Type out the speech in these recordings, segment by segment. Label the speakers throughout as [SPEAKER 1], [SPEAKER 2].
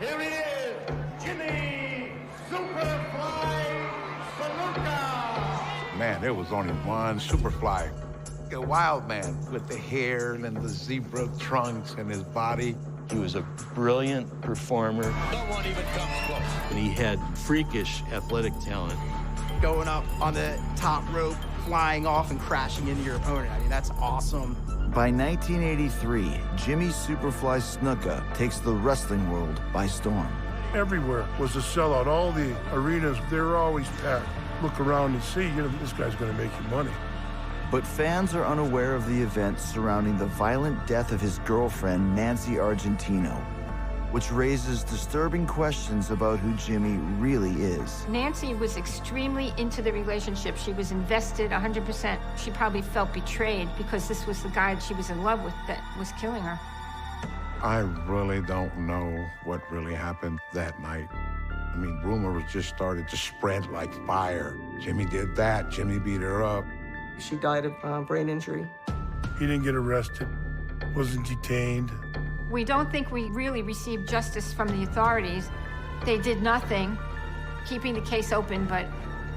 [SPEAKER 1] Here he is, Jimmy Superfly Snuka.
[SPEAKER 2] Man, there was only one Superfly. A wild man with the hair and the zebra trunks and his body.
[SPEAKER 3] He was a brilliant performer.
[SPEAKER 1] No one even comes close.
[SPEAKER 3] And he had freakish athletic talent.
[SPEAKER 4] Going up on the top rope, flying off and crashing into your opponent. I mean, that's awesome.
[SPEAKER 5] By 1983, Jimmy Superfly Snuka takes the wrestling world by storm.
[SPEAKER 6] Everywhere was a sellout. All the arenas, they were always packed. Look around and see, this guy's gonna make you money.
[SPEAKER 5] But fans are unaware of the events surrounding the violent death of his girlfriend, Nancy Argentino, which raises disturbing questions about who Jimmy really is.
[SPEAKER 7] Nancy was extremely into the relationship. She was invested 100%. She probably felt betrayed because this was the guy that she was in love with that was killing her.
[SPEAKER 2] I really don't know what really happened that night. I mean, rumors just started to spread like fire. Jimmy did that, Jimmy beat her up.
[SPEAKER 8] She died of brain injury.
[SPEAKER 6] He didn't get arrested, wasn't detained.
[SPEAKER 7] We don't think we really received justice from the authorities. They did nothing, keeping the case open, but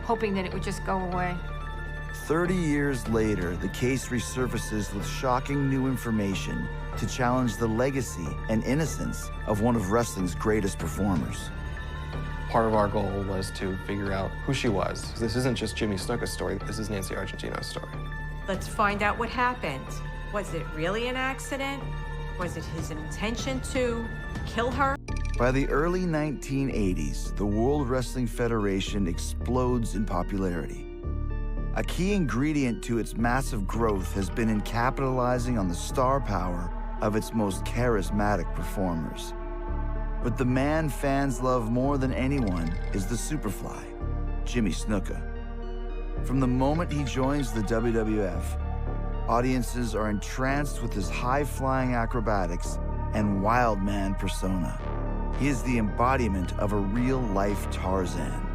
[SPEAKER 7] hoping that it would just go away.
[SPEAKER 5] 30 years later, the case resurfaces with shocking new information to challenge the legacy and innocence of one of wrestling's greatest performers.
[SPEAKER 9] Part of our goal was to figure out who she was. This isn't just Jimmy Snuka's story, this is Nancy Argentino's story.
[SPEAKER 10] Let's find out what happened. Was it really an accident? Was it his intention to kill her?
[SPEAKER 5] By the early 1980s, the World Wrestling Federation explodes in popularity. A key ingredient to its massive growth has been in capitalizing on the star power of its most charismatic performers. But the man fans love more than anyone is the Superfly, Jimmy Snuka. From the moment he joins the WWF, audiences are entranced with his high-flying acrobatics and wild man persona. He is the embodiment of a real-life Tarzan.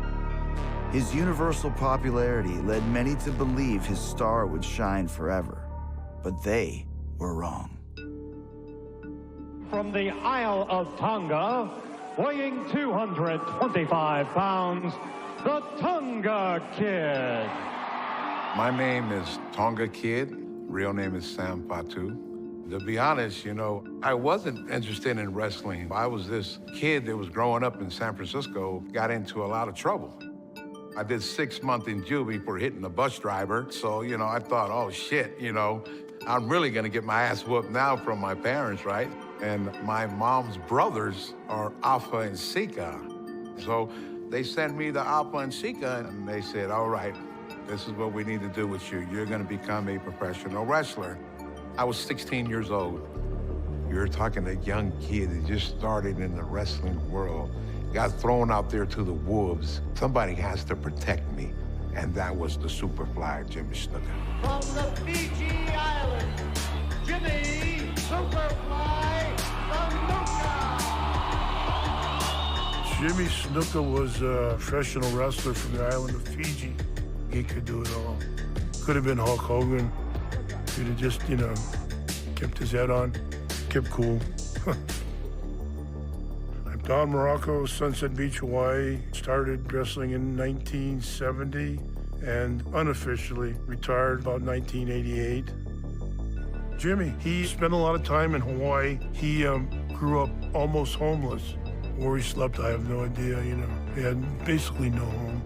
[SPEAKER 5] His universal popularity led many to believe his star would shine forever, but they were wrong.
[SPEAKER 11] From the Isle of Tonga, weighing 225 pounds, the Tonga Kid.
[SPEAKER 2] My name is Tonga Kid. Real name is Sam Fatu. To be honest, I wasn't interested in wrestling. I was this kid that was growing up in San Francisco, got into a lot of trouble. I did 6 months in juvie for hitting a bus driver. So, I thought, oh shit, I'm really gonna get my ass whooped now from my parents, right? And my mom's brothers are Alpha and Sika. So they sent me to Alpha and Sika and they said, all right, this is what we need to do with you. You're gonna become a professional wrestler. I was 16 years old. You're talking a young kid that just started in the wrestling world, got thrown out there to the wolves. Somebody has to protect me. And that was the Superfly, Jimmy Snuka.
[SPEAKER 1] From the Fiji Islands, Jimmy Superfly Snuka.
[SPEAKER 6] Jimmy Snuka was a professional wrestler from the island of Fiji. He could do it all. Could have been Hulk Hogan. Could have just, kept his head on, kept cool. I'm Don Morocco, Sunset Beach, Hawaii. Started wrestling in 1970 and unofficially retired about 1988. Jimmy, he spent a lot of time in Hawaii. He grew up almost homeless. Where he slept, I have no idea, He had basically no home.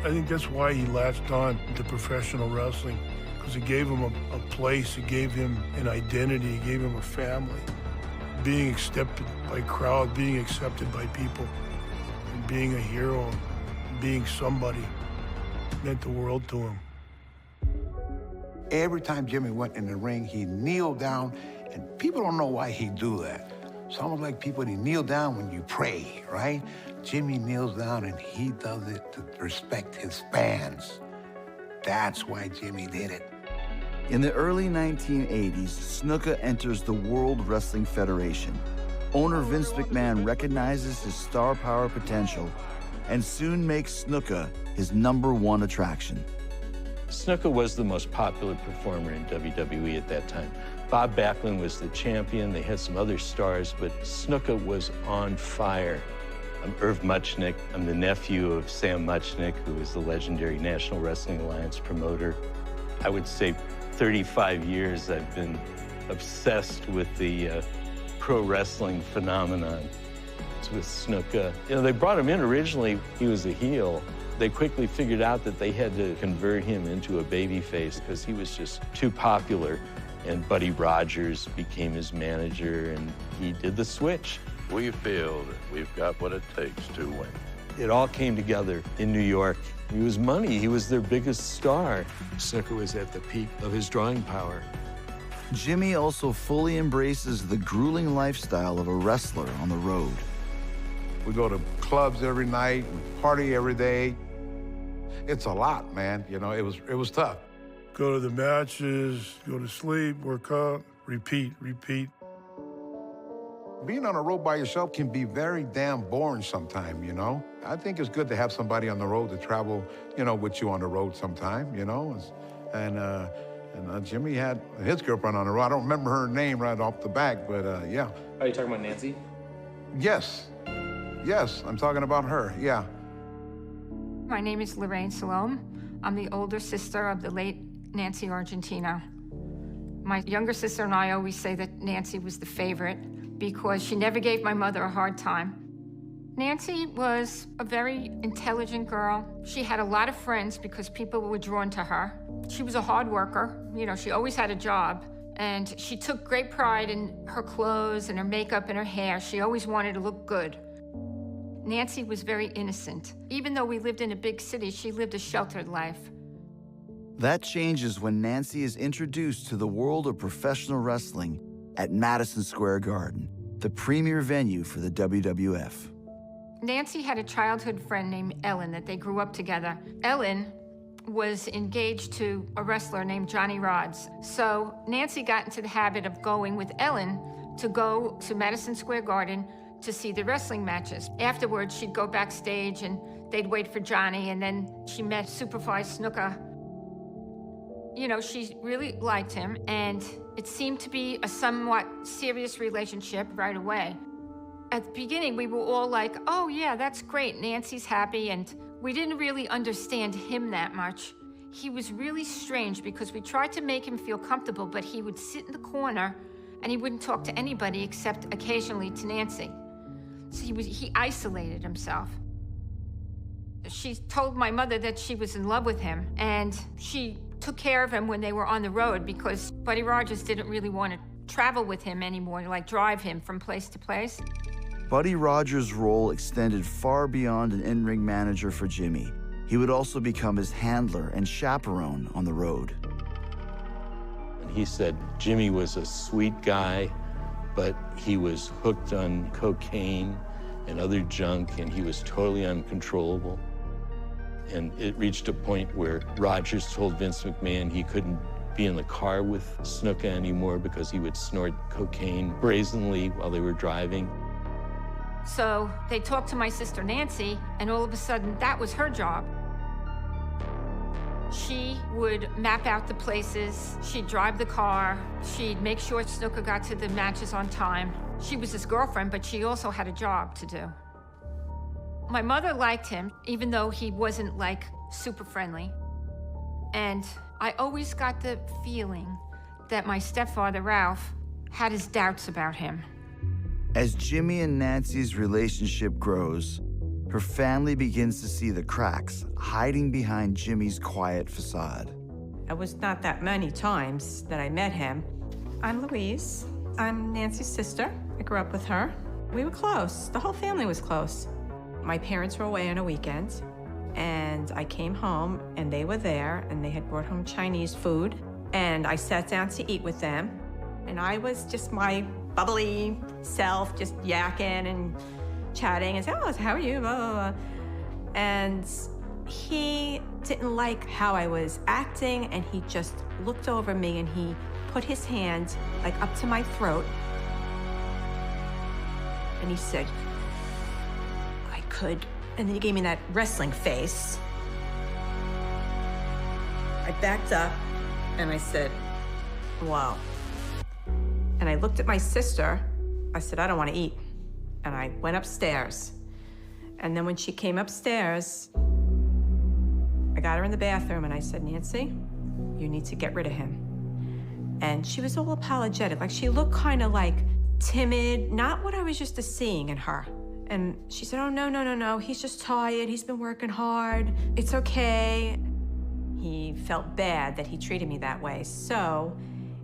[SPEAKER 6] I think that's why he latched on to professional wrestling, because it gave him a place, it gave him an identity, it gave him a family. Being accepted by crowd, being accepted by people, and being a hero, being somebody, meant the world to him.
[SPEAKER 2] Every time Jimmy went in the ring, he kneeled down, and people don't know why he do that. It's almost like people, they kneel down when you pray, right? Jimmy kneels down and he does it to respect his fans. That's why Jimmy did it.
[SPEAKER 5] In the early 1980s, Snuka enters the World Wrestling Federation. Owner Vince McMahon recognizes his star power potential and soon makes Snuka his #1 attraction.
[SPEAKER 3] Snuka was the most popular performer in WWE at that time. Bob Backlund was the champion. They had some other stars, but Snuka was on fire. I'm Irv Muchnick. I'm the nephew of Sam Muchnick, who is the legendary National Wrestling Alliance promoter. I would say 35 years I've been obsessed with the pro wrestling phenomenon. It's with Snuka. You know, they brought him in originally, he was a heel. They quickly figured out that they had to convert him into a babyface because he was just too popular. And Buddy Rogers became his manager, and he did the switch.
[SPEAKER 12] We feel that we've got what it takes to win.
[SPEAKER 3] It all came together in New York. He was money. He was their biggest star. Snuka was at the peak of his drawing power.
[SPEAKER 5] Jimmy also fully embraces the grueling lifestyle of a wrestler on the road.
[SPEAKER 2] We go to clubs every night, we party every day. It's a lot, man. You know, it was tough.
[SPEAKER 6] Go to the matches, go to sleep, work out, repeat.
[SPEAKER 2] Being on the road by yourself can be very damn boring sometimes, you know? I think it's good to have somebody on the road to travel, you know, with you on the road sometime, you know? And Jimmy had his girlfriend on the road. I don't remember her name right off the back, but yeah.
[SPEAKER 9] Are you talking about Nancy?
[SPEAKER 2] Yes, I'm talking about her, yeah.
[SPEAKER 7] My name is Lorraine Salome. I'm the older sister of the late Nancy Argentino. My younger sister and I always say that Nancy was the favorite because she never gave my mother a hard time. Nancy was a very intelligent girl. She had a lot of friends because people were drawn to her. She was a hard worker. You know, she always had a job. And she took great pride in her clothes and her makeup and her hair. She always wanted to look good. Nancy was very innocent. Even though we lived in a big city, she lived a sheltered life.
[SPEAKER 5] That changes when Nancy is introduced to the world of professional wrestling at Madison Square Garden, the premier venue for the WWF.
[SPEAKER 7] Nancy had a childhood friend named Ellen that they grew up together. Ellen was engaged to a wrestler named Johnny Rodz. So Nancy got into the habit of going with Ellen to go to Madison Square Garden to see the wrestling matches. Afterwards, she'd go backstage and they'd wait for Johnny, and then she met Superfly Snuka. You know, she really liked him, and it seemed to be a somewhat serious relationship right away. At the beginning, we were all like, oh yeah, that's great, Nancy's happy, and we didn't really understand him that much. He was really strange because we tried to make him feel comfortable, but he would sit in the corner and he wouldn't talk to anybody except occasionally to Nancy. So he isolated himself. She told my mother that she was in love with him, and she took care of him when they were on the road because Buddy Rogers didn't really want to travel with him anymore, like drive him from place to place.
[SPEAKER 5] Buddy Rogers' role extended far beyond an in-ring manager for Jimmy. He would also become his handler and chaperone on the road.
[SPEAKER 3] And he said Jimmy was a sweet guy, but he was hooked on cocaine and other junk, and he was totally uncontrollable. And it reached a point where Rogers told Vince McMahon he couldn't be in the car with Snuka anymore because he would snort cocaine brazenly while they were driving.
[SPEAKER 7] So they talked to my sister Nancy, and all of a sudden, that was her job. She would map out the places, she'd drive the car, she'd make sure Snuka got to the matches on time. She was his girlfriend, but she also had a job to do. My mother liked him, even though he wasn't, like, super friendly. And I always got the feeling that my stepfather, Ralph, had his doubts about him.
[SPEAKER 5] As Jimmy and Nancy's relationship grows, her family begins to see the cracks hiding behind Jimmy's quiet facade.
[SPEAKER 10] It was not that many times that I met him. I'm Louise. I'm Nancy's sister. I grew up with her. We were close. The whole family was close. My parents were away on a weekend, and I came home, and they were there, and they had brought home Chinese food, and I sat down to eat with them, and I was just my bubbly self, just yakking and chatting and saying, oh, how are you, blah, blah, blah. And he didn't like how I was acting, and he just looked over me, and he put his hand, like, up to my throat, and he said, I could. And then he gave me that wrestling face. I backed up, and I said, wow, And I looked at my sister. I said, I don't want to eat. And I went upstairs. And then when she came upstairs, I got her in the bathroom and I said, Nancy, you need to get rid of him. And she was all apologetic. Like, she looked kind of like timid, not what I was used to seeing in her. And she said, oh, no, he's just tired. He's been working hard. It's okay. He felt bad that he treated me that way. So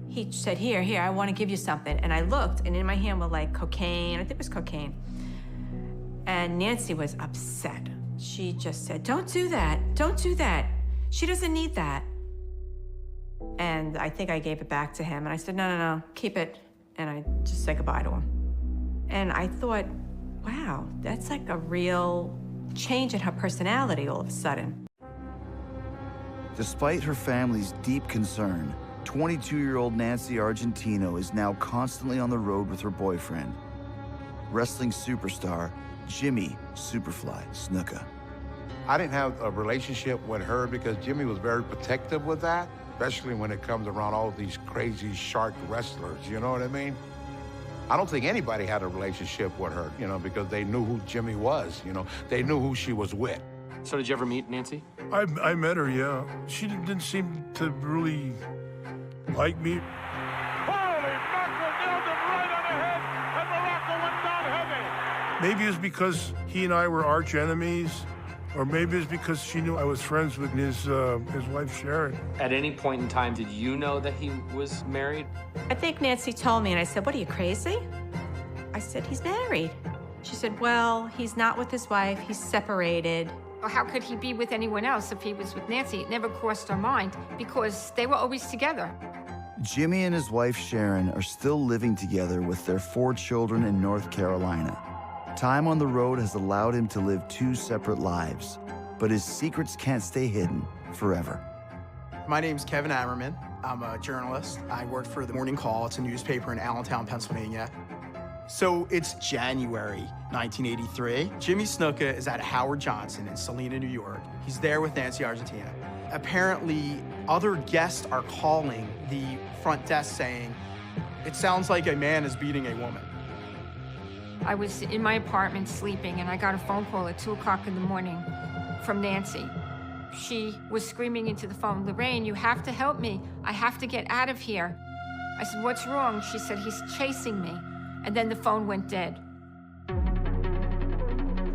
[SPEAKER 10] he said, here, I want to give you something. And I looked, and in my hand were like cocaine. I think it was cocaine. And Nancy was upset. She just said, don't do that. She doesn't need that. And I think I gave it back to him. And I said, no, keep it. And I just said goodbye to him. And I thought, wow, that's like a real change in her personality all of a sudden.
[SPEAKER 5] Despite her family's deep concern, 22-year-old Nancy Argentino is now constantly on the road with her boyfriend, wrestling superstar Jimmy Superfly Snuka.
[SPEAKER 2] I didn't have a relationship with her because Jimmy was very protective with that, especially when it comes around all these crazy shark wrestlers, you know what I mean? I don't think anybody had a relationship with her, because they knew who Jimmy was, They knew who she was with.
[SPEAKER 9] So did you ever meet Nancy?
[SPEAKER 6] I met her, yeah. She didn't seem to really like me.
[SPEAKER 11] Holy mackerel, nailed him right on the head, and Morocco went down heavy.
[SPEAKER 6] Maybe it's because he and I were arch enemies, or maybe it's because she knew I was friends with his wife, Sharon.
[SPEAKER 9] At any point in time, did you know that he was married?
[SPEAKER 10] I think Nancy told me, and I said, what, are you crazy? I said, he's married. She said, well, he's not with his wife, he's separated.
[SPEAKER 7] Well, how could he be with anyone else if he was with Nancy? It never crossed our mind because they were always together.
[SPEAKER 5] Jimmy and his wife, Sharon, are still living together with their 4 children in North Carolina. Time on the road has allowed him to live 2 separate lives, but his secrets can't stay hidden forever.
[SPEAKER 4] My name's Kevin Ammerman. I'm a journalist. I work for the Morning Call. It's a newspaper in Allentown, Pennsylvania. So it's January 1983. Jimmy Snuka is at Howard Johnson in Salina, New York. He's there with Nancy Argentina. Apparently, other guests are calling the front desk saying, it sounds like a man is beating a woman.
[SPEAKER 7] I was in my apartment sleeping, and I got a phone call at 2 o'clock in the morning from Nancy. She was screaming into the phone, Lorraine, you have to help me. I have to get out of here. I said, what's wrong? She said, he's chasing me. And then the phone went dead.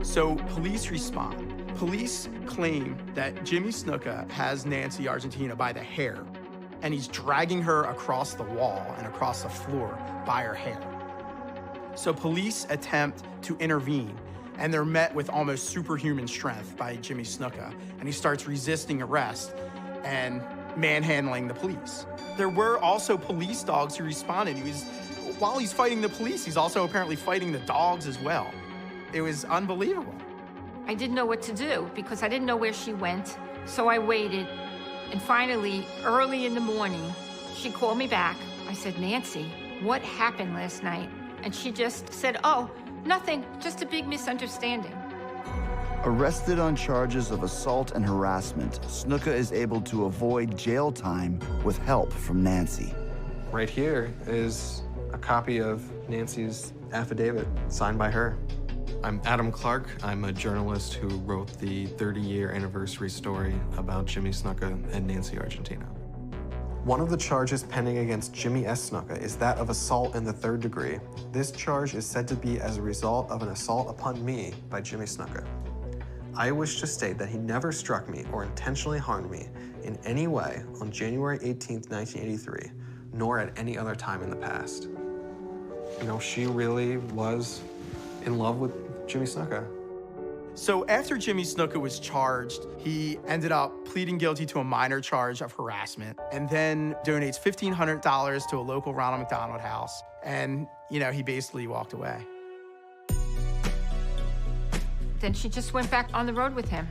[SPEAKER 4] So police respond. Police claim that Jimmy Snuka has Nancy Argentina by the hair, and he's dragging her across the wall and across the floor by her hair. So police attempt to intervene, and they're met with almost superhuman strength by Jimmy Snuka, and he starts resisting arrest and manhandling the police. There were also police dogs who responded. While he's fighting the police, he's also apparently fighting the dogs as well. It was unbelievable.
[SPEAKER 7] I didn't know what to do because I didn't know where she went, so I waited. And finally, early in the morning, she called me back. I said, Nancy, what happened last night? And she just said, oh, nothing, just a big misunderstanding.
[SPEAKER 5] Arrested on charges of assault and harassment, Snuka is able to avoid jail time with help from Nancy.
[SPEAKER 9] Right here is a copy of Nancy's affidavit signed by her. I'm Adam Clark. I'm a journalist who wrote the 30-year anniversary story about Jimmy Snuka and Nancy Argentina. One of the charges pending against Jimmy S. Snuka is that of assault in the 3rd degree. This charge is said to be as a result of an assault upon me by Jimmy Snuka. I wish to state that he never struck me or intentionally harmed me in any way on January 18th, 1983, nor at any other time in the past. You know, she really was in love with Jimmy Snuka.
[SPEAKER 4] So after Jimmy Snuka was charged, he ended up pleading guilty to a minor charge of harassment and then donates $1,500 to a local Ronald McDonald House. And, he basically walked away.
[SPEAKER 7] Then she just went back on the road with him.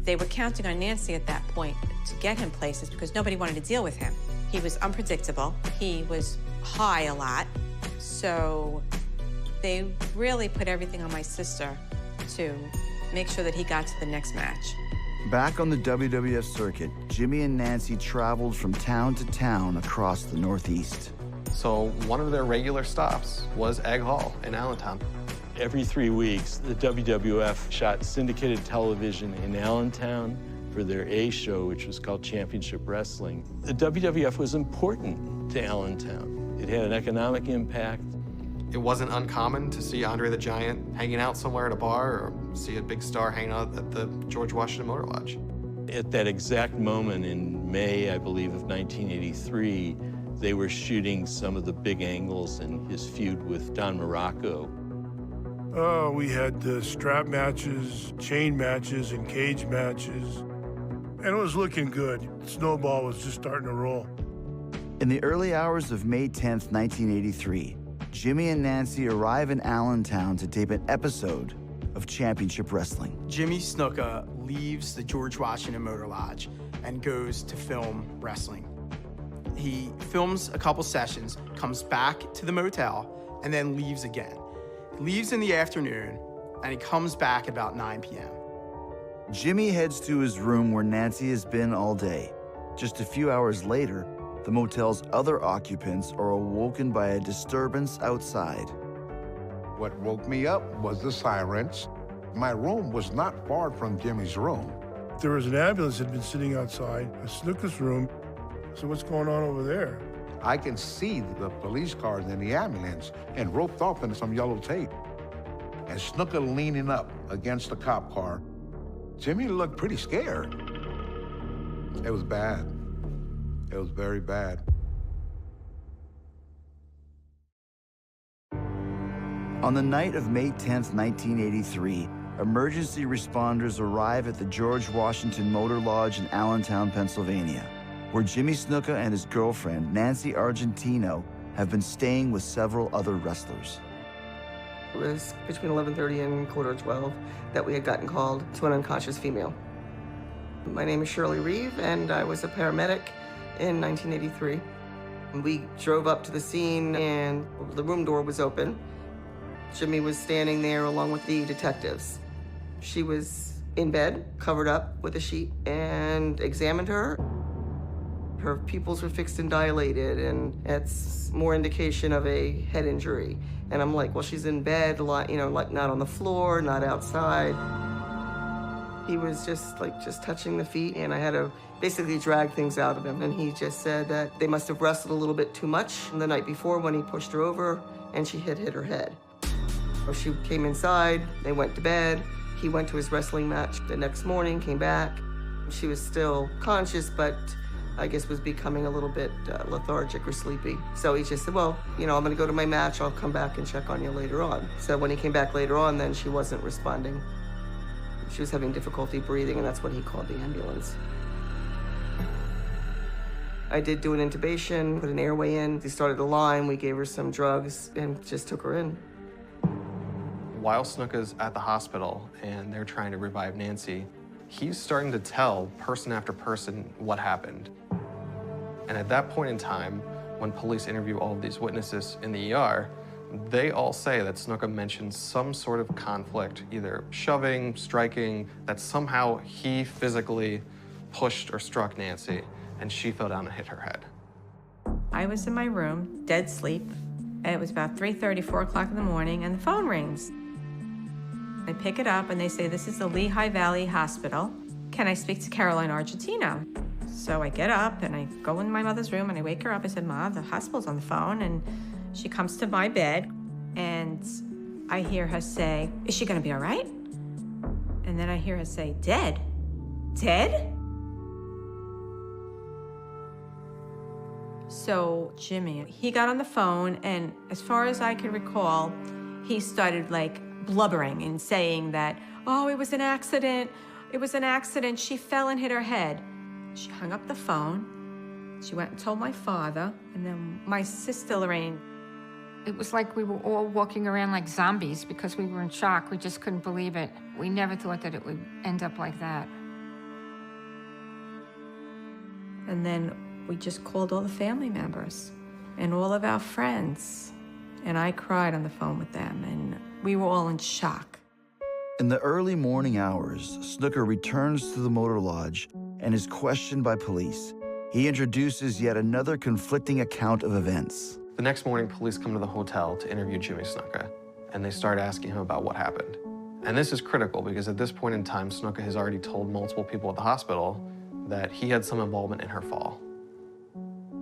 [SPEAKER 10] They were counting on Nancy at that point to get him places because nobody wanted to deal with him. He was unpredictable. He was high a lot. So they really put everything on my sister to make sure that he got to the next match.
[SPEAKER 5] Back on the WWF circuit, Jimmy and Nancy traveled from town to town across the Northeast.
[SPEAKER 9] So one of their regular stops was Egg Hall in Allentown.
[SPEAKER 3] Every 3 weeks, the WWF shot syndicated television in Allentown for their A show, which was called Championship Wrestling. The WWF was important to Allentown. It had an economic impact.
[SPEAKER 9] It wasn't uncommon to see Andre the Giant hanging out somewhere at a bar or see a big star hanging out at the George Washington Motor Lodge.
[SPEAKER 3] At that exact moment in May, I believe, of 1983, they were shooting some of the big angles in his feud with Don Morocco.
[SPEAKER 6] Oh, we had strap matches, chain matches, and cage matches. And it was looking good. Snowball was just starting to roll.
[SPEAKER 5] In the early hours of May 10th, 1983, Jimmy and Nancy arrive in Allentown to tape an episode of Championship Wrestling.
[SPEAKER 4] Jimmy Snuka leaves the George Washington Motor Lodge and goes to film wrestling. He films a couple sessions, comes back to the motel, and then leaves again. He leaves in the afternoon, and he comes back about 9 p.m.
[SPEAKER 5] Jimmy heads to his room where Nancy has been all day. Just a few hours later, the motel's other occupants are awoken by a disturbance outside.
[SPEAKER 2] What woke me up was the sirens. My room was not far from Jimmy's room.
[SPEAKER 6] There was an ambulance that had been sitting outside Snuka's room. So what's going on over there?
[SPEAKER 2] I can see the police cars in the ambulance and roped off into some yellow tape. And Snuka leaning up against the cop car. Jimmy looked pretty scared. It was bad. It was very bad.
[SPEAKER 5] On the night of May 10th, 1983, emergency responders arrive at the George Washington Motor Lodge in Allentown, Pennsylvania, where Jimmy Snuka and his girlfriend, Nancy Argentino, have been staying with several other wrestlers.
[SPEAKER 8] It was between 11:30 and 11:45 that we had gotten called to an unconscious female. My name is Shirley Reeve, and I was a paramedic in 1983. We drove up to the scene, and the room door was open. Jimmy was standing there along with the detectives. She was in bed, covered up with a sheet, and examined her. Her pupils were fixed and dilated, and it's more indication of a head injury. And I'm like, well, she's in bed, you know, like not on the floor, not outside. He was just touching the feet, and I had to basically drag things out of him. And he just said that they must have wrestled a little bit too much the night before when he pushed her over, and she had hit her head. So she came inside, they went to bed. He went to his wrestling match the next morning, came back. She was still conscious, but I guess was becoming a little bit lethargic or sleepy. So he just said, well, you know, I'm gonna go to my match, I'll come back and check on you later on. So when he came back later on, then she wasn't responding. She was having difficulty breathing, and that's when he called the ambulance. I did do an intubation, put an airway in. They started a line, we gave her some drugs, and just took her in.
[SPEAKER 9] While Snuka's at the hospital and they're trying to revive Nancy, he's starting to tell person after person what happened. And at that point in time, when police interview all of these witnesses in the ER, they all say that Snuka mentioned some sort of conflict, either shoving, striking, that somehow he physically pushed or struck Nancy, and she fell down and hit her head.
[SPEAKER 10] I was in my room, dead sleep. It was about 3:30, 4 o'clock in the morning, and the phone rings. I pick it up, and they say, this is the Lehigh Valley Hospital. Can I speak to Caroline Argentino? So I get up, and I go in my mother's room, and I wake her up. I said, Ma, the hospital's on the phone, and she comes to my bed, and I hear her say, is she gonna be all right? And then I hear her say, dead? Dead? So Jimmy, he got on the phone, and as far as I can recall, he started like blubbering and saying that, oh, it was an accident. It was an accident. She fell and hit her head. She hung up the phone. She went and told my father, and then my sister Lorraine.
[SPEAKER 7] It was like we were all walking around like zombies because we were in shock. We just couldn't believe it. We never thought that it would end up like that.
[SPEAKER 10] And then we just called all the family members and all of our friends. And I cried on the phone with them, and we were all in shock.
[SPEAKER 5] In the early morning hours, Snuka returns to the Motor Lodge and is questioned by police. He introduces yet another conflicting account of events.
[SPEAKER 9] The next morning, police come to the hotel to interview Jimmy Snuka, and they start asking him about what happened. And this is critical because at this point in time, Snuka has already told multiple people at the hospital that he had some involvement in her fall.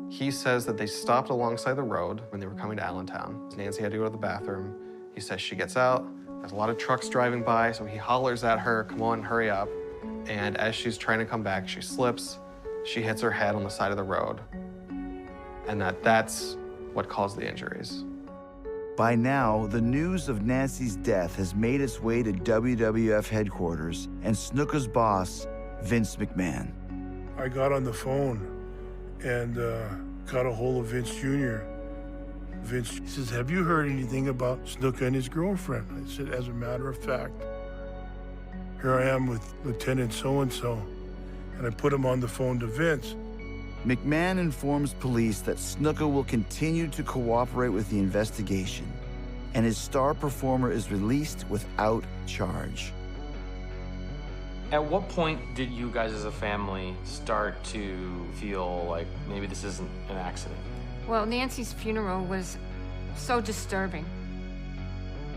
[SPEAKER 9] He says that they stopped alongside the road when they were coming to Allentown. Nancy had to go to the bathroom. He says she gets out, there's a lot of trucks driving by, so he hollers at her, come on, hurry up. And as she's trying to come back, she slips, she hits her head on the side of the road. And that's what caused the injuries.
[SPEAKER 5] By now, the news of Nancy's death has made its way to WWF headquarters and Snuka's boss, Vince McMahon.
[SPEAKER 6] I got on the phone and got a hold of Vince Jr. Vince says, have you heard anything about Snuka and his girlfriend? I said, as a matter of fact, here I am with Lieutenant so-and-so. And I put him on the phone to Vince.
[SPEAKER 5] McMahon informs police that Snuka will continue to cooperate with the investigation, and his star performer is released without charge.
[SPEAKER 13] At what point did you guys as a family start to feel like maybe this isn't an accident?
[SPEAKER 7] Well, Nancy's funeral was so disturbing.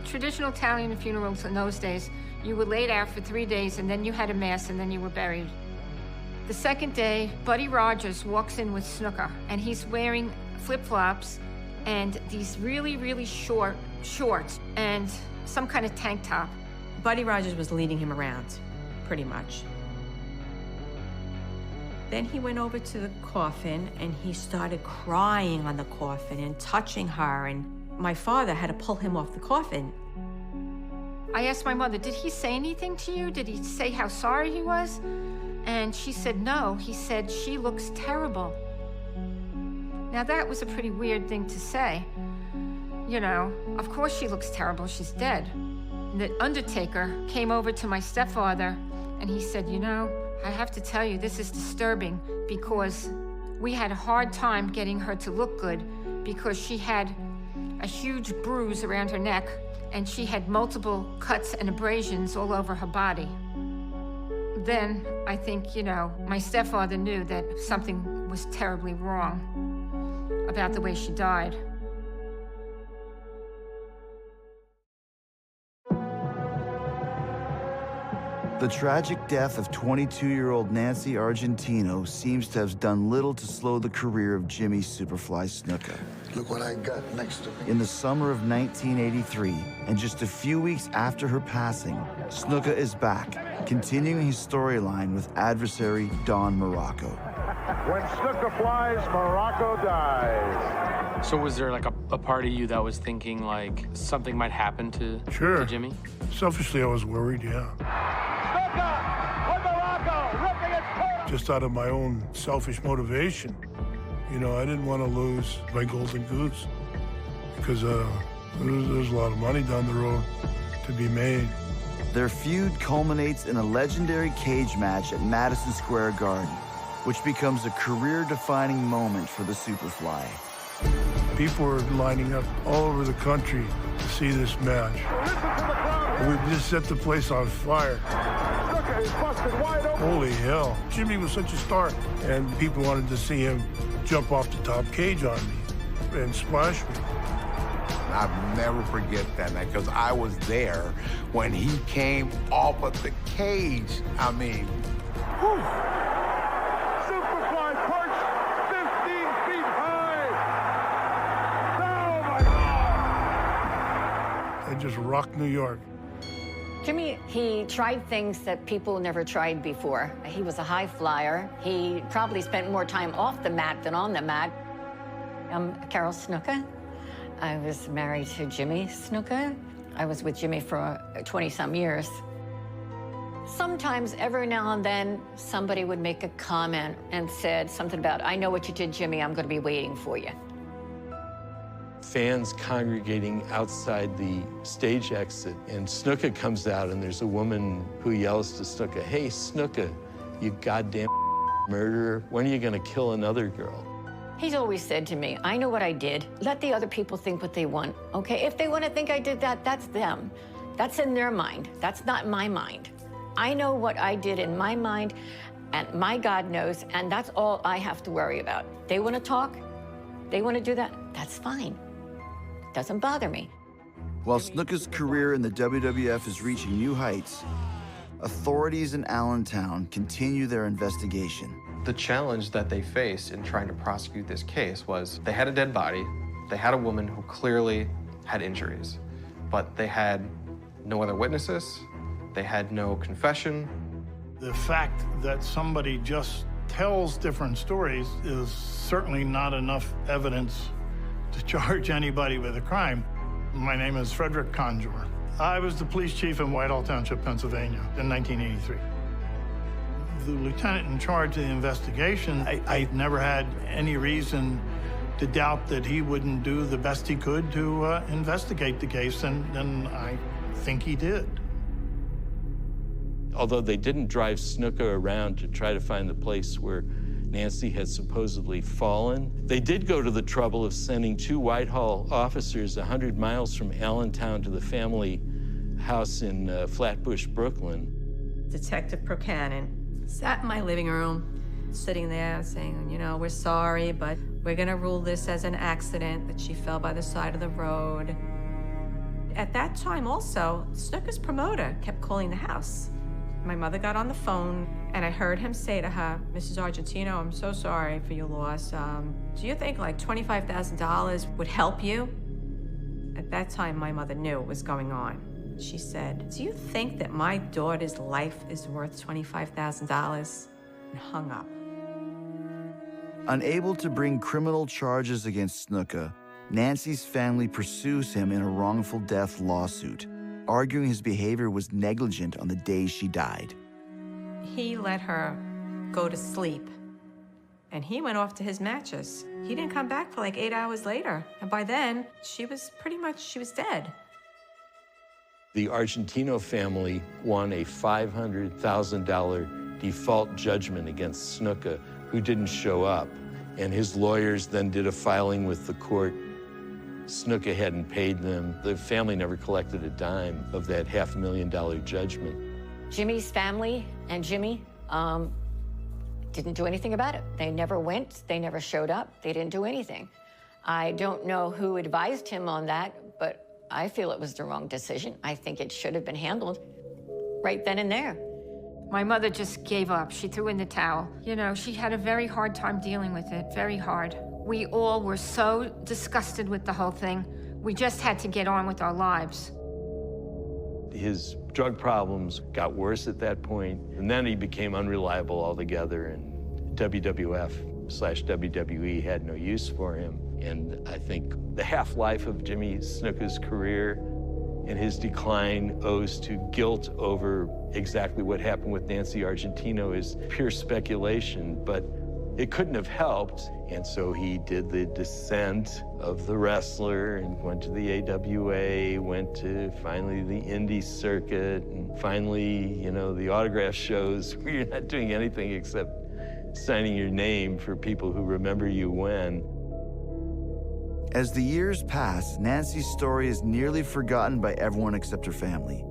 [SPEAKER 7] Traditional Italian funerals in those days, you were laid out for 3 days, and then you had a mass, and then you were buried. The second day, Buddy Rogers walks in with Snuka, and he's wearing flip-flops and these really, really short shorts and some kind of tank top.
[SPEAKER 10] Buddy Rogers was leading him around, pretty much. Then he went over to the coffin, and he started crying on the coffin and touching her, and my father had to pull him off the coffin.
[SPEAKER 7] I asked my mother, did he say anything to you? Did he say how sorry he was? And she said, no. He said, she looks terrible. Now, that was a pretty weird thing to say. You know, of course she looks terrible. She's dead. And the undertaker came over to my stepfather, and he said, you know, I have to tell you, this is disturbing because we had a hard time getting her to look good because she had a huge bruise around her neck, and she had multiple cuts and abrasions all over her body. Then I think, you know, my stepfather knew that something was terribly wrong about the way she died.
[SPEAKER 5] The tragic death of 22-year-old Nancy Argentino seems to have done little to slow the career of Jimmy Superfly Snuka.
[SPEAKER 14] Look what I got next to me.
[SPEAKER 5] In the summer of 1983, and just a few weeks after her passing, Snuka is back, continuing his storyline with adversary Don Morocco.
[SPEAKER 11] When Snuka flies, Morocco dies.
[SPEAKER 13] So was there like a part of you that was thinking like something might happen to Jimmy?
[SPEAKER 6] Selfishly, I was worried, yeah. Just out of my own selfish motivation. You know, I didn't want to lose my golden goose because there's a lot of money down the road to be made.
[SPEAKER 5] Their feud culminates in a legendary cage match at Madison Square Garden, which becomes a career-defining moment for the Superfly.
[SPEAKER 6] People were lining up all over the country to see this match. We just set the place on fire. Holy hell. Jimmy was such a star, and people wanted to see him jump off the top cage on me and splash me.
[SPEAKER 2] I'll never forget that night because I was there when he came off of the cage. I mean, whew.
[SPEAKER 11] Superfly perched 15 feet high. Oh, my God.
[SPEAKER 6] I just rocked New York.
[SPEAKER 15] Jimmy, he tried things that people never tried before. He was a high flyer. He probably spent more time off the mat than on the mat. I'm Carol Snuka. I was married to Jimmy Snuka. I was with Jimmy for 20-some years. Sometimes, every now and then, somebody would make a comment and said something about, I know what you did, Jimmy, I'm going to be waiting for you.
[SPEAKER 3] Fans congregating outside the stage exit, and Snuka comes out, and there's a woman who yells to Snuka, hey, Snuka, you goddamn murderer, when are you gonna kill another girl?
[SPEAKER 15] He's always said to me, I know what I did. Let the other people think what they want, okay? If they want to think I did that, that's them. That's in their mind. That's not my mind. I know what I did in my mind, and my God knows, and that's all I have to worry about. They want to talk, they want to do that, That's fine. Doesn't bother me.
[SPEAKER 5] While Snuka's career in the WWF is reaching new heights, authorities in Allentown continue their investigation.
[SPEAKER 9] The challenge that they faced in trying to prosecute this case was they had a dead body, they had a woman who clearly had injuries, but they had no other witnesses, they had no confession.
[SPEAKER 6] The fact that somebody just tells different stories is certainly not enough evidence to charge anybody with a crime. My name is Frederick Conjure. I was the police chief in Whitehall Township, Pennsylvania in 1983. The lieutenant in charge of the investigation, I never had any reason to doubt that he wouldn't do the best he could to investigate the case, and I think he did.
[SPEAKER 3] Although they didn't drive Snuka around to try to find the place where Nancy had supposedly fallen, they did go to the trouble of sending 2 Whitehall officers 100 miles from Allentown to the family house in Flatbush, Brooklyn.
[SPEAKER 10] Detective Procanon sat in my living room, sitting there saying, you know, we're sorry, but we're gonna rule this as an accident, that she fell by the side of the road. At that time also, Snuka's promoter kept calling the house. My mother got on the phone, and I heard him say to her, Mrs. Argentino, I'm so sorry for your loss. Do you think like $25,000 would help you? At that time, my mother knew what was going on. She said, do you think that my daughter's life is worth $25,000? And hung up.
[SPEAKER 5] Unable to bring criminal charges against Snuka, Nancy's family pursues him in a wrongful death lawsuit, arguing his behavior was negligent on the day she died.
[SPEAKER 10] He let her go to sleep, and he went off to his matches. He didn't come back for like 8 hours later, and by then, she was dead.
[SPEAKER 3] The Argentino family won a $500,000 default judgment against Snuka, who didn't show up, and his lawyers then did a filing with the court. Snuka hadn't paid them. The family never collected a dime of that $500,000 judgment.
[SPEAKER 15] Jimmy's family and Jimmy didn't do anything about it. They never went, they never showed up, they didn't do anything. I don't know who advised him on that, but I feel it was the wrong decision. I think it should have been handled right then and there.
[SPEAKER 7] My mother just gave up. She threw in the towel. You know, she had a very hard time dealing with it, very hard. We all were so disgusted with the whole thing. We just had to get on with our lives.
[SPEAKER 3] His drug problems got worse at that point, and then he became unreliable altogether, and WWF/WWE had no use for him. And I think the half-life of Jimmy Snuka's career and his decline owes to guilt over exactly what happened with Nancy Argentino is pure speculation, but it couldn't have helped. And so he did the descent of the wrestler and went to the AWA, went to finally the indie circuit, and finally, you know, the autograph shows where you're not doing anything except signing your name for people who remember you when.
[SPEAKER 5] As the years pass, Nancy's story is nearly forgotten by everyone except her family.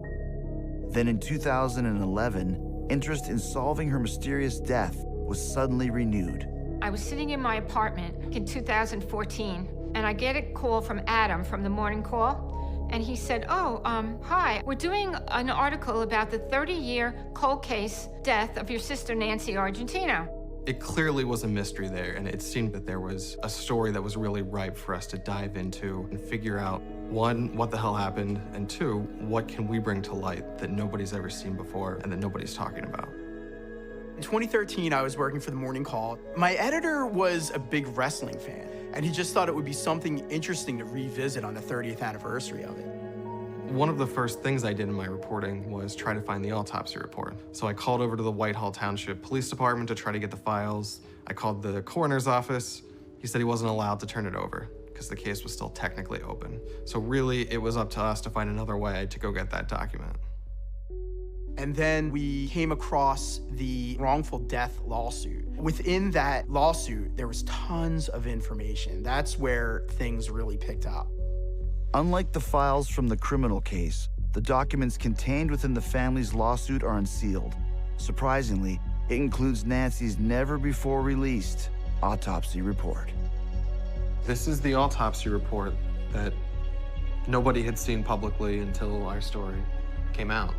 [SPEAKER 5] Then in 2011, interest in solving her mysterious death was suddenly renewed.
[SPEAKER 7] I was sitting in my apartment in 2014, and I get a call from Adam from the morning call, and he said, hi, we're doing an article about the 30-year cold case death of your sister, Nancy Argentino.
[SPEAKER 9] It clearly was a mystery there, and it seemed that there was a story that was really ripe for us to dive into and figure out, one, what the hell happened, and two, what can we bring to light that nobody's ever seen before and that nobody's talking about.
[SPEAKER 4] In 2013, I was working for the Morning Call. My editor was a big wrestling fan, and he just thought it would be something interesting to revisit on the 30th anniversary of it.
[SPEAKER 9] One of the first things I did in my reporting was try to find the autopsy report. So I called over to the Whitehall Township Police Department to try to get the files. I called the coroner's office. He said he wasn't allowed to turn it over because the case was still technically open. So really, it was up to us to find another way to go get that document.
[SPEAKER 4] And then we came across the wrongful death lawsuit. Within that lawsuit, there was tons of information. That's where things really picked up.
[SPEAKER 5] Unlike the files from the criminal case, the documents contained within the family's lawsuit are unsealed. Surprisingly, it includes Nancy's never-before-released autopsy report.
[SPEAKER 9] This is the autopsy report that nobody had seen publicly until our story came out.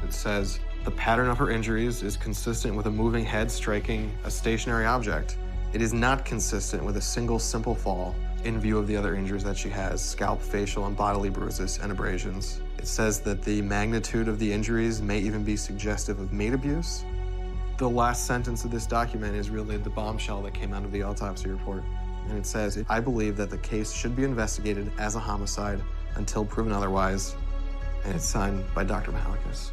[SPEAKER 9] It says, the pattern of her injuries is consistent with a moving head striking a stationary object. It is not consistent with a single simple fall in view of the other injuries that she has, scalp, facial, and bodily bruises and abrasions. It says that the magnitude of the injuries may even be suggestive of maid abuse. The last sentence of this document is really the bombshell that came out of the autopsy report. And it says, I believe that the case should be investigated as a homicide until proven otherwise. And it's signed by Dr. Mahalikis.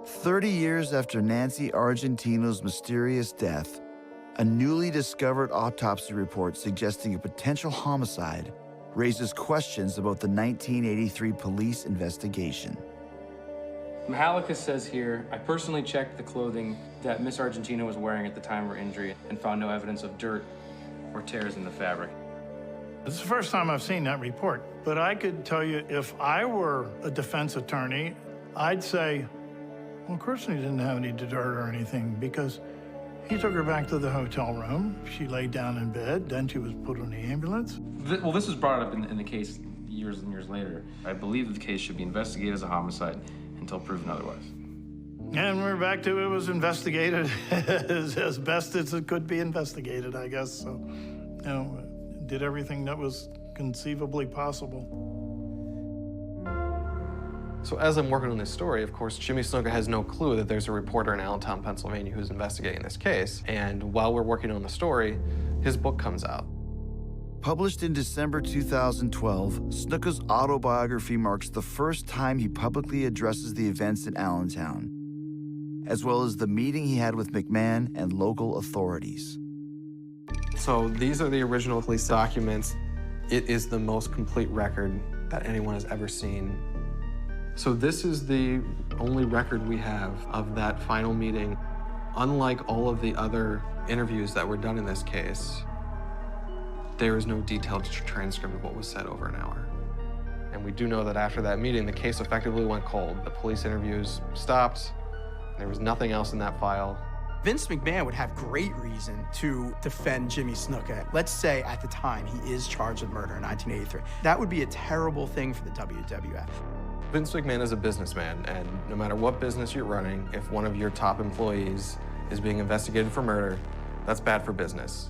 [SPEAKER 5] "30 years after Nancy Argentino's mysterious death, a newly discovered autopsy report suggesting a potential homicide raises questions about the 1983 police investigation.
[SPEAKER 13] Mahalikis says here, I personally checked the clothing that Miss Argentino was wearing at the time of her injury and found no evidence of dirt or tears in the fabric.
[SPEAKER 6] It's the first time I've seen that report, but I could tell you if I were a defense attorney, I'd say, well, of course he didn't have any dirt or anything because he took her back to the hotel room. She laid down in bed, then she was put on the ambulance.
[SPEAKER 13] Well, this was brought up in the case years and years later. I believe that the case should be investigated as a homicide until proven otherwise.
[SPEAKER 6] And we're back to it was investigated as best as it could be investigated, I guess. So, you know, did everything that was conceivably possible.
[SPEAKER 9] So as I'm working on this story, of course, Jimmy Snuka has no clue that there's a reporter in Allentown, Pennsylvania who's investigating this case. And while we're working on the story, his book comes out.
[SPEAKER 5] Published in December 2012, Snuka's autobiography marks the first time he publicly addresses the events in Allentown, as well as the meeting he had with McMahon and local authorities.
[SPEAKER 9] So these are the original police documents. It is the most complete record that anyone has ever seen. So this is the only record we have of that final meeting. Unlike all of the other interviews that were done in this case, there is no detailed transcript of what was said over an hour. And we do know that after that meeting, the case effectively went cold. The police interviews stopped. There was nothing else in that file.
[SPEAKER 4] Vince McMahon would have great reason to defend Jimmy Snuka. Let's say at the time he is charged with murder in 1983. That would be a terrible thing for the WWF.
[SPEAKER 9] Vince McMahon is a businessman, and no matter what business you're running, if one of your top employees is being investigated for murder, that's bad for business.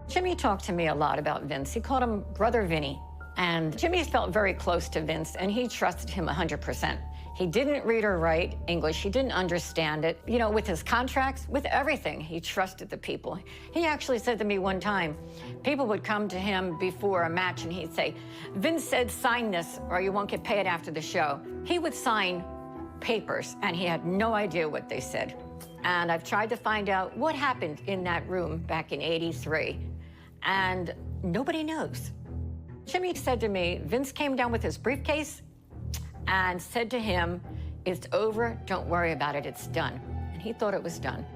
[SPEAKER 15] Jimmy talked to me a lot about Vince. He called him Brother Vinny. And Jimmy felt very close to Vince, and he trusted him 100%. He didn't read or write English. He didn't understand it. You know, with his contracts, with everything, he trusted the people. He actually said to me one time, people would come to him before a match, and he'd say, Vince said, sign this, or you won't get paid after the show. He would sign papers, and he had no idea what they said. And I've tried to find out what happened in that room back in '83, and nobody knows. Jimmy said to me, Vince came down with his briefcase and said to him, it's over, don't worry about it, it's done. And he thought it was done.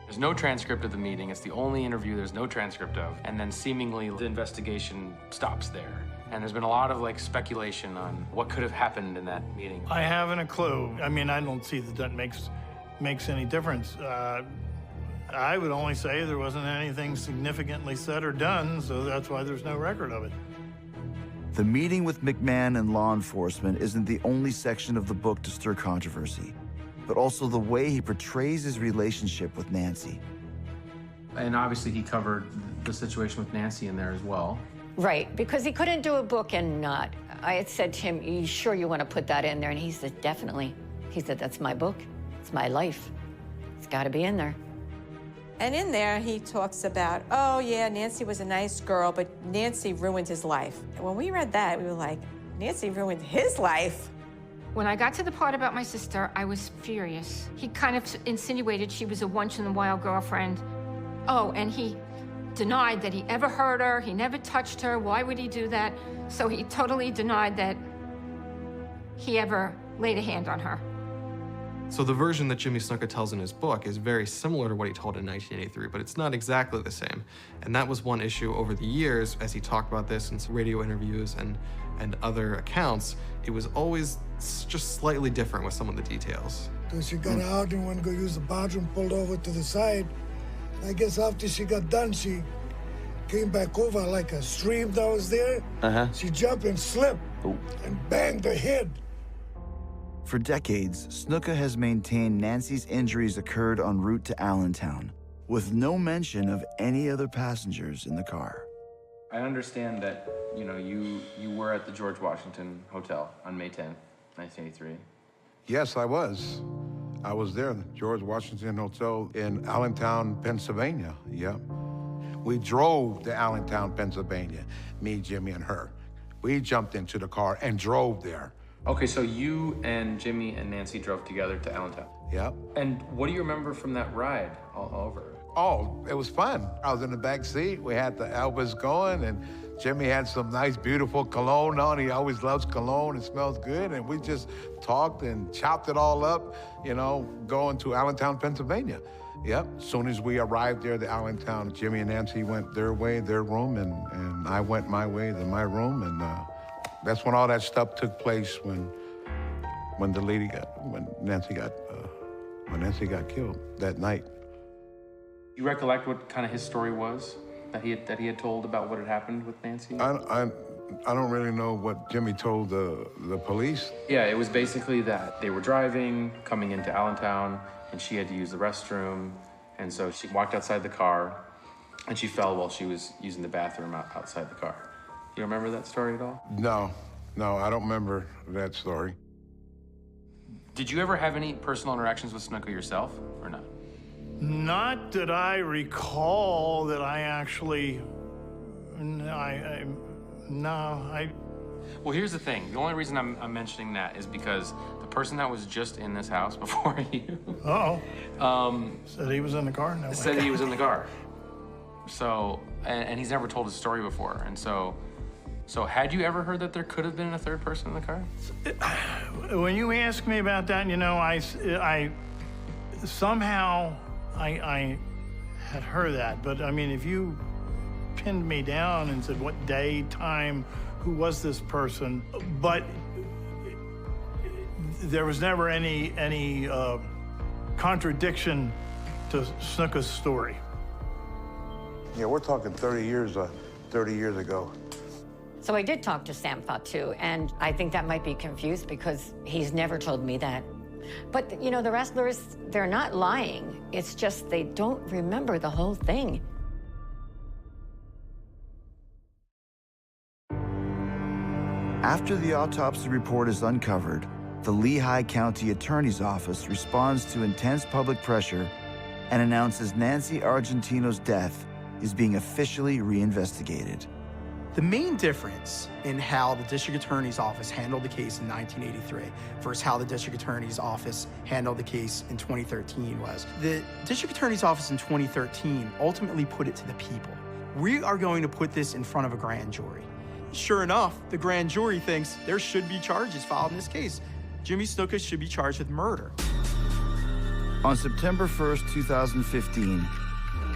[SPEAKER 13] There's no transcript of the meeting. It's the only interview there's no transcript of. And then seemingly the investigation stops there. And there's been a lot of speculation on what could have happened in that meeting.
[SPEAKER 6] I haven't a clue. I mean, I don't see that makes any difference. I would only say there wasn't anything significantly said or done, so that's why there's no record of it.
[SPEAKER 5] The meeting with McMahon and law enforcement isn't the only section of the book to stir controversy, but also the way he portrays his relationship with Nancy.
[SPEAKER 13] And obviously he covered the situation with Nancy in there as well.
[SPEAKER 15] Right, because he couldn't do a book and not. I had said to him, you sure you want to put that in there? And he said, definitely. He said, that's my book. It's my life. It's got to be in there.
[SPEAKER 10] And in there, he talks about, oh, yeah, Nancy was a nice girl, but Nancy ruined his life. And when we read that, we were like, Nancy ruined his life?
[SPEAKER 7] When I got to the part about my sister, I was furious. He kind of insinuated she was a once-in-a-while girlfriend. Oh, and he denied that he ever hurt her, he never touched her. Why would he do that? So he totally denied that he ever laid a hand on her.
[SPEAKER 9] So the version that Jimmy Snuka tells in his book is very similar to what he told in 1983, but it's not exactly the same. And that was one issue over the years as he talked about this in some radio interviews and other accounts. It was always just slightly different with some of the details.
[SPEAKER 16] So she got out and went to go use the bathroom, pulled over to the side. I guess after she got done, she came back over like a stream that was there. She jumped and slipped and banged her head.
[SPEAKER 5] For decades, Snuka has maintained Nancy's injuries occurred en route to Allentown, with no mention of any other passengers in the car.
[SPEAKER 13] I understand that, you were at the George Washington Hotel on May 10th, 1983.
[SPEAKER 2] Yes, I was. I was there, the George Washington Hotel in Allentown, Pennsylvania. Yeah. We drove to Allentown, Pennsylvania, me, Jimmy, and her. We jumped into the car and drove there.
[SPEAKER 13] Okay, so you and Jimmy and Nancy drove together to Allentown.
[SPEAKER 2] Yep.
[SPEAKER 13] And what do you remember from that ride all over?
[SPEAKER 2] Oh, it was fun. I was in the back seat. We had the Elvis going, and Jimmy had some nice, beautiful cologne on. He always loves cologne. It smells good. And we just talked and chopped it all up, going to Allentown, Pennsylvania. Yep. As soon as we arrived there to Allentown, Jimmy and Nancy went their way, their room, and I went my way to my room. And that's when all that stuff took place, when Nancy got killed that night.
[SPEAKER 13] You recollect what kind of his story was that he had told about what had happened with Nancy?
[SPEAKER 2] I don't really know what Jimmy told the police.
[SPEAKER 13] Yeah, it was basically that they were driving, coming into Allentown, and she had to use the restroom, and so she walked outside the car, and she fell while she was using the bathroom outside the car. Do you remember that story at all?
[SPEAKER 2] No, I don't remember that story.
[SPEAKER 13] Did you ever have any personal interactions with Snuka yourself, or not?
[SPEAKER 6] Not that I recall that I actually, no.
[SPEAKER 13] Well, here's the thing. The only reason I'm mentioning that is because the person that was just in this house before you...
[SPEAKER 6] said he was in the car? No.
[SPEAKER 13] Said he was in the car. So, and he's never told his story before. And so had you ever heard that there could have been a third person in the car?
[SPEAKER 6] When you ask me about that, I somehow I had heard that. But I mean, if you pinned me down and said what day, time, who was this person, but there was never any contradiction to Snuka's story.
[SPEAKER 2] Yeah, we're talking 30 years ago.
[SPEAKER 15] So I did talk to Sam Fatu, and I think that might be confused because he's never told me that. But, the wrestlers, they're not lying. It's just they don't remember the whole thing.
[SPEAKER 5] After the autopsy report is uncovered, the Lehigh County Attorney's Office responds to intense public pressure and announces Nancy Argentino's death is being officially reinvestigated.
[SPEAKER 4] The main difference in how the District Attorney's Office handled the case in 1983 versus how the District Attorney's Office handled the case in 2013 was the District Attorney's Office in 2013 ultimately put it to the people. We are going to put this in front of a grand jury. Sure enough, the grand jury thinks there should be charges filed in this case. Jimmy Snuka should be charged with murder.
[SPEAKER 5] On September 1st, 2015,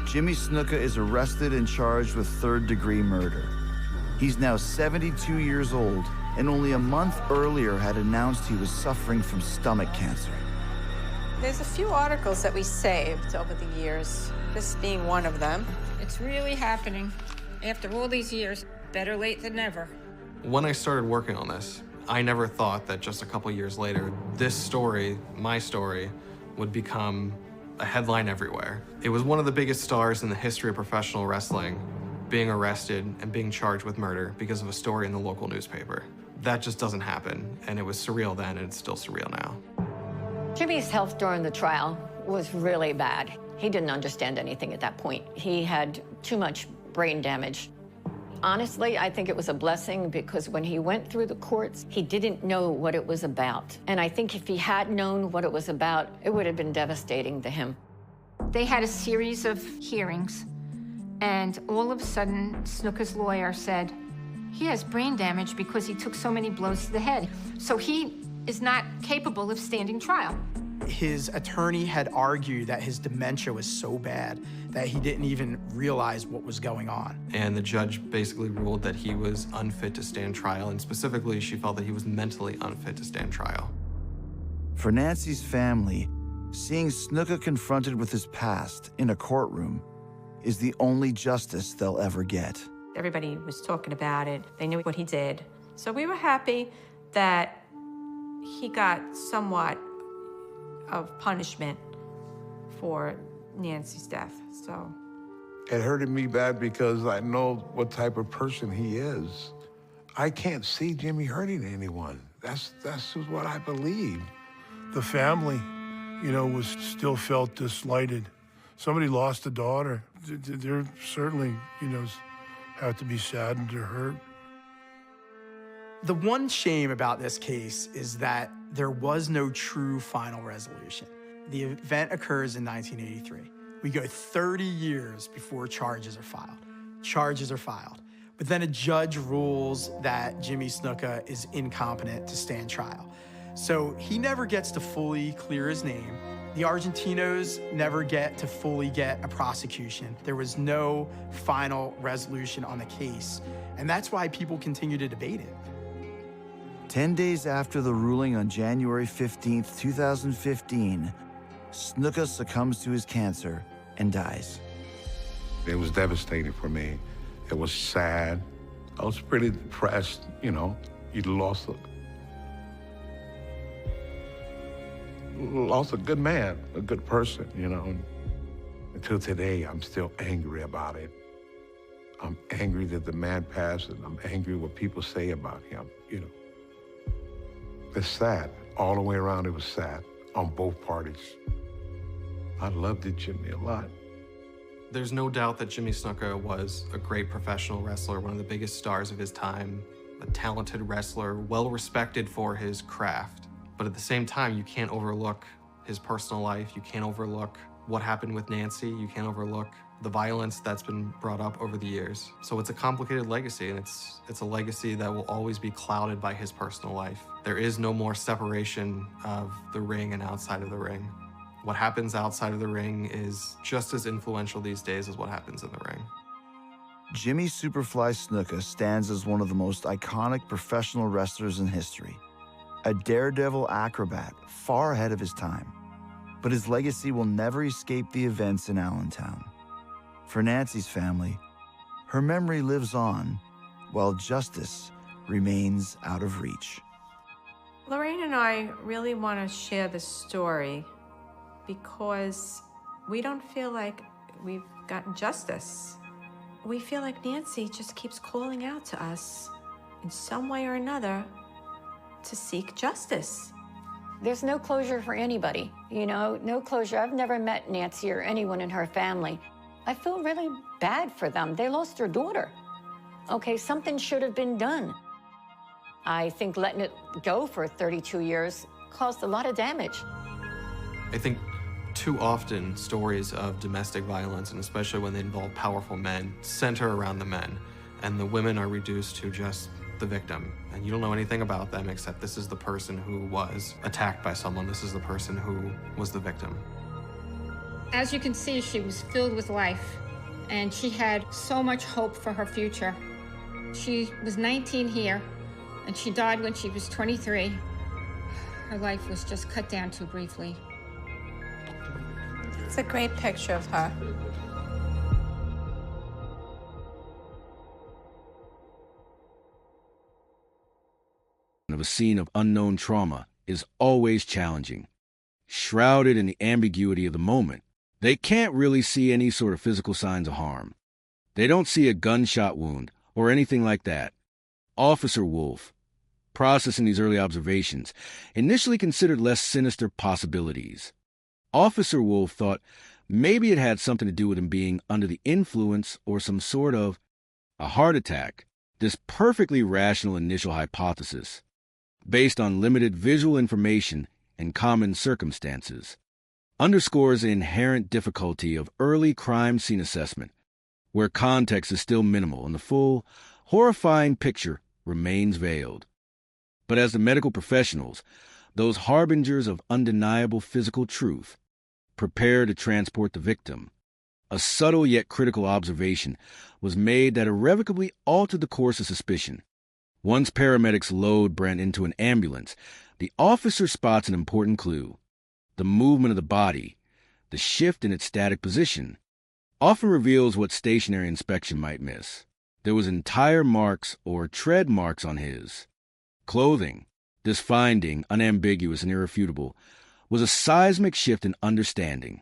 [SPEAKER 5] Jimmy Snuka is arrested and charged with third-degree murder. He's now 72 years old, and only a month earlier had announced he was suffering from stomach cancer.
[SPEAKER 10] There's a few articles that we saved over the years, this being one of them.
[SPEAKER 7] It's really happening. After all these years, better late than never.
[SPEAKER 9] When I started working on this, I never thought that just a couple years later, this story, my story, would become a headline everywhere. It was one of the biggest stars in the history of professional wrestling being arrested and being charged with murder because of a story in the local newspaper. That just doesn't happen, and it was surreal then, and it's still surreal now.
[SPEAKER 15] Jimmy's health during the trial was really bad. He didn't understand anything at that point. He had too much brain damage. Honestly, I think it was a blessing because when he went through the courts, he didn't know what it was about. And I think if he had known what it was about, it would have been devastating to him.
[SPEAKER 7] They had a series of hearings, and all of a sudden, Snuka's lawyer said, he has brain damage because he took so many blows to the head. So he is not capable of standing trial.
[SPEAKER 4] His attorney had argued that his dementia was so bad that he didn't even realize what was going on.
[SPEAKER 9] And the judge basically ruled that he was unfit to stand trial, and specifically, she felt that he was mentally unfit to stand trial.
[SPEAKER 5] For Nancy's family, seeing Snuka confronted with his past in a courtroom is the only justice they'll ever get.
[SPEAKER 10] Everybody was talking about it. They knew what he did. So we were happy that he got somewhat of punishment for Nancy's death, so.
[SPEAKER 2] It hurted me bad because I know what type of person he is. I can't see Jimmy hurting anyone. That's just what I believe.
[SPEAKER 6] The family, was still felt slighted. Somebody lost a daughter. They're certainly, have to be saddened or hurt.
[SPEAKER 4] The one shame about this case is that there was no true final resolution. The event occurs in 1983. We go 30 years before charges are filed. Charges are filed. But then a judge rules that Jimmy Snuka is incompetent to stand trial. So he never gets to fully clear his name. The Argentinos never get to fully get a prosecution. There was no final resolution on the case. And that's why people continue to debate it.
[SPEAKER 5] 10 days after the ruling on January 15th, 2015, Snuka succumbs to his cancer and dies.
[SPEAKER 2] It was devastating for me. It was sad. I was pretty depressed, You'd lost a good man, a good person, Until today, I'm still angry about it. I'm angry that the man passed, and I'm angry what people say about him, It's sad. All the way around, it was sad on both parties. I loved it, Jimmy, a lot.
[SPEAKER 9] There's no doubt that Jimmy Snuka was a great professional wrestler, one of the biggest stars of his time, a talented wrestler, well-respected for his craft. But at the same time, you can't overlook his personal life. You can't overlook what happened with Nancy. You can't overlook the violence that's been brought up over the years. So it's a complicated legacy, and it's a legacy that will always be clouded by his personal life. There is no more separation of the ring and outside of the ring. What happens outside of the ring is just as influential these days as what happens in the ring.
[SPEAKER 5] Jimmy Superfly Snuka stands as one of the most iconic professional wrestlers in history. A daredevil acrobat, far ahead of his time. But his legacy will never escape the events in Allentown. For Nancy's family, her memory lives on, while justice remains out of reach.
[SPEAKER 10] Lorraine and I really want to share this story because we don't feel like we've gotten justice. We feel like Nancy just keeps calling out to us in some way or another to seek justice.
[SPEAKER 15] There's no closure for anybody, no closure. I've never met Nancy or anyone in her family. I feel really bad for them. They lost their daughter. Okay, something should have been done. I think letting it go for 32 years caused a lot of damage.
[SPEAKER 9] I think too often stories of domestic violence, and especially when they involve powerful men, center around the men, and the women are reduced to just the victim. And you don't know anything about them except this is the person who was attacked by someone. This is the person who was the victim.
[SPEAKER 7] As you can see, she was filled with life, and she had so much hope for her future. She was 19 here, and she died when she was 23. Her life was just cut down too briefly.
[SPEAKER 10] It's a great picture of her.
[SPEAKER 17] Of a scene of unknown trauma is always challenging. Shrouded in the ambiguity of the moment, they can't really see any sort of physical signs of harm. They don't see a gunshot wound or anything like that. Officer Wolf, processing these early observations, initially considered less sinister possibilities. Officer Wolf thought maybe it had something to do with him being under the influence or some sort of a heart attack. This perfectly rational initial hypothesis, based on limited visual information and common circumstances, underscores the inherent difficulty of early crime scene assessment, where context is still minimal and the full, horrifying picture remains veiled. But as the medical professionals, those harbingers of undeniable physical truth, prepare to transport the victim, a subtle yet critical observation was made that irrevocably altered the course of suspicion, Once paramedics load Brent into an ambulance, the officer spots an important clue. The movement of the body, the shift in its static position, often reveals what stationary inspection might miss. There was entire marks or tread marks on his clothing. This finding, unambiguous and irrefutable, was a seismic shift in understanding.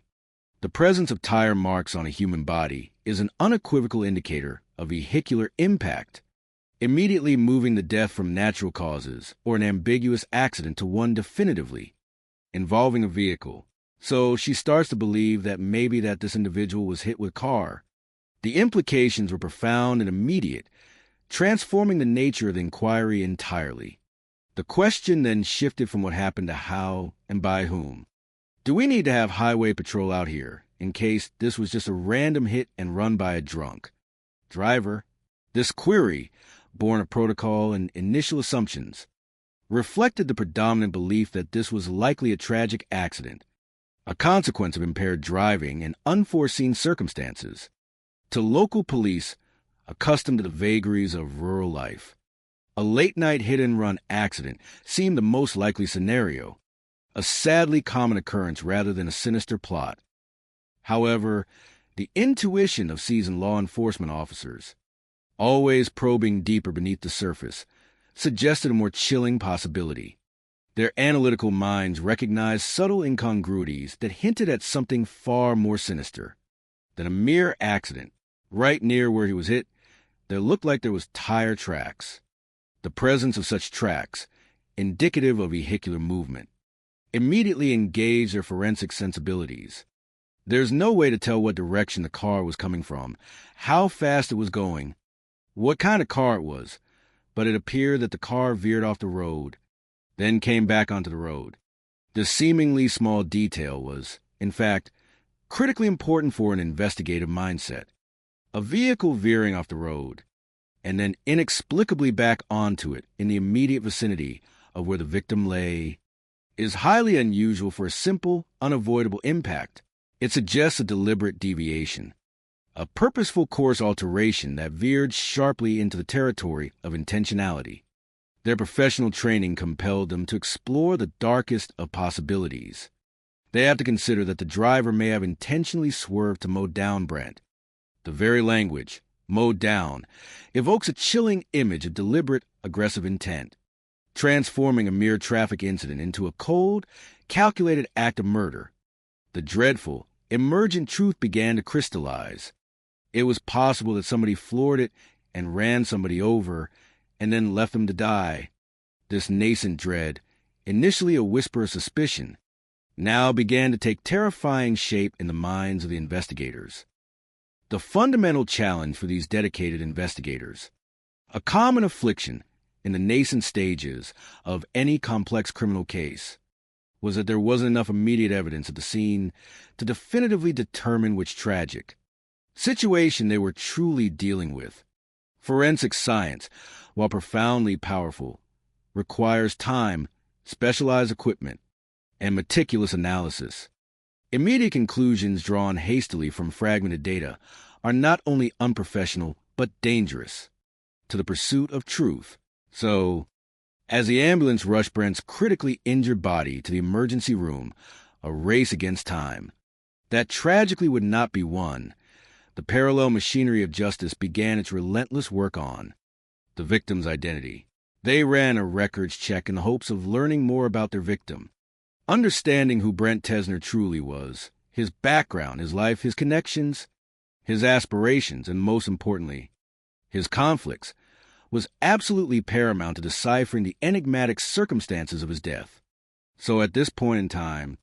[SPEAKER 17] The presence of tire marks on a human body is an unequivocal indicator of vehicular impact, immediately moving the death from natural causes or an ambiguous accident to one definitively involving a vehicle. So she starts to believe that maybe that this individual was hit with a car. The implications were profound and immediate, transforming the nature of the inquiry entirely. The question then shifted from what happened to how and by whom. Do we need to have highway patrol out here in case this was just a random hit and run by a drunk driver? This query, born of protocol and initial assumptions, reflected the predominant belief that this was likely a tragic accident, a consequence of impaired driving and unforeseen circumstances. To local police, accustomed to the vagaries of rural life, a late-night hit-and-run accident seemed the most likely scenario, a sadly common occurrence rather than a sinister plot. However, the intuition of seasoned law enforcement officers, always probing deeper beneath the surface, suggested a more chilling possibility. Their analytical minds recognized subtle incongruities that hinted at something far more sinister than a mere accident. Right near where he was hit, there looked like there was tire tracks. The presence of such tracks, indicative of vehicular movement, immediately engaged their forensic sensibilities. There's no way to tell what direction the car was coming from, how fast it was going, what kind of car it was, but it appeared that the car veered off the road, then came back onto the road. This seemingly small detail was, in fact, critically important for an investigative mindset. A vehicle veering off the road, and then inexplicably back onto it in the immediate vicinity of where the victim lay, is highly unusual for a simple, unavoidable impact. It suggests a deliberate deviation, a purposeful course alteration that veered sharply into the territory of intentionality. Their professional training compelled them to explore the darkest of possibilities. They have to consider that the driver may have intentionally swerved to mow down Brent. The very language, mowed down, evokes a chilling image of deliberate, aggressive intent, transforming a mere traffic incident into a cold, calculated act of murder. The dreadful, emergent truth began to crystallize. It was possible that somebody floored it and ran somebody over and then left them to die. This nascent dread, initially a whisper of suspicion, now began to take terrifying shape in the minds of the investigators. The fundamental challenge for these dedicated investigators, a common affliction in the nascent stages of any complex criminal case, was that there wasn't enough immediate evidence at the scene to definitively determine which tragic situation they were truly dealing with. Forensic science, while profoundly powerful, requires time, specialized equipment, and meticulous analysis. Immediate conclusions drawn hastily from fragmented data are not only unprofessional, but dangerous to the pursuit of truth. So, as the ambulance rushed Brent's critically injured body to the emergency room, a race against time that tragically would not be won, the parallel machinery of justice began its relentless work on the victim's identity. They ran a records check in the hopes of learning more about their victim, understanding who Brent Tesner truly was, his background, his life, his connections, his aspirations, and most importantly, his conflicts, was absolutely paramount to deciphering the enigmatic circumstances of his death. So at this point in time,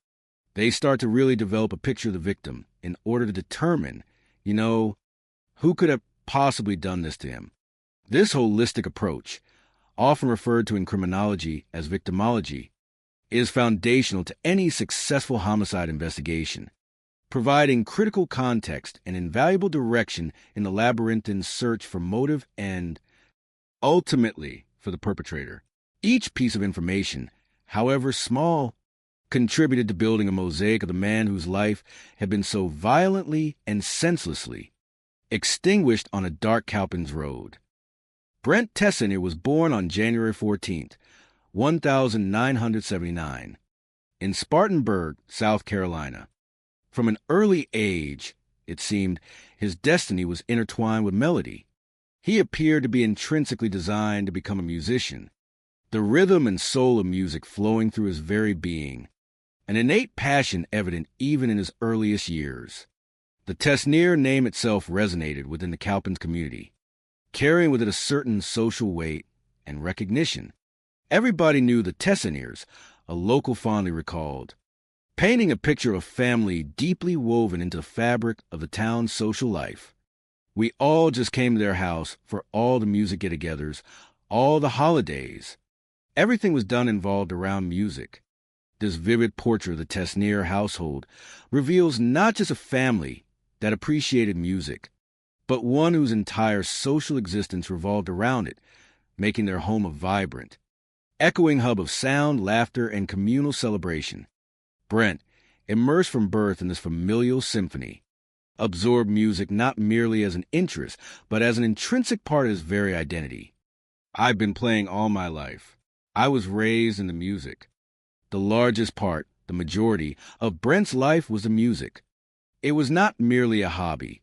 [SPEAKER 17] they start to really develop a picture of the victim in order to determine, who could have possibly done this to him. This holistic approach, often referred to in criminology as victimology, is foundational to any successful homicide investigation, providing critical context and invaluable direction in the labyrinthine search for motive and, ultimately, for the perpetrator. Each piece of information, however small, contributed to building a mosaic of the man whose life had been so violently and senselessly extinguished on a dark Cowpens road. Brent Tessiner was born on January 14th, 1979, in Spartanburg, South Carolina. From an early age, it seemed, his destiny was intertwined with melody. He appeared to be intrinsically designed to become a musician, the rhythm and soul of music flowing through his very being, an innate passion evident even in his earliest years. The Tessiner name itself resonated within the Cowpens community, carrying with it a certain social weight and recognition. Everybody knew the Tessiners, a local fondly recalled, painting a picture of family deeply woven into the fabric of the town's social life. We all just came to their house for all the music get-togethers, all the holidays. Everything was done involved around music. This vivid portrait of the Tessiner household reveals not just a family that appreciated music, but one whose entire social existence revolved around it, making their home a vibrant, echoing hub of sound, laughter, and communal celebration. Brent, immersed from birth in this familial symphony, absorbed music not merely as an interest, but as an intrinsic part of his very identity. I've been playing all my life. I was raised in the music. The largest part, the majority, of Brent's life was the music. It was not merely a hobby.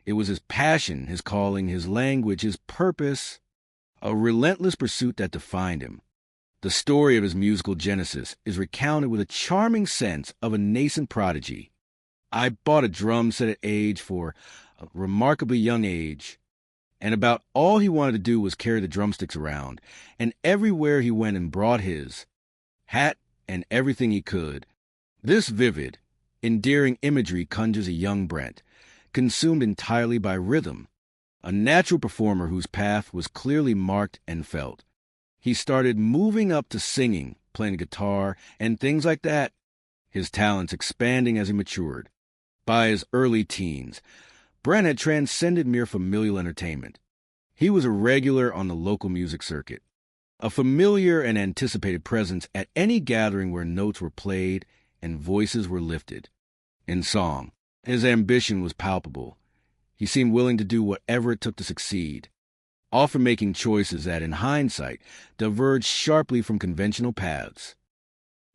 [SPEAKER 17] It was his passion, his calling, his language, his purpose, a relentless pursuit that defined him. The story of his musical genesis is recounted with a charming sense of a nascent prodigy. I bought a drum set at age for a remarkably young age, and about all he wanted to do was carry the drumsticks around, and everywhere he went and brought his hat and everything he could. This vivid, endearing imagery conjures a young Brent, consumed entirely by rhythm, a natural performer whose path was clearly marked and felt. He started moving up to singing, playing guitar, and things like that, his talents expanding as he matured. By his early teens, Brent had transcended mere familial entertainment. He was a regular on the local music circuit, a familiar and anticipated presence at any gathering where notes were played and voices were lifted. In song, his ambition was palpable. He seemed willing to do whatever it took to succeed, often making choices that, in hindsight, diverged sharply from conventional paths.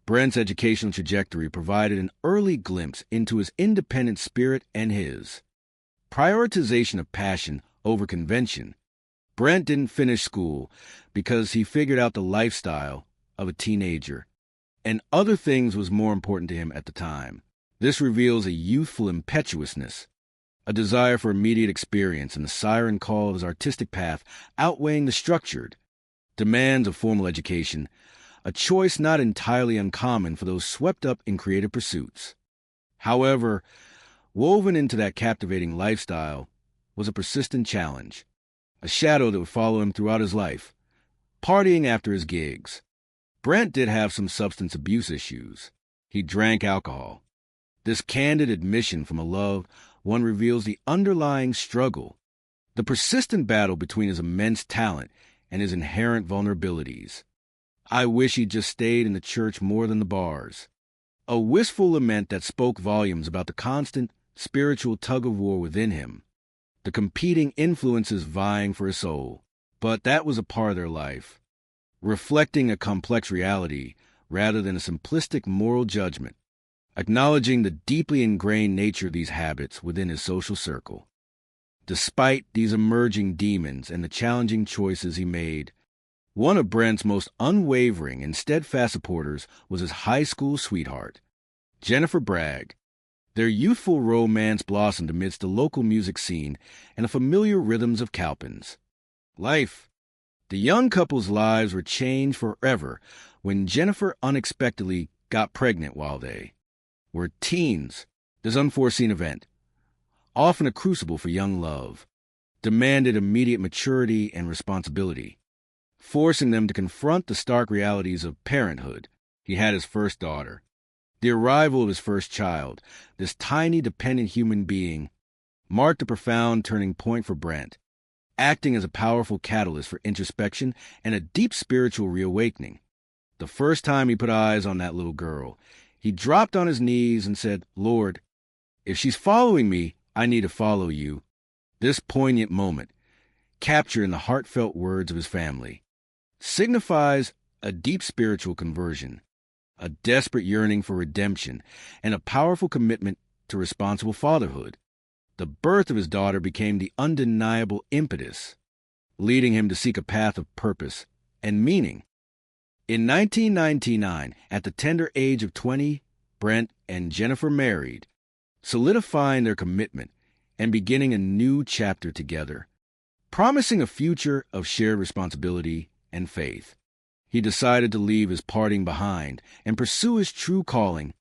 [SPEAKER 17] Brent's educational trajectory provided an early glimpse into his independent spirit and his prioritization of passion over convention. Brent didn't finish school because he figured out the lifestyle of a teenager, and other things was more important to him at the time. This reveals a youthful impetuousness, a desire for immediate experience, and the siren call of his artistic path outweighing the structured demands of formal education, a choice not entirely uncommon for those swept up in creative pursuits. However, woven into that captivating lifestyle was a persistent challenge, a shadow that would follow him throughout his life, partying after his gigs. Brent did have some substance abuse issues. He drank alcohol. This candid admission from a loved one reveals the underlying struggle, the persistent battle between his immense talent and his inherent vulnerabilities. I wish he'd just stayed in the church more than the bars. A wistful lament that spoke volumes about the constant spiritual tug-of-war within him, the competing influences vying for his soul. But that was a part of their life, reflecting a complex reality rather than a simplistic moral judgment, acknowledging the deeply ingrained nature of these habits within his social circle. Despite these emerging demons and the challenging choices he made, one of Brent's most unwavering and steadfast supporters was his high school sweetheart, Jennifer Bragg. Their youthful romance blossomed amidst the local music scene and the familiar rhythms of Cowpens. The young couple's lives were changed forever when Jennifer unexpectedly got pregnant while they were teens. This unforeseen event, often a crucible for young love, demanded immediate maturity and responsibility, forcing them to confront the stark realities of parenthood. He had his first daughter. The arrival of his first child, this tiny, dependent human being, marked a profound turning point for Brent, acting as a powerful catalyst for introspection and a deep spiritual reawakening. The first time he put eyes on that little girl, he dropped on his knees and said, "Lord, if she's following me, I need to follow you." This poignant moment, captured in the heartfelt words of his family, signifies a deep spiritual conversion, a desperate yearning for redemption, and a powerful commitment to responsible fatherhood. The birth of his daughter became the undeniable impetus, leading him to seek a path of purpose and meaning. In 1999, at the tender age of 20, Brent and Jennifer married, solidifying their commitment and beginning a new chapter together, promising a future of shared responsibility and faith. He decided to leave his partying behind and pursue his true calling,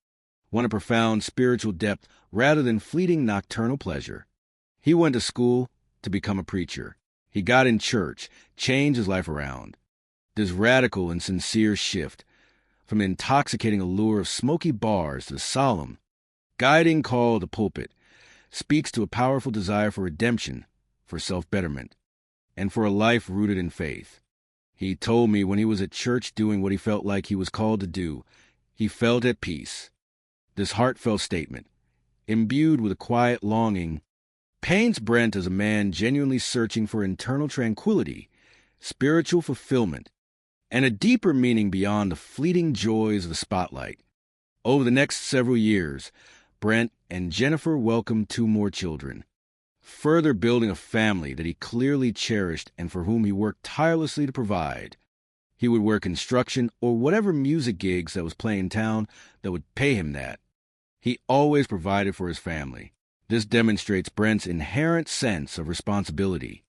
[SPEAKER 17] one of profound spiritual depth rather than fleeting nocturnal pleasure. He went to school to become a preacher. He got in church, changed his life around. This radical and sincere shift, from the intoxicating allure of smoky bars to the solemn, guiding call of the pulpit, speaks to a powerful desire for redemption, for self-betterment, and for a life rooted in faith. He told me when he was at church doing what he felt like he was called to do, he felt at peace. This heartfelt statement, imbued with a quiet longing, paints Brent as a man genuinely searching for internal tranquility, spiritual fulfillment, and a deeper meaning beyond the fleeting joys of the spotlight. Over the next several years, Brent and Jennifer welcomed 2 more children, further building a family that he clearly cherished and for whom he worked tirelessly to provide. He would work construction or whatever music gigs that was playing in town that would pay him that. He always provided for his family. This demonstrates Brent's inherent sense of responsibility,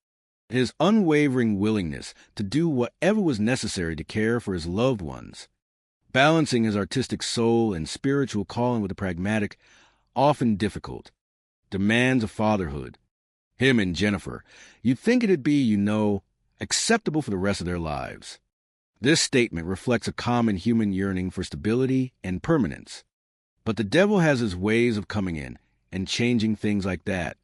[SPEAKER 17] his unwavering willingness to do whatever was necessary to care for his loved ones, balancing his artistic soul and spiritual calling with the pragmatic, often difficult, demands of fatherhood. Him and Jennifer, you'd think it'd be, acceptable for the rest of their lives. This statement reflects a common human yearning for stability and permanence. But the devil has his ways of coming in and changing things like that.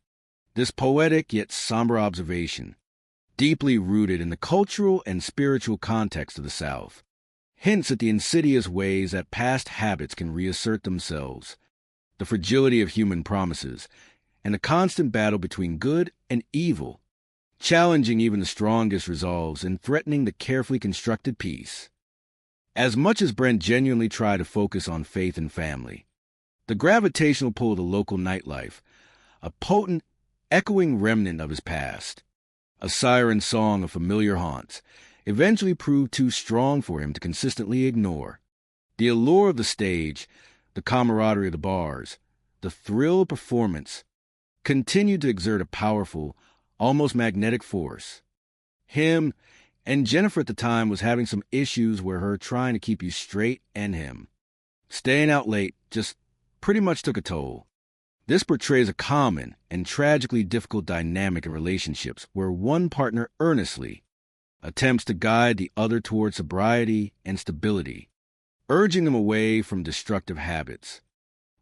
[SPEAKER 17] This poetic yet somber observation, deeply rooted in the cultural and spiritual context of the South, hints at the insidious ways that past habits can reassert themselves, the fragility of human promises, and the constant battle between good and evil, challenging even the strongest resolves and threatening the carefully constructed peace. As much as Brent genuinely tried to focus on faith and family, the gravitational pull of the local nightlife, a potent, echoing remnant of his past, a siren song of familiar haunts, eventually proved too strong for him to consistently ignore. The allure of the stage, the camaraderie of the bars, the thrill of performance continued to exert a powerful, almost magnetic force. Him and Jennifer at the time was having some issues where her trying to keep you straight and him. Staying out late just pretty much took a toll. This portrays a common and tragically difficult dynamic in relationships where one partner earnestly attempts to guide the other toward sobriety and stability, urging them away from destructive habits,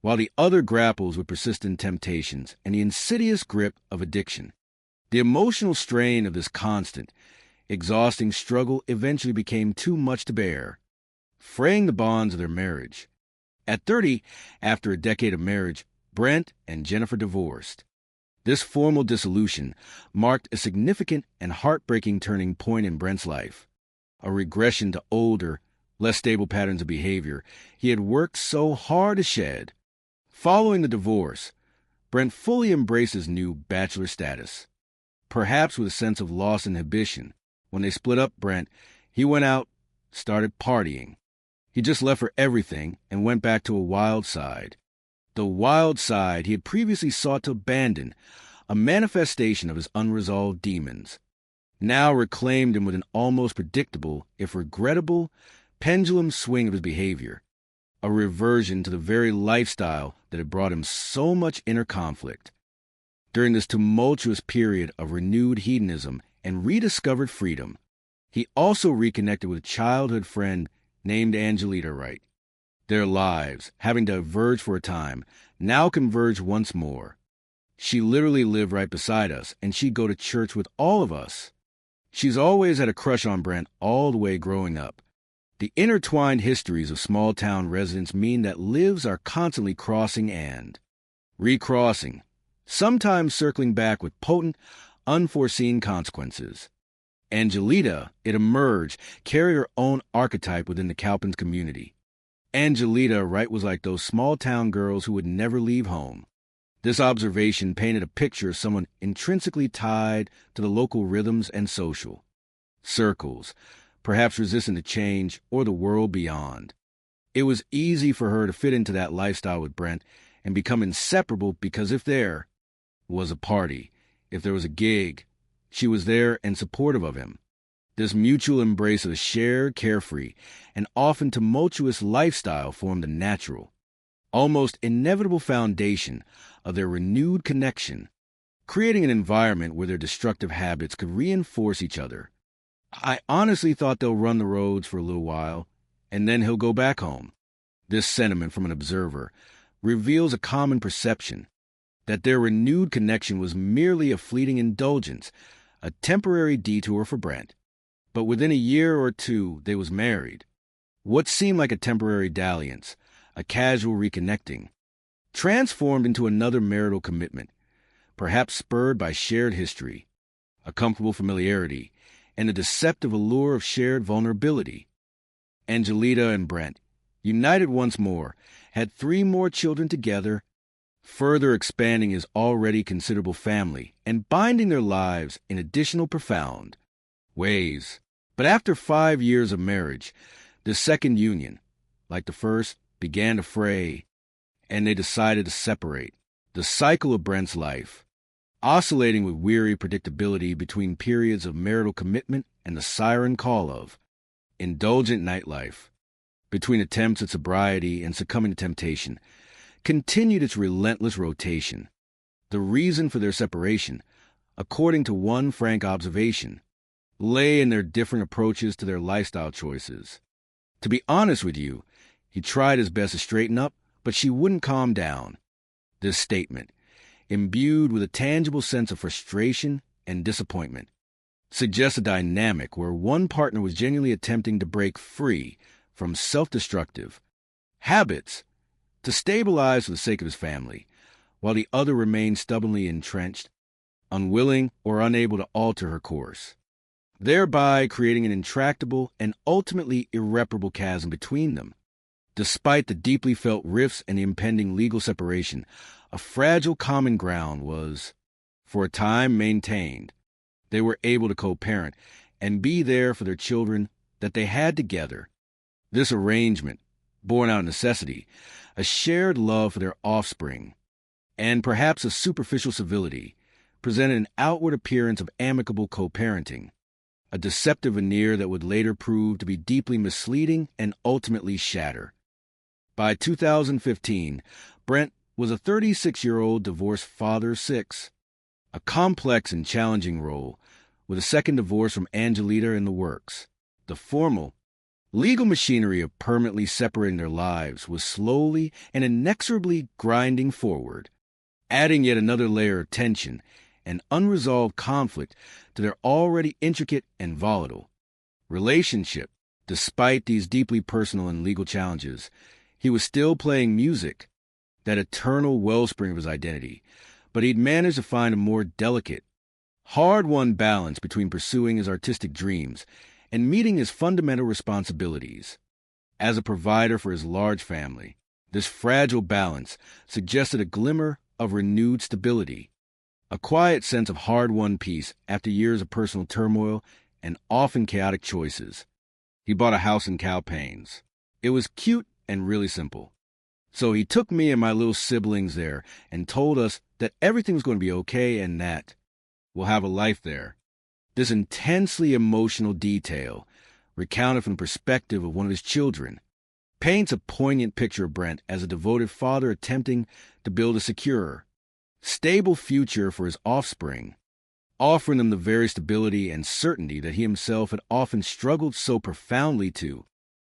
[SPEAKER 17] while the other grapples with persistent temptations and the insidious grip of addiction. The emotional strain of this constant, exhausting struggle eventually became too much to bear, fraying the bonds of their marriage. At 30, after a decade of marriage, Brent and Jennifer divorced. This formal dissolution marked a significant and heartbreaking turning point in Brent's life, a regression to older, less stable patterns of behavior he had worked so hard to shed. Following the divorce, Brent fully embraced his new bachelor status, perhaps with a sense of lost inhibition. When they split up, he went out, started partying. He just left for everything and went back to a wild side. The wild side he had previously sought to abandon, a manifestation of his unresolved demons, now reclaimed him with an almost predictable, if regrettable, pendulum swing of his behavior, a reversion to the very lifestyle that had brought him so much inner conflict. During this tumultuous period of renewed hedonism and rediscovered freedom, he also reconnected with a childhood friend named Angelita Wright. Their lives, having diverged for a time, now converged once more. She literally lived right beside us, and she'd go to church with all of us. She's always had a crush on Brent all the way growing up. The intertwined histories of small-town residents mean that lives are constantly crossing and recrossing, sometimes circling back with potent, unforeseen consequences. Angelita, it emerged, carried her own archetype within the Cowpens community. Angelita, right, was like those small-town girls who would never leave home. This observation painted a picture of someone intrinsically tied to the local rhythms and social circles, perhaps resistant to change or the world beyond. It was easy for her to fit into that lifestyle with Brent and become inseparable because if there was a party, if there was a gig, she was there and supportive of him. This mutual embrace of a shared, carefree, and often tumultuous lifestyle formed a natural, almost inevitable foundation of their renewed connection, creating an environment where their destructive habits could reinforce each other. I honestly thought they'll run the roads for a little while, and then he'll go back home. This sentiment from an observer reveals a common perception that their renewed connection was merely a fleeting indulgence, a temporary detour for Brent. But within a year or two, they was married. What seemed like a temporary dalliance, a casual reconnecting, transformed into another marital commitment, perhaps spurred by shared history, a comfortable familiarity, and the deceptive allure of shared vulnerability. Angelita and Brent, united once more, had 3 more children together, further expanding his already considerable family and binding their lives in additional profound ways. But after 5 years of marriage, the second union, like the first, began to fray, and they decided to separate. The cycle of Brent's life, oscillating with weary predictability between periods of marital commitment and the siren call of indulgent nightlife, between attempts at sobriety and succumbing to temptation, continued its relentless rotation. The reason for their separation, according to one frank observation, lay in their different approaches to their lifestyle choices. To be honest with you, he tried his best to straighten up, but she wouldn't calm down. This statement, imbued with a tangible sense of frustration and disappointment, suggests a dynamic where one partner was genuinely attempting to break free from self-destructive habits to stabilize for the sake of his family, while the other remained stubbornly entrenched, unwilling or unable to alter her course, thereby creating an intractable and ultimately irreparable chasm between them. Despite the deeply felt rifts and the impending legal separation, a fragile common ground was, for a time, maintained. They were able to co-parent and be there for their children that they had together. This arrangement, born out of necessity, a shared love for their offspring, and perhaps a superficial civility, presented an outward appearance of amicable co-parenting, a deceptive veneer that would later prove to be deeply misleading and ultimately shatter. By 2015, Brent was a 36-year-old divorced father of 6, a complex and challenging role, with a second divorce from Angelita in the works. The formal, legal machinery of permanently separating their lives was slowly and inexorably grinding forward, adding yet another layer of tension and unresolved conflict to their already intricate and volatile relationship. Despite these deeply personal and legal challenges, he was still playing music, that eternal wellspring of his identity, but he'd managed to find a more delicate, hard-won balance between pursuing his artistic dreams and meeting his fundamental responsibilities. As a provider for his large family, this fragile balance suggested a glimmer of renewed stability, a quiet sense of hard-won peace after years of personal turmoil and often chaotic choices. He bought a house in Cowpens. It was cute and really simple. So he took me and my little siblings there and told us that everything was going to be okay and that we'll have a life there. This intensely emotional detail, recounted from the perspective of one of his children, paints a poignant picture of Brent as a devoted father attempting to build a secure, stable future for his offspring, offering them the very stability and certainty that he himself had often struggled so profoundly to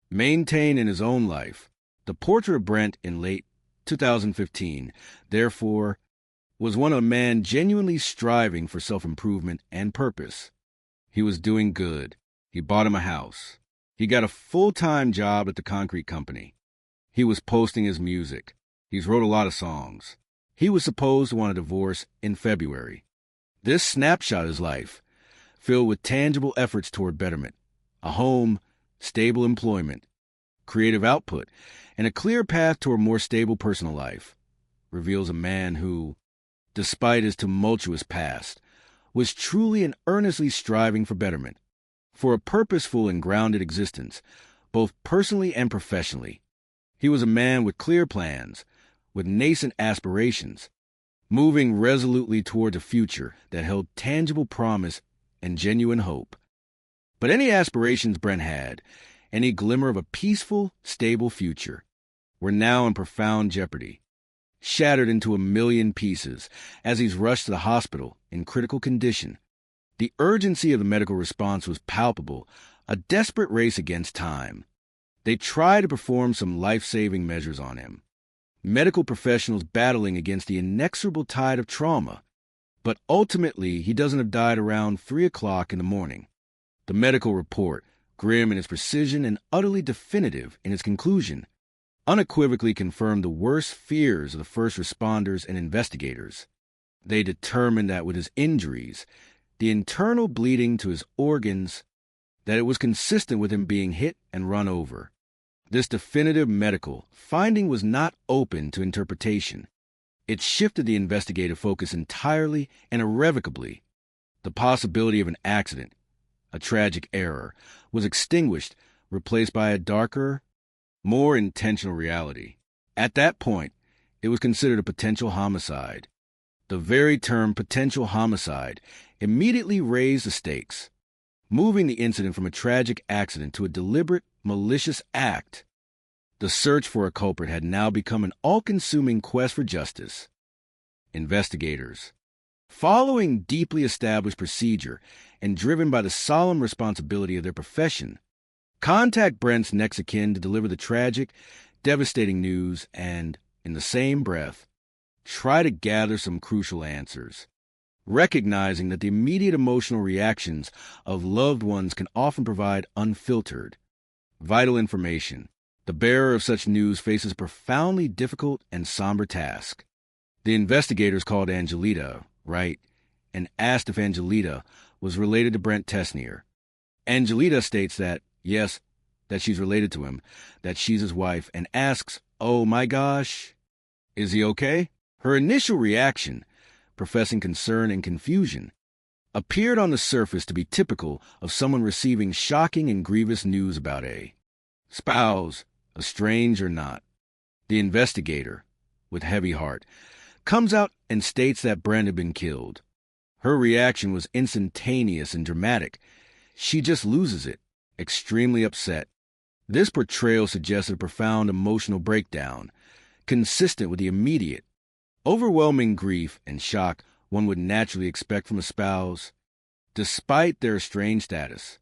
[SPEAKER 17] maintain in his own life. The portrait of Brent in late 2015, therefore, was one of a man genuinely striving for self-improvement and purpose. He was doing good. He bought him a house. He got a full-time job at the concrete company. He was posting his music. He's wrote a lot of songs. He was supposed to want a divorce in February. This snapshot is life, filled with tangible efforts toward betterment, a home, stable employment, creative output, and a clear path toward a more stable personal life, reveals a man who, despite his tumultuous past, was truly and earnestly striving for betterment, for a purposeful and grounded existence, both personally and professionally. He was a man with clear plans, with nascent aspirations, moving resolutely toward a future that held tangible promise and genuine hope. But any aspirations Brent had, any glimmer of a peaceful, stable future, were now in profound jeopardy, shattered into a million pieces as he's rushed to the hospital in critical condition. The urgency of the medical response was palpable, a desperate race against time. They tried to perform some life-saving measures on him, medical professionals battling against the inexorable tide of trauma. But ultimately, he doesn't have died around 3 o'clock in the morning. The medical report, grim in its precision and utterly definitive in its conclusion, unequivocally confirmed the worst fears of the first responders and investigators. They determined that with his injuries, the internal bleeding to his organs, that it was consistent with him being hit and run over. This definitive medical finding was not open to interpretation. It shifted the investigative focus entirely and irrevocably. The possibility of an accident, a tragic error, was extinguished, replaced by a darker, more intentional reality. At that point, it was considered a potential homicide. The very term potential homicide immediately raised the stakes, moving the incident from a tragic accident to a deliberate, malicious act. The search for a culprit had now become an all-consuming quest for justice. Investigators, following deeply established procedure and driven by the solemn responsibility of their profession, contact Brent's next of kin to deliver the tragic, devastating news and, in the same breath, try to gather some crucial answers, recognizing that the immediate emotional reactions of loved ones can often provide unfiltered, vital information. The bearer of such news faces a profoundly difficult and somber task. The investigators called Angelita, Wright, and asked if Angelita was related to Brent Tesnier. Angelita states that, yes, that she's related to him, that she's his wife, and asks, "Oh my gosh, is he okay?" Her initial reaction, professing concern and confusion, appeared on the surface to be typical of someone receiving shocking and grievous news about a spouse, estranged or not. The investigator, with heavy heart, comes out and states that Brent had been killed. Her reaction was instantaneous and dramatic. She just loses it, extremely upset. This portrayal suggested a profound emotional breakdown, consistent with the immediate, overwhelming grief and shock one would naturally expect from a spouse, despite their estranged status.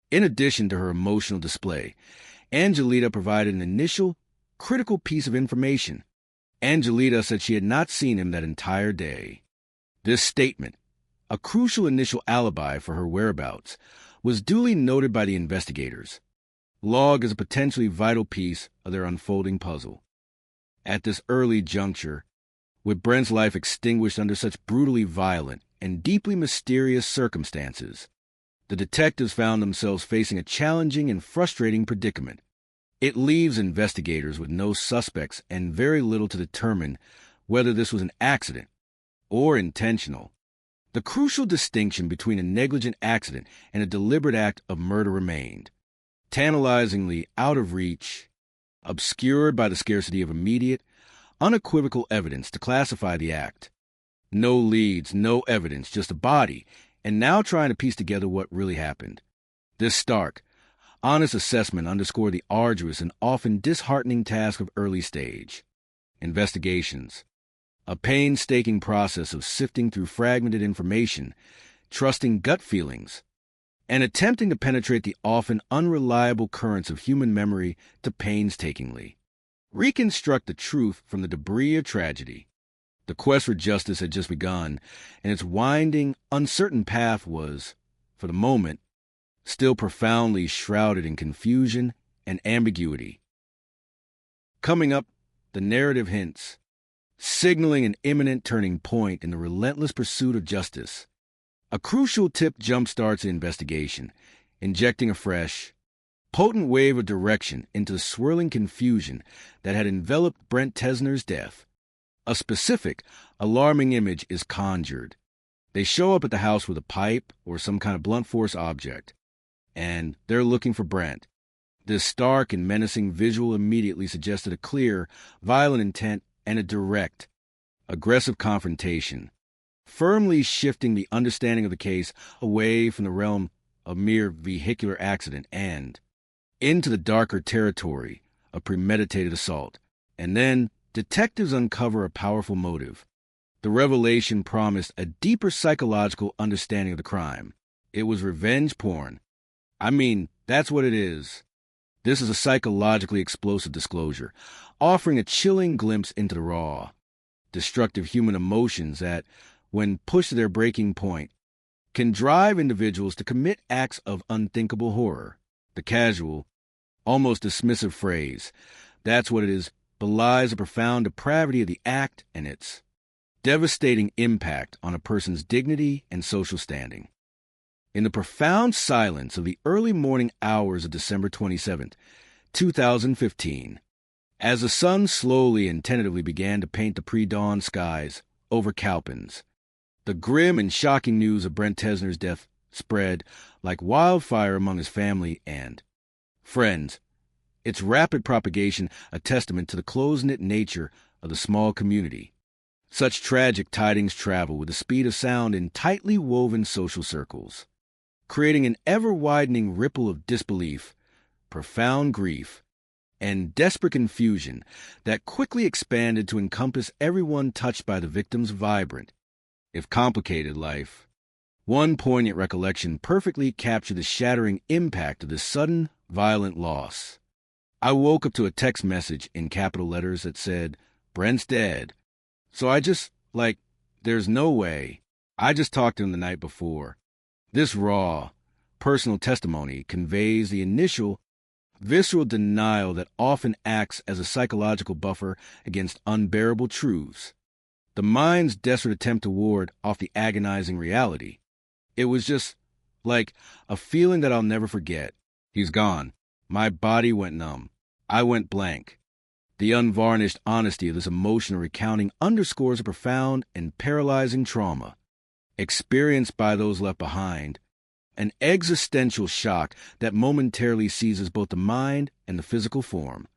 [SPEAKER 17] In addition to her emotional display, Angelita provided an initial, critical piece of information. Angelita said she had not seen him that entire day. This statement, a crucial initial alibi for her whereabouts, was duly noted by the investigators, logged as a potentially vital piece of their unfolding puzzle. At this early juncture, with Brent's life extinguished under such brutally violent and deeply mysterious circumstances, the detectives found themselves facing a challenging and frustrating predicament. It leaves investigators with no suspects and very little to determine whether this was an accident or intentional. The crucial distinction between a negligent accident and a deliberate act of murder remained, tantalizingly out of reach, obscured by the scarcity of immediate, unequivocal evidence to classify the act. No leads, no evidence, just a body, and now trying to piece together what really happened. This stark, honest assessment underscored the arduous and often disheartening task of early-stage investigations, a painstaking process of sifting through fragmented information, trusting gut feelings, and attempting to penetrate the often unreliable currents of human memory to painstakingly reconstruct the truth from the debris of tragedy. The quest for justice had just begun, and its winding, uncertain path was, for the moment, still profoundly shrouded in confusion and ambiguity. Coming up, the narrative hints, signaling an imminent turning point in the relentless pursuit of justice. A crucial tip jumpstarts the investigation, injecting a fresh, potent wave of direction into the swirling confusion that had enveloped Brent Tesner's death. A specific, alarming image is conjured. They show up at the house with a pipe or some kind of blunt force object, and they're looking for Brent. This stark and menacing visual immediately suggested a clear, violent intent and a direct, aggressive confrontation, firmly shifting the understanding of the case away from the realm of mere vehicular accident and into the darker territory of premeditated assault. And then detectives uncover a powerful motive. The revelation promised a deeper psychological understanding of the crime. It was revenge porn. I mean, that's what it is. This is a psychologically explosive disclosure, offering a chilling glimpse into the raw, destructive human emotions that, when pushed to their breaking point, can drive individuals to commit acts of unthinkable horror. The casual, almost dismissive phrase, "that's what it is," belies the profound depravity of the act and its devastating impact on a person's dignity and social standing. In the profound silence of the early morning hours of December 27th, 2015, as the sun slowly and tentatively began to paint the pre-dawn skies over Cowpens, the grim and shocking news of Brent Tesner's death spread like wildfire among his family and friends, its rapid propagation a testament to the close-knit nature of the small community. Such tragic tidings travel with the speed of sound in tightly woven social circles, creating an ever-widening ripple of disbelief, profound grief, and desperate confusion that quickly expanded to encompass everyone touched by the victim's vibrant, if complicated, life. One poignant recollection perfectly captured the shattering impact of this sudden, violent loss. I woke up to a text message in capital letters that said, "Brent's dead." So I just, there's no way. I just talked to him the night before. This raw, personal testimony conveys the initial, visceral denial that often acts as a psychological buffer against unbearable truths. The mind's desperate attempt to ward off the agonizing reality. It was just like a feeling that I'll never forget. He's gone. My body went numb. I went blank. The unvarnished honesty of this emotional recounting underscores a profound and paralyzing trauma experienced by those left behind, an existential shock that momentarily seizes both the mind and the physical form.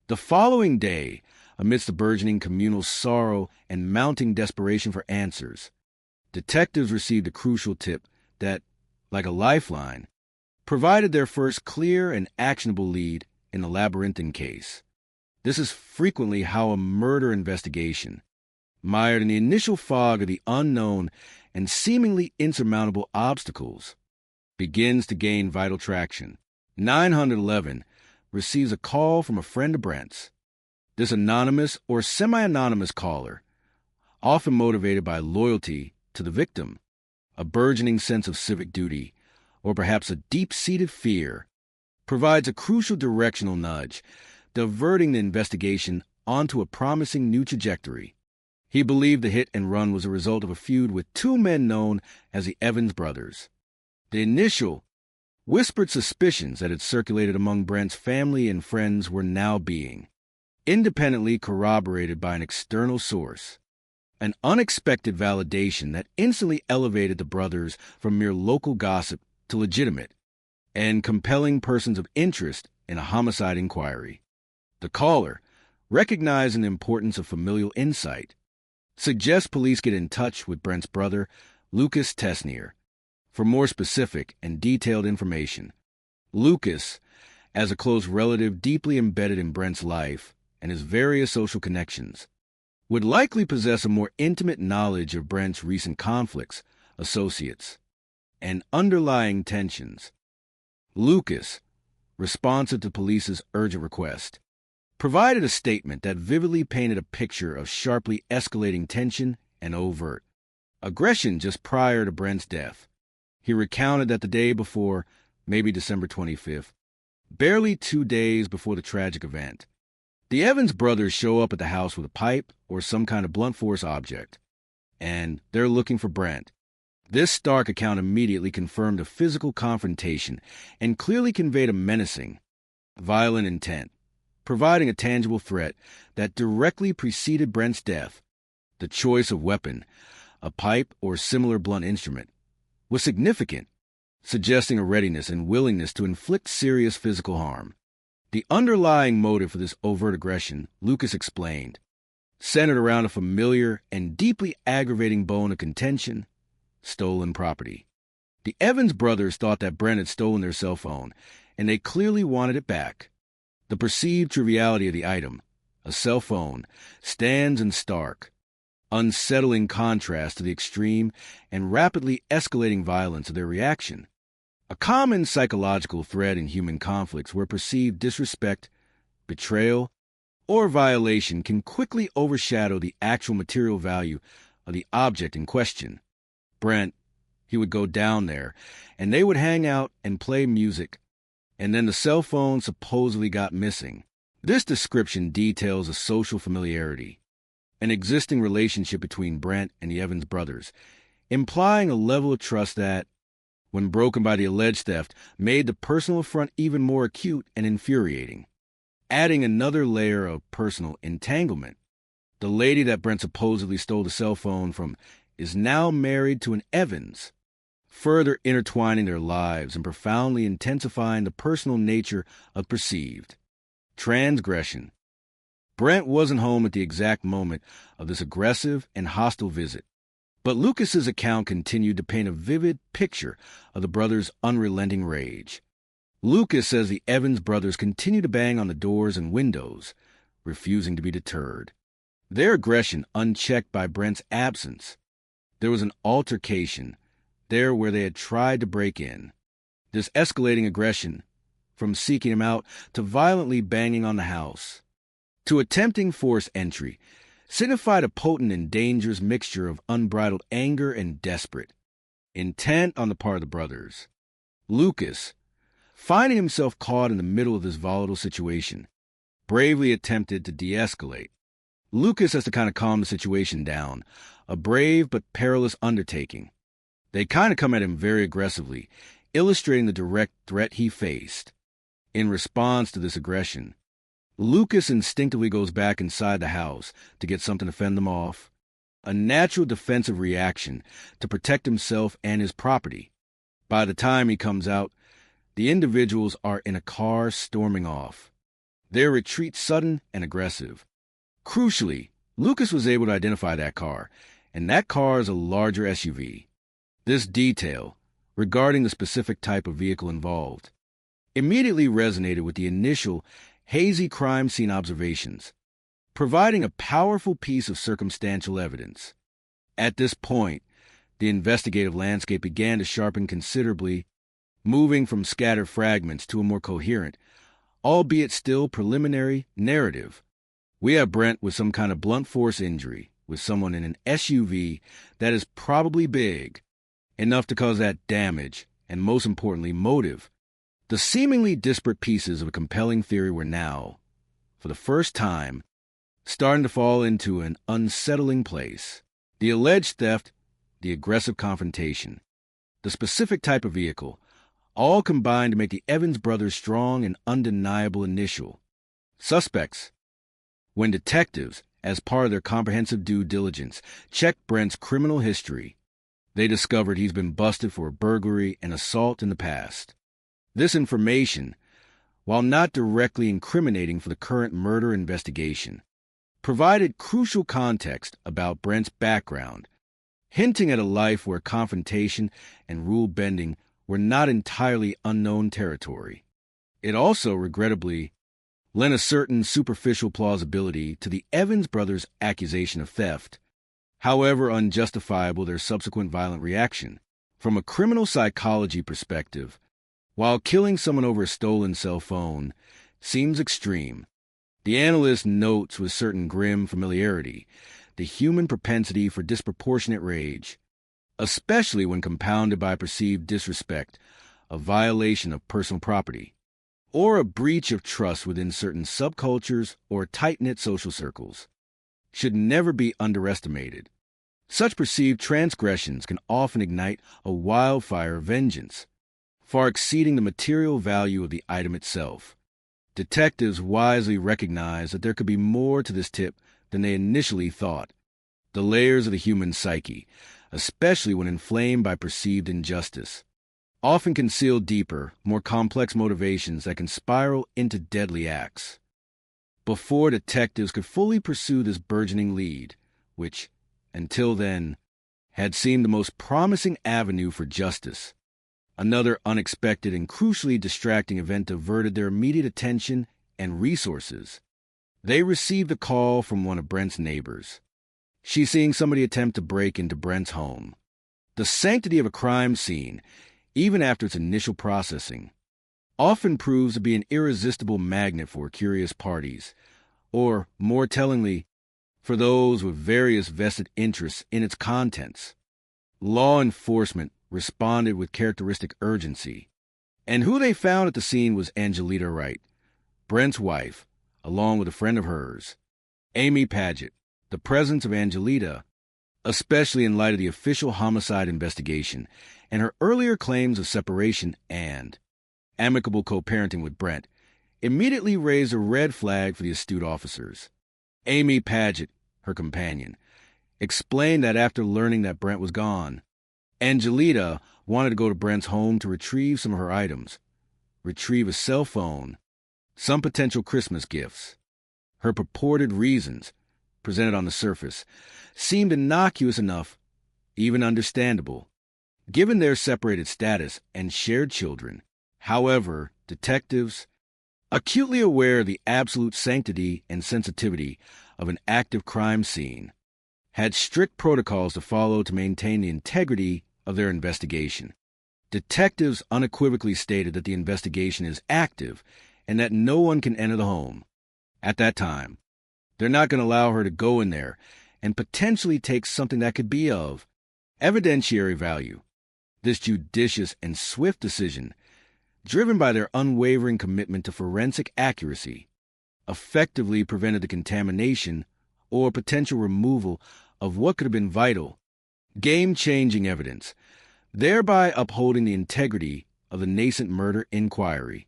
[SPEAKER 17] The following day, amidst the burgeoning communal sorrow and mounting desperation for answers, detectives received a crucial tip that, like a lifeline, provided their first clear and actionable lead in the labyrinthine case. This is frequently how a murder investigation, mired in the initial fog of the unknown and seemingly insurmountable obstacles, begins to gain vital traction. 911 receives a call from a friend of Brent's. This anonymous or semi-anonymous caller, often motivated by loyalty to the victim, a burgeoning sense of civic duty, or perhaps a deep-seated fear, provides a crucial directional nudge, diverting the investigation onto a promising new trajectory. He believed the hit and run was a result of a feud with two men known as the Evans brothers. The initial, whispered suspicions that had circulated among Brent's family and friends were now being independently corroborated by an external source, an unexpected validation that instantly elevated the brothers from mere local gossip to legitimate and compelling persons of interest in a homicide inquiry. The caller, recognizing the importance of familial insight, suggests police get in touch with Brent's brother, Lucas Tesnier, for more specific and detailed information. Lucas, as a close relative deeply embedded in Brent's life and his various social connections, would likely possess a more intimate knowledge of Brent's recent conflicts, associates, and underlying tensions. Lucas, responsive to police's urgent request, provided a statement that vividly painted a picture of sharply escalating tension and overt aggression just prior to Brent's death. He recounted that the day before, maybe December 25th, barely 2 days before the tragic event, the Evans brothers show up at the house with a pipe or some kind of blunt force object, and they're looking for Brent. This stark account immediately confirmed a physical confrontation and clearly conveyed a menacing, violent intent, providing a tangible threat that directly preceded Brent's death. The choice of weapon, a pipe or similar blunt instrument, was significant, suggesting a readiness and willingness to inflict serious physical harm. The underlying motive for this overt aggression, Lucas explained, centered around a familiar and deeply aggravating bone of contention: stolen property. The Evans brothers thought that Brent had stolen their cell phone, and they clearly wanted it back. The perceived triviality of the item, a cell phone, stands in stark, unsettling contrast to the extreme and rapidly escalating violence of their reaction. A common psychological thread in human conflicts where perceived disrespect, betrayal, or violation can quickly overshadow the actual material value of the object in question. Brent, he would go down there, and they would hang out and play music, and then the cell phone supposedly got missing. This description details a social familiarity, an existing relationship between Brent and the Evans brothers, implying a level of trust that, when broken by the alleged theft, made the personal affront even more acute and infuriating, adding another layer of personal entanglement. The lady that Brent supposedly stole the cell phone from is now married to an Evans, further intertwining their lives and profoundly intensifying the personal nature of perceived transgression. Brent wasn't home at the exact moment of this aggressive and hostile visit, but Lucas's account continued to paint a vivid picture of the brothers' unrelenting rage. Lucas says the Evans brothers continued to bang on the doors and windows, refusing to be deterred, their aggression unchecked by Brent's absence. There was an altercation there where they had tried to break in. This escalating aggression, from seeking him out to violently banging on the house, to attempting forced entry, signified a potent and dangerous mixture of unbridled anger and desperate intent on the part of the brothers. Lucas, finding himself caught in the middle of this volatile situation, bravely attempted to de-escalate. Lucas has to kind of calm the situation down, a brave but perilous undertaking. They kind of come at him very aggressively, illustrating the direct threat he faced. In response to this aggression, Lucas instinctively goes back inside the house to get something to fend them off, a natural defensive reaction to protect himself and his property. By the time he comes out, the individuals are in a car storming off, their retreat sudden and aggressive. Crucially, Lucas was able to identify that car, and that car is a larger SUV. This detail, regarding the specific type of vehicle involved, immediately resonated with the initial hazy crime scene observations, providing a powerful piece of circumstantial evidence. At this point, the investigative landscape began to sharpen considerably, moving from scattered fragments to a more coherent, albeit still preliminary, narrative. We have Brent with some kind of blunt force injury, with someone in an SUV that is probably big, enough to cause that damage, and most importantly, motive. The seemingly disparate pieces of a compelling theory were now, for the first time, starting to fall into an unsettling place. The alleged theft, the aggressive confrontation, the specific type of vehicle, all combined to make the Evans brothers strong and undeniable initial suspects. When detectives, as part of their comprehensive due diligence, checked Brent's criminal history, they discovered he's been busted for burglary and assault in the past. This information, while not directly incriminating for the current murder investigation, provided crucial context about Brent's background, hinting at a life where confrontation and rule-bending were not entirely unknown territory. It also, regrettably, lent a certain superficial plausibility to the Evans brothers' accusation of theft, however unjustifiable their subsequent violent reaction. From a criminal psychology perspective, while killing someone over a stolen cell phone seems extreme, the analyst notes with certain grim familiarity the human propensity for disproportionate rage, especially when compounded by perceived disrespect, a violation of personal property, or a breach of trust within certain subcultures or tight-knit social circles, should never be underestimated. Such perceived transgressions can often ignite a wildfire of vengeance, far exceeding the material value of the item itself. Detectives wisely recognized that there could be more to this tip than they initially thought. The layers of the human psyche, especially when inflamed by perceived injustice, often conceal deeper, more complex motivations that can spiral into deadly acts. Before detectives could fully pursue this burgeoning lead, which, until then, had seemed the most promising avenue for justice, another unexpected and crucially distracting event diverted their immediate attention and resources. They received a call from one of Brent's neighbors. She's seeing somebody attempt to break into Brent's home. The sanctity of a crime scene, even after its initial processing, often proves to be an irresistible magnet for curious parties, or, more tellingly, for those with various vested interests in its contents. Law enforcement responded with characteristic urgency, and who they found at the scene was Angelita Wright, Brent's wife, along with a friend of hers, Amy Paget. The presence of Angelita, especially in light of the official homicide investigation and her earlier claims of separation and amicable co-parenting with Brent, immediately raised a red flag for the astute officers. Amy Paget, her companion, explained that after learning that Brent was gone, Angelita wanted to go to Brent's home to retrieve some of her items, retrieve a cell phone, some potential Christmas gifts. Her purported reasons, presented on the surface, seemed innocuous enough, even understandable, given their separated status and shared children. However, detectives, acutely aware of the absolute sanctity and sensitivity of an active crime scene, had strict protocols to follow to maintain the integrity of their investigation. Detectives unequivocally stated that the investigation is active and that no one can enter the home. At that time, they're not going to allow her to go in there and potentially take something that could be of evidentiary value. This judicious and swift decision, driven by their unwavering commitment to forensic accuracy, effectively prevented the contamination or potential removal of what could have been vital, game-changing evidence, thereby upholding the integrity of the nascent murder inquiry.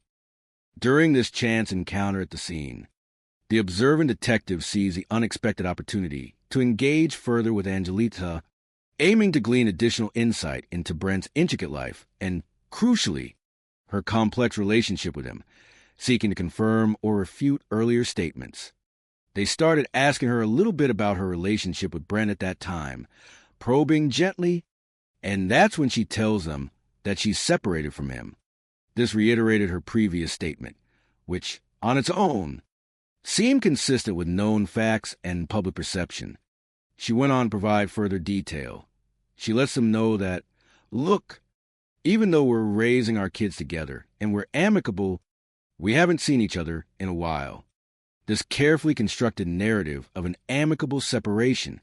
[SPEAKER 17] During this chance encounter at the scene, the observant detective sees the unexpected opportunity to engage further with Angelita, aiming to glean additional insight into Brent's intricate life and, crucially, her complex relationship with him, seeking to confirm or refute earlier statements. They started asking her a little bit about her relationship with Brent at that time, probing gently, and that's when she tells them that she's separated from him. This reiterated her previous statement, which, on its own, seemed consistent with known facts and public perception. She went on to provide further detail. She lets them know that, look, even though we're raising our kids together and we're amicable, we haven't seen each other in a while. This carefully constructed narrative of an amicable separation,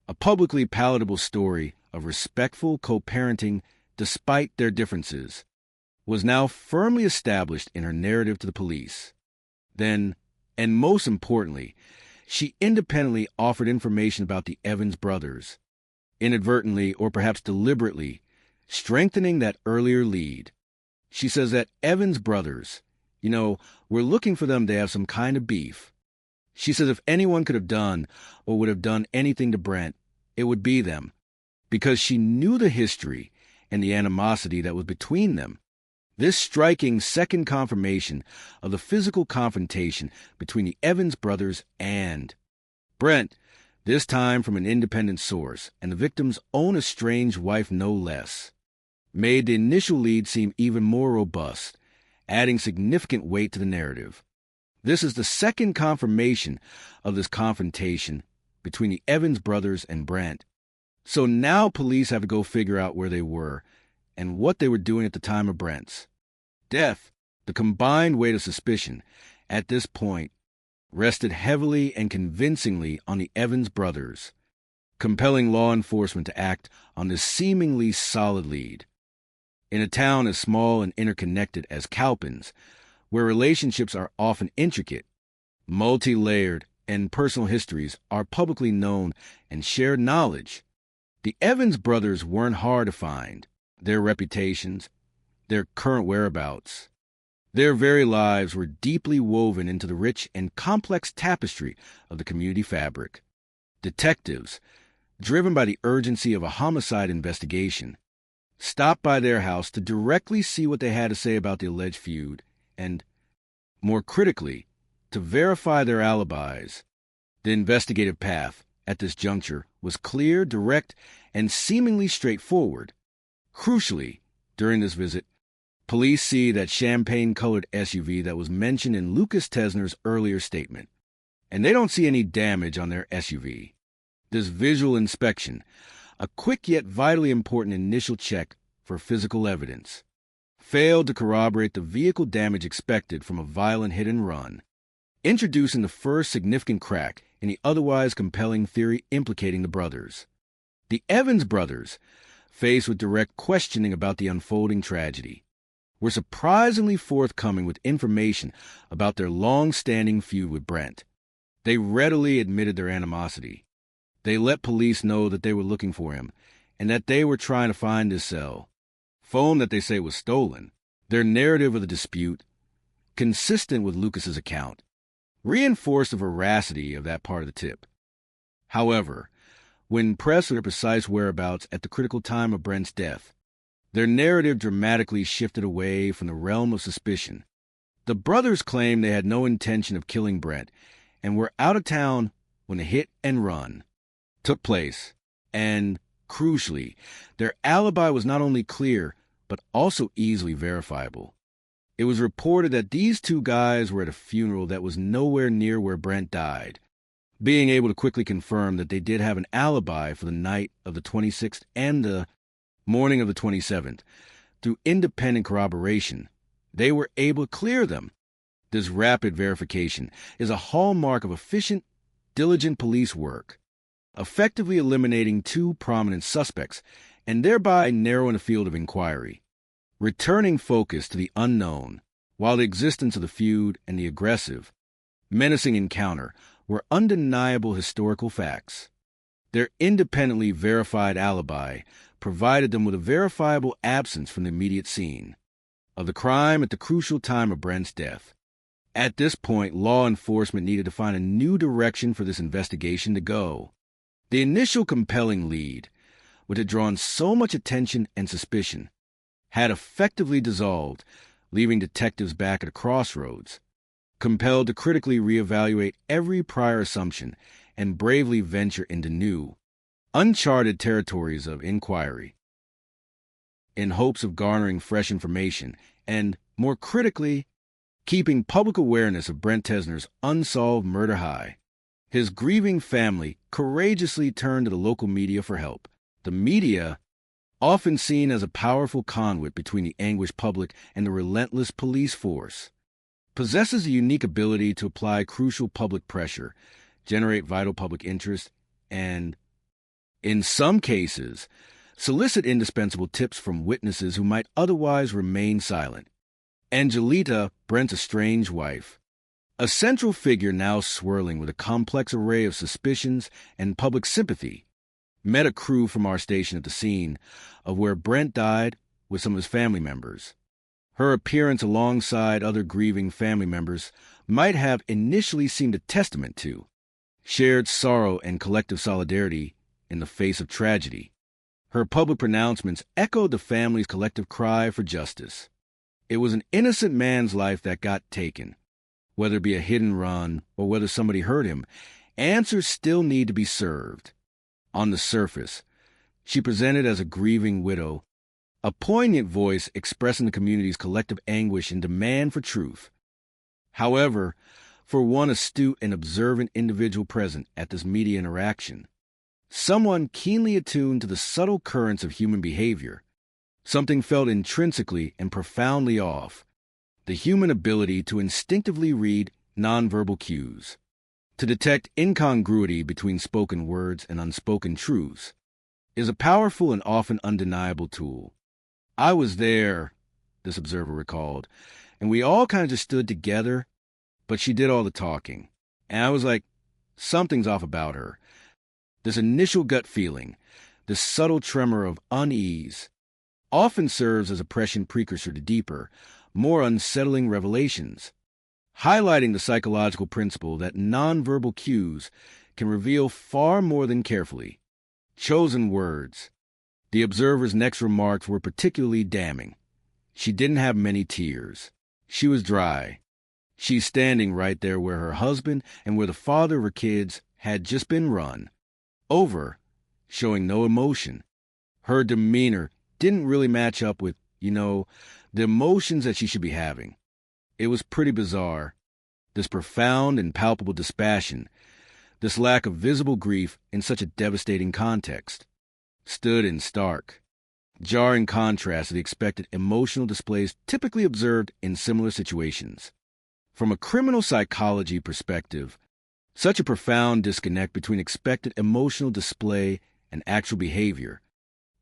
[SPEAKER 17] a publicly palatable story of respectful co-parenting despite their differences, was now firmly established in her narrative to the police. Then, and most importantly, she independently offered information about the Evans brothers, inadvertently or perhaps deliberately strengthening that earlier lead. She says that Evans brothers, we're looking for them to have some kind of beef. She says if anyone could have done or would have done anything to Brent, it would be them, because she knew the history and the animosity that was between them. This striking second confirmation of the physical confrontation between the Evans brothers and Brent, this time from an independent source, and the victim's own estranged wife no less, made the initial lead seem even more robust, adding significant weight to the narrative. This is the second confirmation of this confrontation between the Evans brothers and Brent. So now police have to go figure out where they were and what they were doing at the time of Brent's death. The combined weight of suspicion at this point rested heavily and convincingly on the Evans brothers, compelling law enforcement to act on this seemingly solid lead. In a town as small and interconnected as Cowpens, where relationships are often intricate, multi-layered, and personal histories are publicly known and shared knowledge, The Evans brothers weren't hard to find. Their reputations, their current whereabouts, their very lives were deeply woven into the rich and complex tapestry of the community fabric. Detectives, driven by the urgency of a homicide investigation, stopped by their house to directly see what they had to say about the alleged feud and, more critically, to verify their alibis. The investigative path, at this juncture, was clear, direct, and seemingly straightforward. Crucially, during this visit, police see that champagne-colored SUV that was mentioned in Lucas Tesner's earlier statement, and they don't see any damage on their SUV. This visual inspection, a quick yet vitally important initial check for physical evidence, failed to corroborate the vehicle damage expected from a violent hit-and-run, introducing the first significant crack in the otherwise compelling theory implicating the brothers. The Evans brothers, faced with direct questioning about the unfolding tragedy, were surprisingly forthcoming with information about their long-standing feud with Brent. They readily admitted their animosity. They let police know that they were looking for him and that they were trying to find his cell. Phone that they say was stolen. Their narrative of the dispute, consistent with Lucas's account, reinforced the veracity of that part of the tip. However, when pressed for their precise whereabouts at the critical time of Brent's death, their narrative dramatically shifted away from the realm of suspicion. The brothers claimed they had no intention of killing Brent and were out of town when the hit and run took place, and, crucially, their alibi was not only clear, but also easily verifiable. It was reported that these two guys were at a funeral that was nowhere near where Brent died, being able to quickly confirm that they did have an alibi for the night of the 26th and the morning of the 27th. Through independent corroboration, they were able to clear them. This rapid verification is a hallmark of efficient, diligent police work, effectively eliminating two prominent suspects and thereby narrowing the field of inquiry, returning focus to the unknown, while the existence of the feud and the aggressive, menacing encounter were undeniable historical facts. Their independently verified alibi provided them with a verifiable absence from the immediate scene of the crime at the crucial time of Brent's death. At this point, law enforcement needed to find a new direction for this investigation to go. The initial compelling lead, which had drawn so much attention and suspicion, had effectively dissolved, leaving detectives back at a crossroads, compelled to critically reevaluate every prior assumption and bravely venture into new, uncharted territories of inquiry, in hopes of garnering fresh information and, more critically, keeping public awareness of Brent Tesner's unsolved murder high. His grieving family courageously turned to the local media for help. The media, often seen as a powerful conduit between the anguished public and the relentless police force, possesses a unique ability to apply crucial public pressure, generate vital public interest, and, in some cases, solicit indispensable tips from witnesses who might otherwise remain silent. Angelita, Brent's estranged wife, a central figure now swirling with a complex array of suspicions and public sympathy, met a crew from our station at the scene of where Brent died with some of his family members. Her appearance alongside other grieving family members might have initially seemed a testament to shared sorrow and collective solidarity in the face of tragedy. Her public pronouncements echoed the family's collective cry for justice. It was an innocent man's life that got taken. Whether it be a hit and run or whether somebody hurt him, answers still need to be served. On the surface, she presented as a grieving widow, a poignant voice expressing the community's collective anguish and demand for truth. However, for one astute and observant individual present at this media interaction, someone keenly attuned to the subtle currents of human behavior, something felt intrinsically and profoundly off: the human ability to instinctively read nonverbal cues, to detect incongruity between spoken words and unspoken truths, is a powerful and often undeniable tool. I was there, this observer recalled, and we all kind of just stood together, but she did all the talking. And I was like, something's off about her. This initial gut feeling, this subtle tremor of unease, often serves as a prescient precursor to deeper, more unsettling revelations, highlighting the psychological principle that nonverbal cues can reveal far more than carefully chosen words. The observer's next remarks were particularly damning. She didn't have many tears. She was dry. She's standing right there where her husband and where the father of her kids had just been run over, showing no emotion. Her demeanor didn't really match up with, the emotions that she should be having. It was pretty bizarre. This profound and palpable dispassion, this lack of visible grief in such a devastating context, stood in stark, jarring contrast to the expected emotional displays typically observed in similar situations. From a criminal psychology perspective, such a profound disconnect between expected emotional display and actual behavior,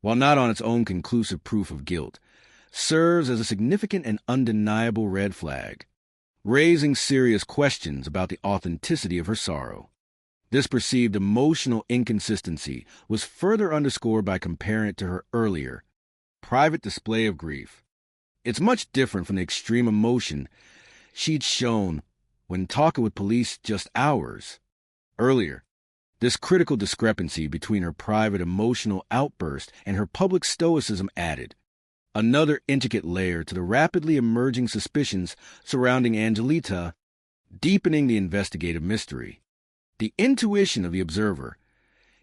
[SPEAKER 17] while not on its own conclusive proof of guilt, serves as a significant and undeniable red flag, raising serious questions about the authenticity of her sorrow. This perceived emotional inconsistency was further underscored by comparing it to her earlier, private display of grief. It's much different from the extreme emotion she'd shown when talking with police just hours earlier. This critical discrepancy between her private emotional outburst and her public stoicism added another intricate layer to the rapidly emerging suspicions surrounding Angelita, deepening the investigative mystery. The intuition of the observer,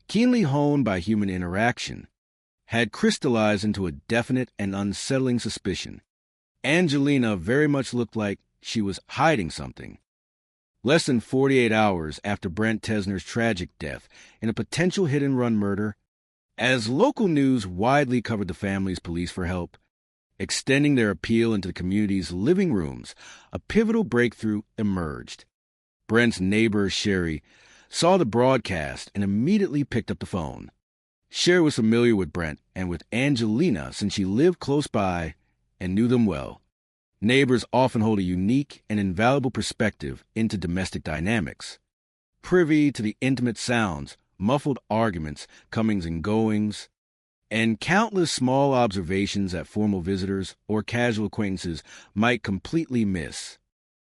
[SPEAKER 17] keenly honed by human interaction, had crystallized into a definite and unsettling suspicion. Angelina very much looked like she was hiding something. Less than 48 hours after Brent Tesner's tragic death in a potential hit-and-run murder, as local news widely covered the family's police for help, extending their appeal into the community's living rooms, a pivotal breakthrough emerged. Brent's neighbor, Sherry, saw the broadcast and immediately picked up the phone. Sherry was familiar with Brent and with Angelina since she lived close by and knew them well. Neighbors often hold a unique and invaluable perspective into domestic dynamics, privy to the intimate sounds, muffled arguments, comings and goings, and countless small observations that formal visitors or casual acquaintances might completely miss.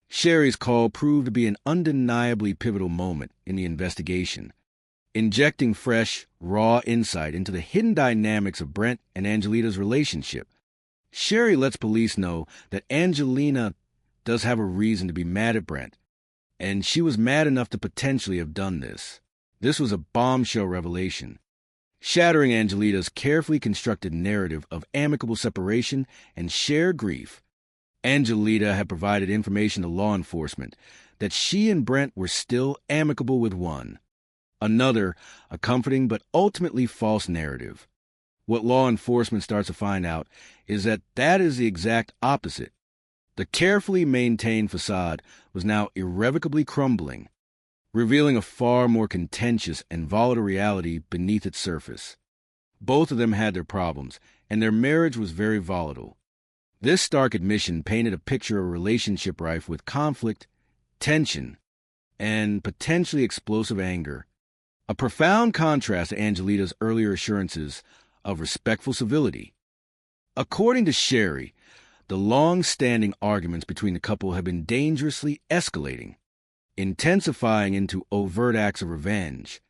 [SPEAKER 17] Sherry's call proved to be an undeniably pivotal moment in the investigation, injecting fresh, raw insight into the hidden dynamics of Brent and Angelita's relationship. Sherry lets police know that Angelina does have a reason to be mad at Brent, and she was mad enough to potentially have done this. This was a bombshell revelation, shattering Angelita's carefully constructed narrative of amicable separation and shared grief. Angelita had provided information to law enforcement that she and Brent were still amicable with one. Another, a comforting but ultimately false narrative. What law enforcement starts to find out is that that is the exact opposite. The carefully maintained facade was now irrevocably crumbling, revealing a far more contentious and volatile reality beneath its surface. Both of them had their problems, and their marriage was very volatile. This stark admission painted a picture of a relationship rife with conflict, tension, and potentially explosive anger. A profound contrast to Angelita's earlier assurances of respectful civility. According to Sherry, the long-standing arguments between the couple had been dangerously escalating, intensifying into overt acts of revenge,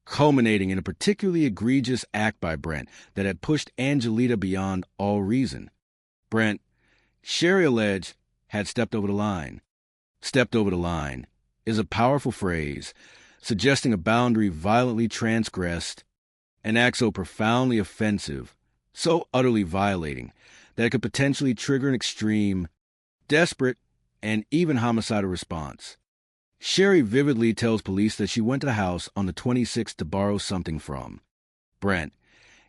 [SPEAKER 17] culminating in a particularly egregious act by Brent that had pushed Angelita beyond all reason. Brent, Sherry alleged, had stepped over the line. Stepped over the line is a powerful phrase, suggesting a boundary violently transgressed, an act so profoundly offensive, so utterly violating, that it could potentially trigger an extreme, desperate, and even homicidal response. Sherry vividly tells police that she went to the house on the 26th to borrow something from Brent,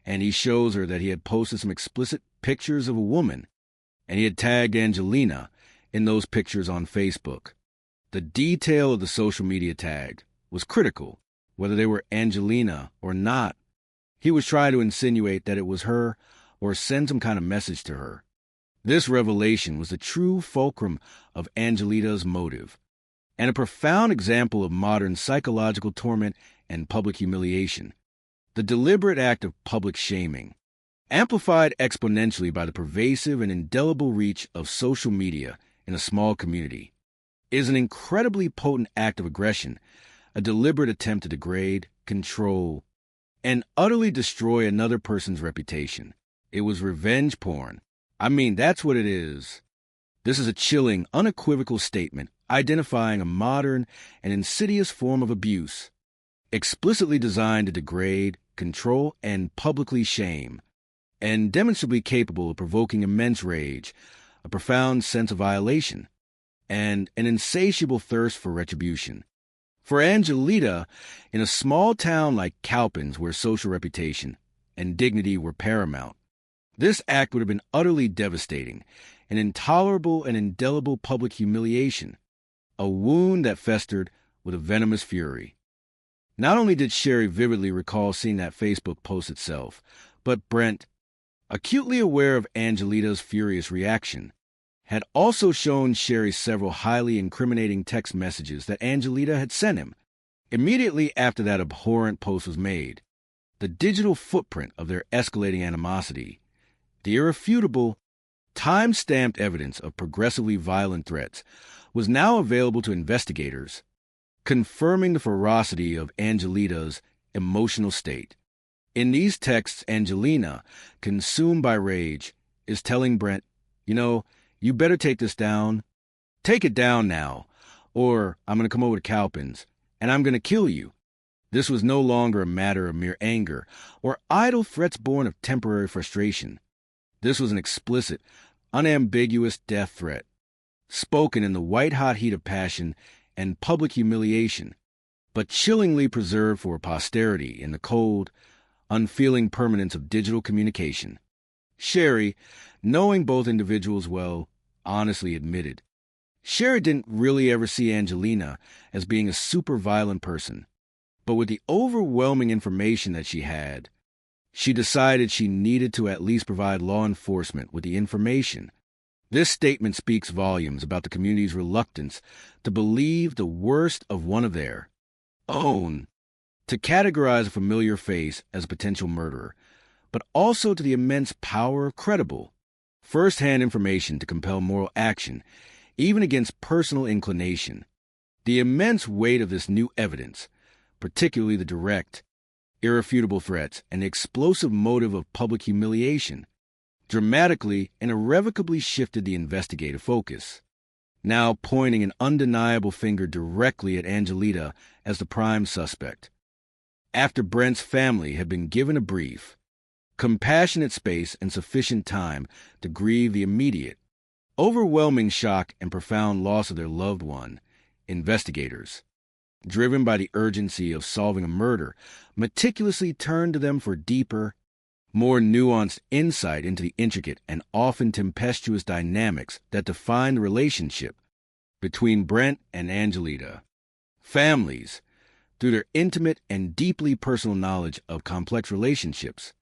[SPEAKER 17] and he shows her that he had posted some explicit pictures of a woman, and he had tagged Angelina in those pictures on Facebook. The detail of the social media tag was critical, whether they were Angelina or not. He was trying to insinuate that it was her or send some kind of message to her. This revelation was the true fulcrum of Angelita's motive, and a profound example of modern psychological torment and public humiliation. the deliberate act of public shaming, amplified exponentially by the pervasive and indelible reach of social media in a small community, is an incredibly potent act of aggression, a deliberate attempt to degrade, control, and utterly destroy another person's reputation. It was revenge porn. I mean, that's what it is. This is a chilling, unequivocal statement identifying a modern and insidious form of abuse, explicitly designed to degrade, control, and publicly shame, and demonstrably capable of provoking immense rage, a profound sense of violation, and an insatiable thirst for retribution. For Angelita, in a small town like Cowpens, where social reputation and dignity were paramount, this act would have been utterly devastating, an intolerable and indelible public humiliation, a wound that festered with a venomous fury. Not only did Sherry vividly recall seeing that Facebook post itself, but Brent, acutely aware of Angelita's furious reaction, had also shown Sherry several highly incriminating text messages that Angelita had sent him immediately after that abhorrent post was made. The digital footprint of their escalating animosity, the irrefutable, time-stamped evidence of progressively violent threats, was now available to investigators, confirming the ferocity of Angelita's emotional state. In these texts, Angelina, consumed by rage, is telling Brent, you better take this down. Take it down now, or I'm going to come over to Cowpens, and I'm going to kill you. This was no longer a matter of mere anger or idle threats born of temporary frustration. This was an explicit, unambiguous death threat, spoken in the white-hot heat of passion and public humiliation, but chillingly preserved for posterity in the cold, unfeeling permanence of digital communication. Sherry, knowing both individuals well, honestly admitted, Sherry didn't really ever see Angelina as being a super violent person, but with the overwhelming information that she had, she decided she needed to at least provide law enforcement with the information. This statement speaks volumes about the community's reluctance to believe the worst of one of their own, to categorize a familiar face as a potential murderer, but also to the immense power of credible, first-hand information to compel moral action, even against personal inclination. The immense weight of this new evidence, particularly the direct, irrefutable threats and the explosive motive of public humiliation, dramatically and irrevocably shifted the investigative focus, now pointing an undeniable finger directly at Angelita as the prime suspect. After Brent's family had been given a brief, compassionate space and sufficient time to grieve the immediate, overwhelming shock and profound loss of their loved one, investigators, driven by the urgency of solving a murder, meticulously turned to them for deeper, more nuanced insight into the intricate and often tempestuous dynamics that define the relationship between Brent and Angelita. Families, through their intimate and deeply personal knowledge of complex relationships,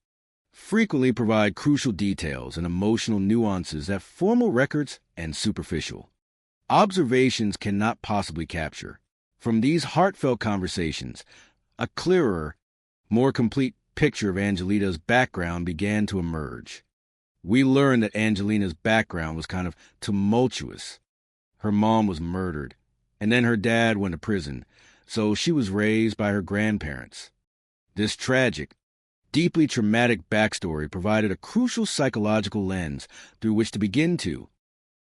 [SPEAKER 17] frequently provide crucial details and emotional nuances that formal records and superficial observations cannot possibly capture. From these heartfelt conversations, a clearer, more complete picture of Angelita's background began to emerge. We learned that Angelina's background was kind of tumultuous. Her mom was murdered, and then her dad went to prison, so she was raised by her grandparents. This tragic, deeply traumatic backstory provided a crucial psychological lens through which to begin to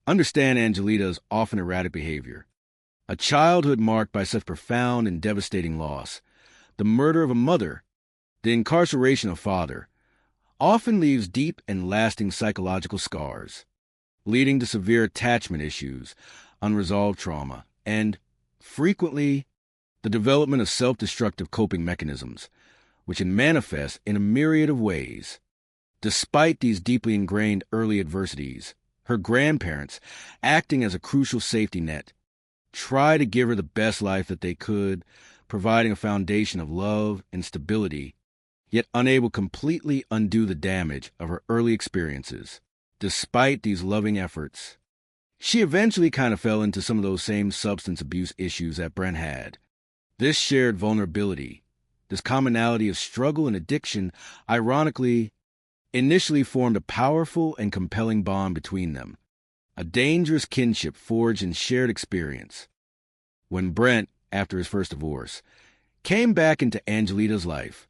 [SPEAKER 17] understand Angelita's often erratic behavior. A childhood marked by such profound and devastating loss, the murder of a mother, the incarceration of a father, often leaves deep and lasting psychological scars, leading to severe attachment issues, unresolved trauma, and, frequently, the development of self-destructive coping mechanisms, which can manifest in a myriad of ways. Despite these deeply ingrained early adversities, her grandparents, acting as a crucial safety net, try to give her the best life that they could, providing a foundation of love and stability, yet unable to completely undo the damage of her early experiences. Despite these loving efforts, she eventually kind of fell into some of those same substance abuse issues that Brent had. This shared vulnerability, This commonality of struggle and addiction, ironically, initially formed a powerful and compelling bond between them, a dangerous kinship forged in shared experience. When Brent, after his first divorce, came back into Angelita's life,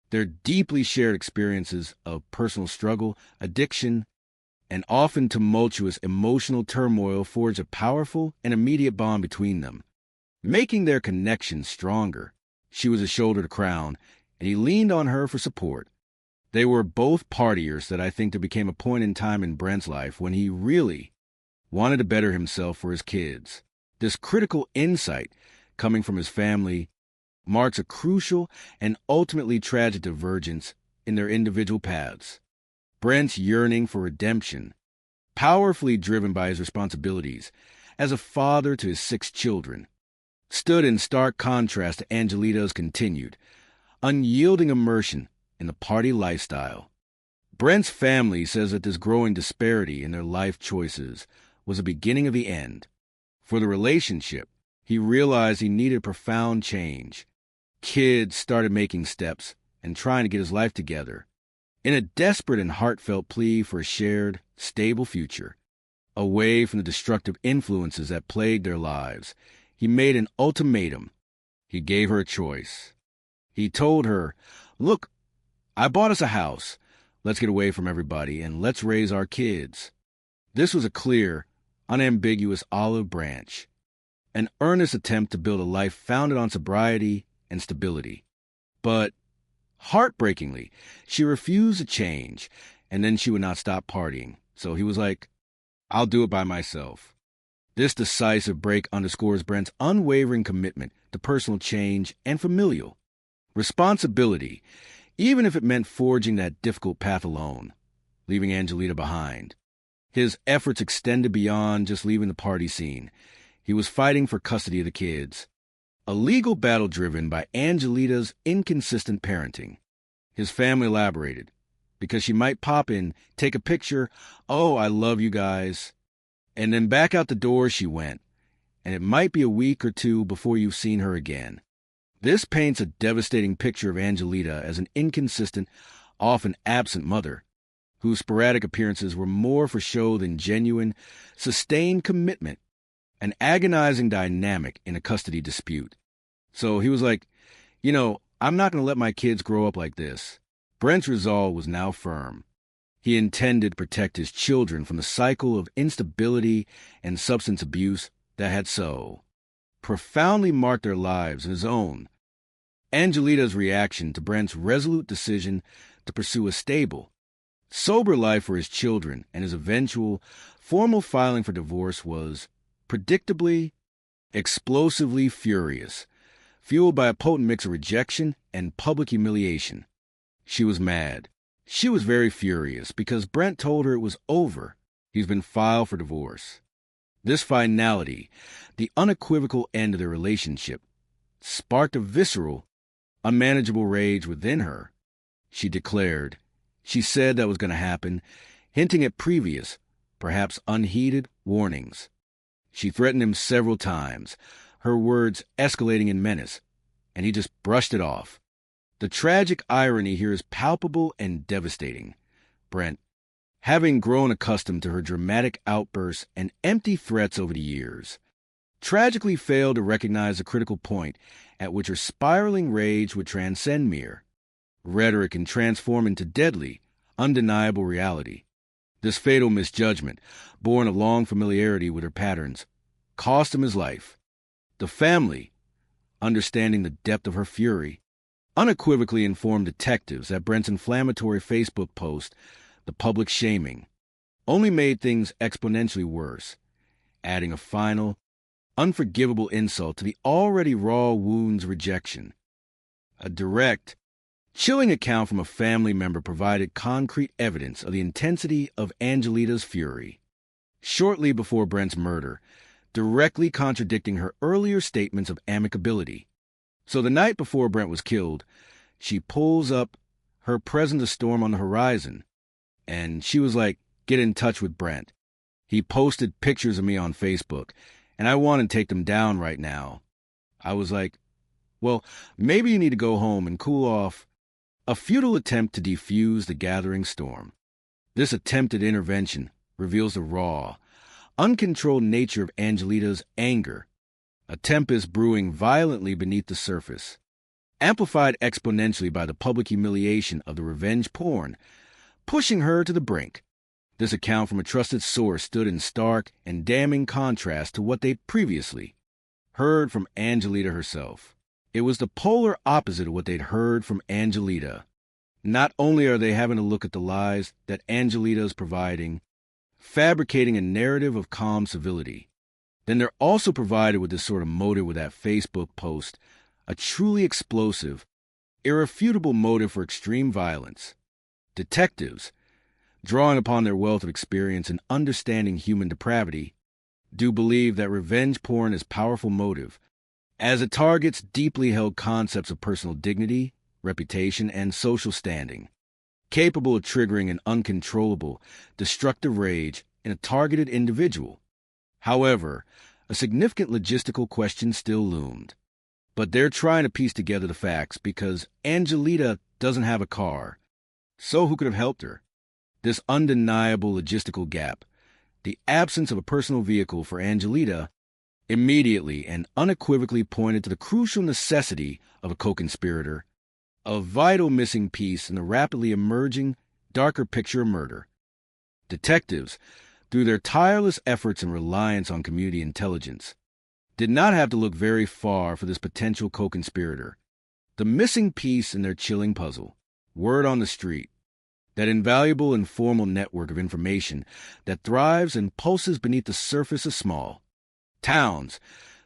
[SPEAKER 17] their deeply shared experiences of personal struggle, addiction, and often tumultuous emotional turmoil forged a powerful and immediate bond between them, making their connection stronger. She was a shoulder to cry on, and he leaned on her for support. They were both partiers that I think there became a point in time in Brent's life when he really wanted to better himself for his kids. This critical insight coming from his family marks a crucial and ultimately tragic divergence in their individual paths. Brent's yearning for redemption, powerfully driven by his responsibilities as a father to his 6 children, stood in stark contrast to Angelita's continued, unyielding immersion in the party lifestyle. Brent's family says that this growing disparity in their life choices was the beginning of the end. For the relationship, he realized he needed profound change. Kids started making steps and trying to get his life together. In a desperate and heartfelt plea for a shared, stable future, away from the destructive influences that plagued their lives, he made an ultimatum. He gave her a choice. He told her, "Look, I bought us a house. Let's get away from everybody and let's raise our kids." This was a clear, unambiguous olive branch, an earnest attempt to build a life founded on sobriety and stability. But heartbreakingly, she refused to change, and then she would not stop partying. So he was like, "I'll do it by myself." This decisive break underscores Brent's unwavering commitment to personal change and familial responsibility, even if it meant forging that difficult path alone, leaving Angelita behind. His efforts extended beyond just leaving the party scene. He was fighting for custody of the kids, a legal battle driven by Angelita's inconsistent parenting. His family elaborated, because she might pop in, take a picture, "Oh, I love you guys," and then back out the door she went, and it might be a week or 2 before you've seen her again. This paints a devastating picture of Angelita as an inconsistent, often absent mother, whose sporadic appearances were more for show than genuine, sustained commitment, an agonizing dynamic in a custody dispute. So he was like, I'm not going to let my kids grow up like this. Brent's resolve was now firm. He intended to protect his children from the cycle of instability and substance abuse that had so profoundly marked their lives and his own. Angelita's reaction to Brent's resolute decision to pursue a stable, sober life for his children and his eventual formal filing for divorce was predictably, explosively furious, fueled by a potent mix of rejection and public humiliation. She was mad. She was very furious because Brent told her it was over. He's been filed for divorce. This finality, the unequivocal end of their relationship, sparked a visceral, unmanageable rage within her. She declared. She said that was going to happen, hinting at previous, perhaps unheeded, warnings. She threatened him several times, her words escalating in menace, and he just brushed it off. The tragic irony here is palpable and devastating. Brent, having grown accustomed to her dramatic outbursts and empty threats over the years, tragically failed to recognize the critical point at which her spiraling rage would transcend mere rhetoric and transform into deadly, undeniable reality. This fatal misjudgment, born of long familiarity with her patterns, cost him his life. The family, understanding the depth of her fury, unequivocally informed detectives that Brent's inflammatory Facebook post, the public shaming, only made things exponentially worse, adding a final, unforgivable insult to the already raw wound's rejection. A direct, chilling account from a family member provided concrete evidence of the intensity of Angelita's fury. Shortly before Brent's murder, directly contradicting her earlier statements of amicability. So the night before Brent was killed, she pulls up her present a storm on the horizon, and she was like, "Get in touch with Brent. He posted pictures of me on Facebook, and I want to take them down right now." I was like, Well, maybe you need to go home and cool off. A futile attempt to defuse the gathering storm. This attempted intervention reveals the raw, uncontrolled nature of Angelita's anger, a tempest brewing violently beneath the surface, amplified exponentially by the public humiliation of the revenge porn, pushing her to the brink. This account from a trusted source stood in stark and damning contrast to what they previously heard from Angelita herself. It was the polar opposite of what they'd heard from Angelita. Not only are they having to look at the lies that Angelita is providing, fabricating a narrative of calm civility, then they're also provided with this sort of motive with that Facebook post, a truly explosive, irrefutable motive for extreme violence. Detectives, drawing upon their wealth of experience in understanding human depravity, do believe that revenge porn is powerful motive, as it targets deeply held concepts of personal dignity, reputation, and social standing, capable of triggering an uncontrollable, destructive rage in a targeted individual. However, a significant logistical question still loomed. But they're trying to piece together the facts because Angelita doesn't have a car. So who could have helped her? This undeniable logistical gap, the absence of a personal vehicle for Angelita, immediately and unequivocally pointed to the crucial necessity of a co-conspirator, a vital missing piece in the rapidly emerging, darker picture of murder. Detectives, through their tireless efforts and reliance on community intelligence, did not have to look very far for this potential co-conspirator, the missing piece in their chilling puzzle, word on the street, that invaluable informal network of information that thrives and pulses beneath the surface of small towns,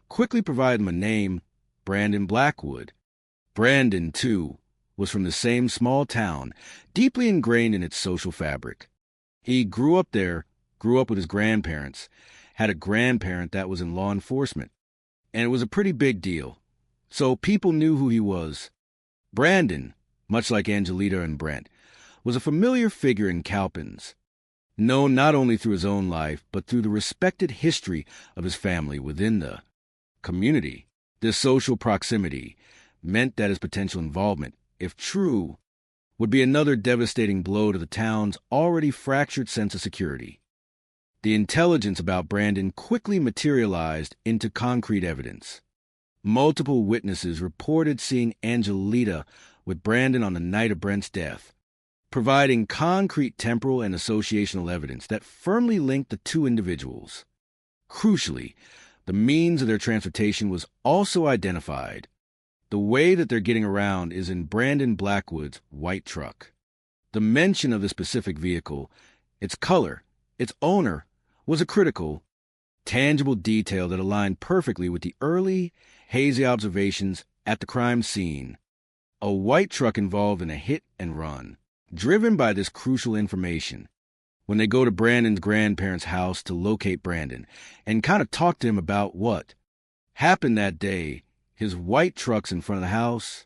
[SPEAKER 17] quickly provided them a name, Brandon Blackwood. Brandon, too, was from the same small town, deeply ingrained in its social fabric. He grew up there, grew up with his grandparents, had a grandparent that was in law enforcement, and it was a pretty big deal. So people knew who he was. Brandon, much like Angelita and Brent, was a familiar figure in Calpins, known not only through his own life, but through the respected history of his family within the community. This social proximity meant that his potential involvement, if true, would be another devastating blow to the town's already fractured sense of security. The intelligence about Brandon quickly materialized into concrete evidence. Multiple witnesses reported seeing Angelita with Brandon on the night of Brent's death, providing concrete temporal and associational evidence that firmly linked the two individuals. Crucially, the means of their transportation was also identified. The way that they're getting around is in Brandon Blackwood's white truck. The mention of the specific vehicle, its color, its owner, was a critical, tangible detail that aligned perfectly with the early, hazy observations at the crime scene. A white truck involved in a hit and run. Driven by this crucial information, when they go to Brandon's grandparents' house to locate Brandon and kind of talk to him about what happened that day, his white truck's in front of the house,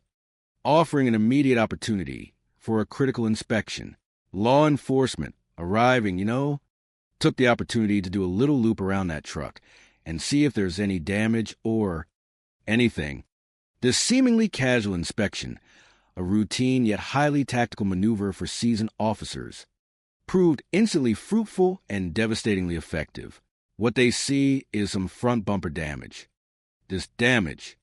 [SPEAKER 17] offering an immediate opportunity for a critical inspection. Law enforcement arriving, took the opportunity to do a little loop around that truck and see if there's any damage or anything. This seemingly casual inspection, a routine yet highly tactical maneuver for seasoned officers, proved instantly fruitful and devastatingly effective. What they see is some front bumper damage. This damage,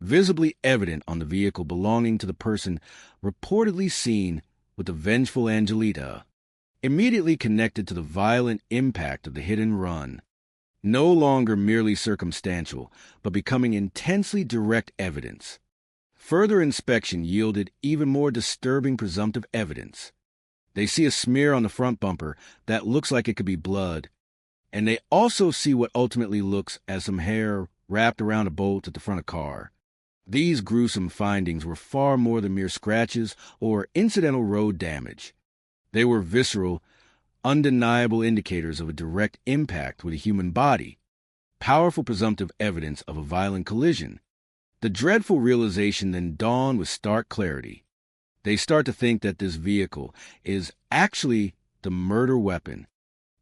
[SPEAKER 17] visibly evident on the vehicle belonging to the person reportedly seen with the vengeful Angelita, immediately connected to the violent impact of the hit and run, no longer merely circumstantial, but becoming intensely direct evidence. Further inspection yielded even more disturbing presumptive evidence. They see a smear on the front bumper that looks like it could be blood, and they also see what ultimately looks as some hair wrapped around a bolt at the front of the car. These gruesome findings were far more than mere scratches or incidental road damage. They were visceral, undeniable indicators of a direct impact with a human body, powerful presumptive evidence of a violent collision. The dreadful realization then dawned with stark clarity. They start to think that this vehicle is actually the murder weapon.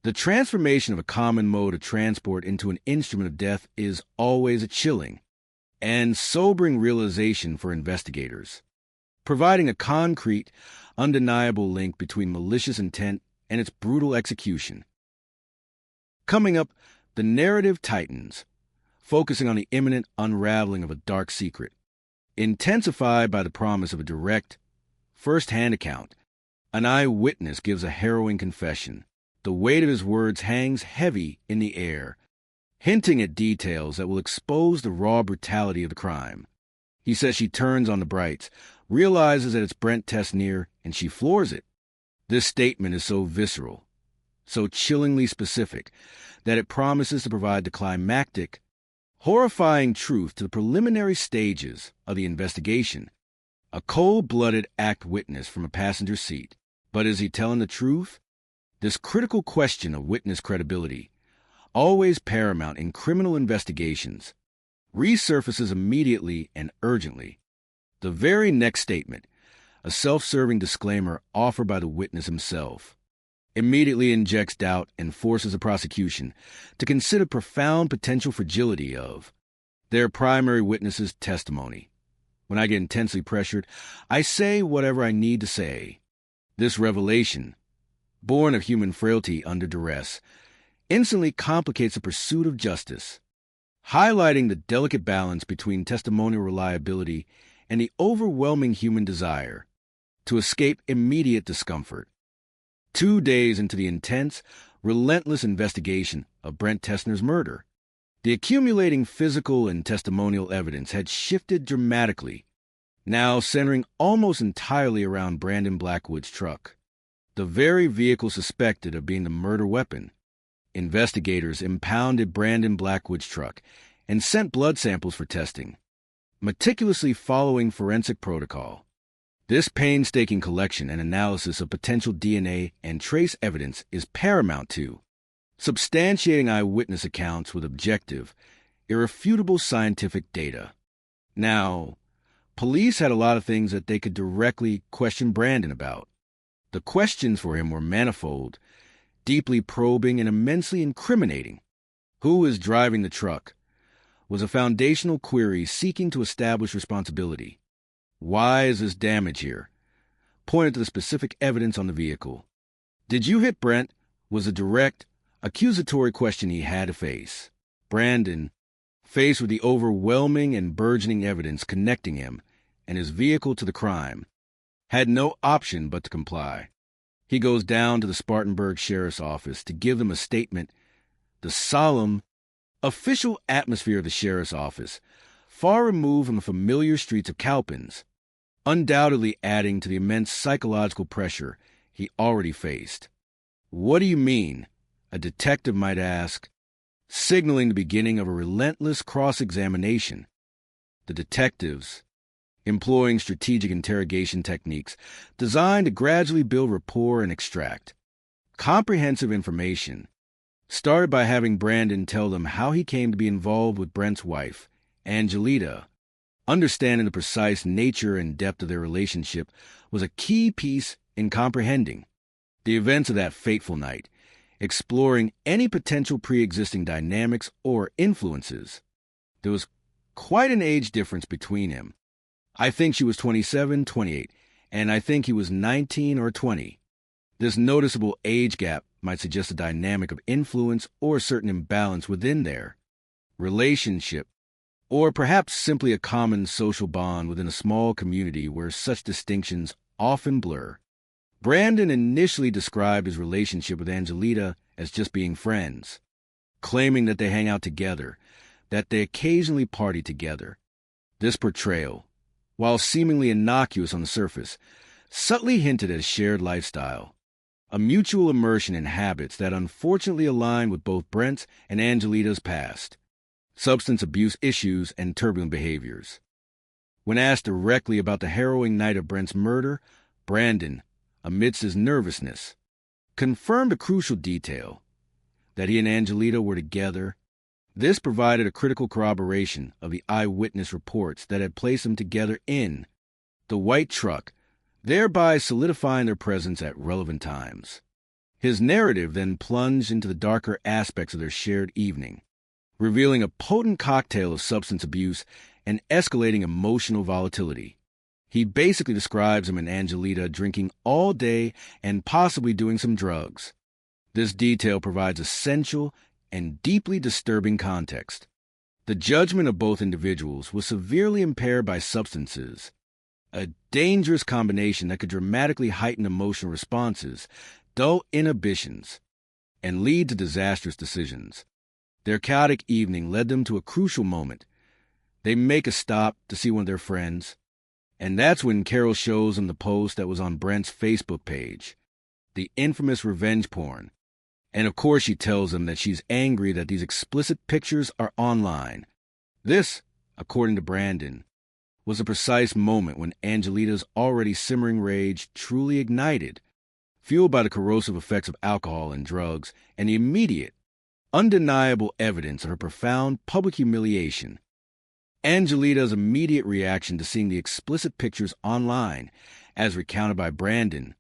[SPEAKER 17] The transformation of a common mode of transport into an instrument of death is always a chilling, and sobering realization for investigators, providing a concrete, undeniable link between malicious intent and its brutal execution. Coming up, the narrative tightens, focusing on the imminent unraveling of a dark secret, intensified by the promise of a direct, first-hand account. An eyewitness gives a harrowing confession. The weight of his words hangs heavy in the air, hinting at details that will expose the raw brutality of the crime. He says she turns on the brights, realizes that it's Brent Tesnier, and she floors it. This statement is so visceral, so chillingly specific, that it promises to provide the climactic, horrifying truth to the preliminary stages of the investigation. A cold-blooded act witness from a passenger seat. But is he telling the truth? This critical question of witness credibility, always paramount in criminal investigations, resurfaces immediately and urgently. The very next statement, a self-serving disclaimer offered by the witness himself, immediately injects doubt and forces the prosecution to consider profound potential fragility of their primary witness's testimony. When I get intensely pressured, I say whatever I need to say. This revelation, born of human frailty under duress, instantly complicates the pursuit of justice, highlighting the delicate balance between testimonial reliability and the overwhelming human desire to escape immediate discomfort. 2 days into the intense, relentless investigation of Brent Tesner's murder, the accumulating physical and testimonial evidence had shifted dramatically, now centering almost entirely around Brandon Blackwood's truck, the very vehicle suspected of being the murder weapon. Investigators impounded Brandon Blackwood's truck and sent blood samples for testing, meticulously following forensic protocol. This painstaking collection and analysis of potential DNA and trace evidence is paramount to substantiating eyewitness accounts with objective, irrefutable scientific data. Now, police had a lot of things that they could directly question Brandon about. The questions for him were manifold, deeply probing, and immensely incriminating. Who is driving the truck was a foundational query seeking to establish responsibility. Why is this damage here? Pointed to the specific evidence on the vehicle. Did you hit Brent? Was a direct, accusatory question he had to face. Brandon, faced with the overwhelming and burgeoning evidence connecting him and his vehicle to the crime, had no option but to comply. He goes down to the Spartanburg Sheriff's Office to give them a statement. The solemn, official atmosphere of the Sheriff's Office, far removed from the familiar streets of Cowpens, undoubtedly adding to the immense psychological pressure he already faced. What do you mean? A detective might ask, signaling the beginning of a relentless cross-examination. The detectives, employing strategic interrogation techniques designed to gradually build rapport and extract comprehensive information, started by having Brandon tell them how he came to be involved with Brent's wife, Angelita. Understanding the precise nature and depth of their relationship was a key piece in comprehending the events of that fateful night, exploring any potential pre-existing dynamics or influences. There was quite an age difference between him. I think she was 27, 28, and I think he was 19 or 20. This noticeable age gap might suggest a dynamic of influence or a certain imbalance within their relationship, or perhaps simply a common social bond within a small community where such distinctions often blur. Brandon initially described his relationship with Angelita as just being friends, claiming that they hang out together, that they occasionally party together. This portrayal, while seemingly innocuous on the surface, subtly hinted at a shared lifestyle, a mutual immersion in habits that unfortunately aligned with both Brent's and Angelita's past, substance abuse issues, and turbulent behaviors. When asked directly about the harrowing night of Brent's murder, Brandon, amidst his nervousness, confirmed a crucial detail, that he and Angelita were together. This provided a critical corroboration of the eyewitness reports that had placed them together in the white truck, thereby solidifying their presence at relevant times. His narrative then plunged into the darker aspects of their shared evening, revealing a potent cocktail of substance abuse and escalating emotional volatility. He basically describes him and Angelita drinking all day and possibly doing some drugs. This detail provides essential and deeply disturbing context. The judgment of both individuals was severely impaired by substances, a dangerous combination that could dramatically heighten emotional responses, dull inhibitions, and lead to disastrous decisions. Their chaotic evening led them to a crucial moment. They make a stop to see one of their friends, and that's when Carol shows them the post that was on Brent's Facebook page, the infamous revenge porn. And of course she tells them that she's angry that these explicit pictures are online. This, according to Brandon, was a precise moment when Angelita's already simmering rage truly ignited, fueled by the corrosive effects of alcohol and drugs and the immediate, undeniable evidence of her profound public humiliation. Angelita's immediate reaction to seeing the explicit pictures online, as recounted by Brandon,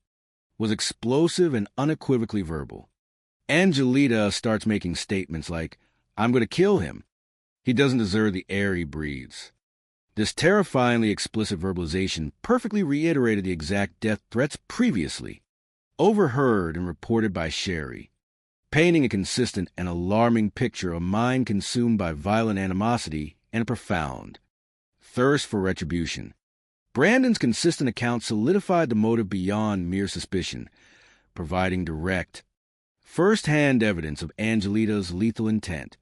[SPEAKER 17] was explosive and unequivocally verbal. Angelita starts making statements like, "I'm going to kill him. He doesn't deserve the air he breathes." This terrifyingly explicit verbalization perfectly reiterated the exact death threats previously, overheard and reported by Sherry, painting a consistent and alarming picture of a mind consumed by violent animosity and a profound thirst for retribution. Brandon's consistent account solidified the motive beyond mere suspicion, providing direct, first-hand evidence of Angelita's lethal intent.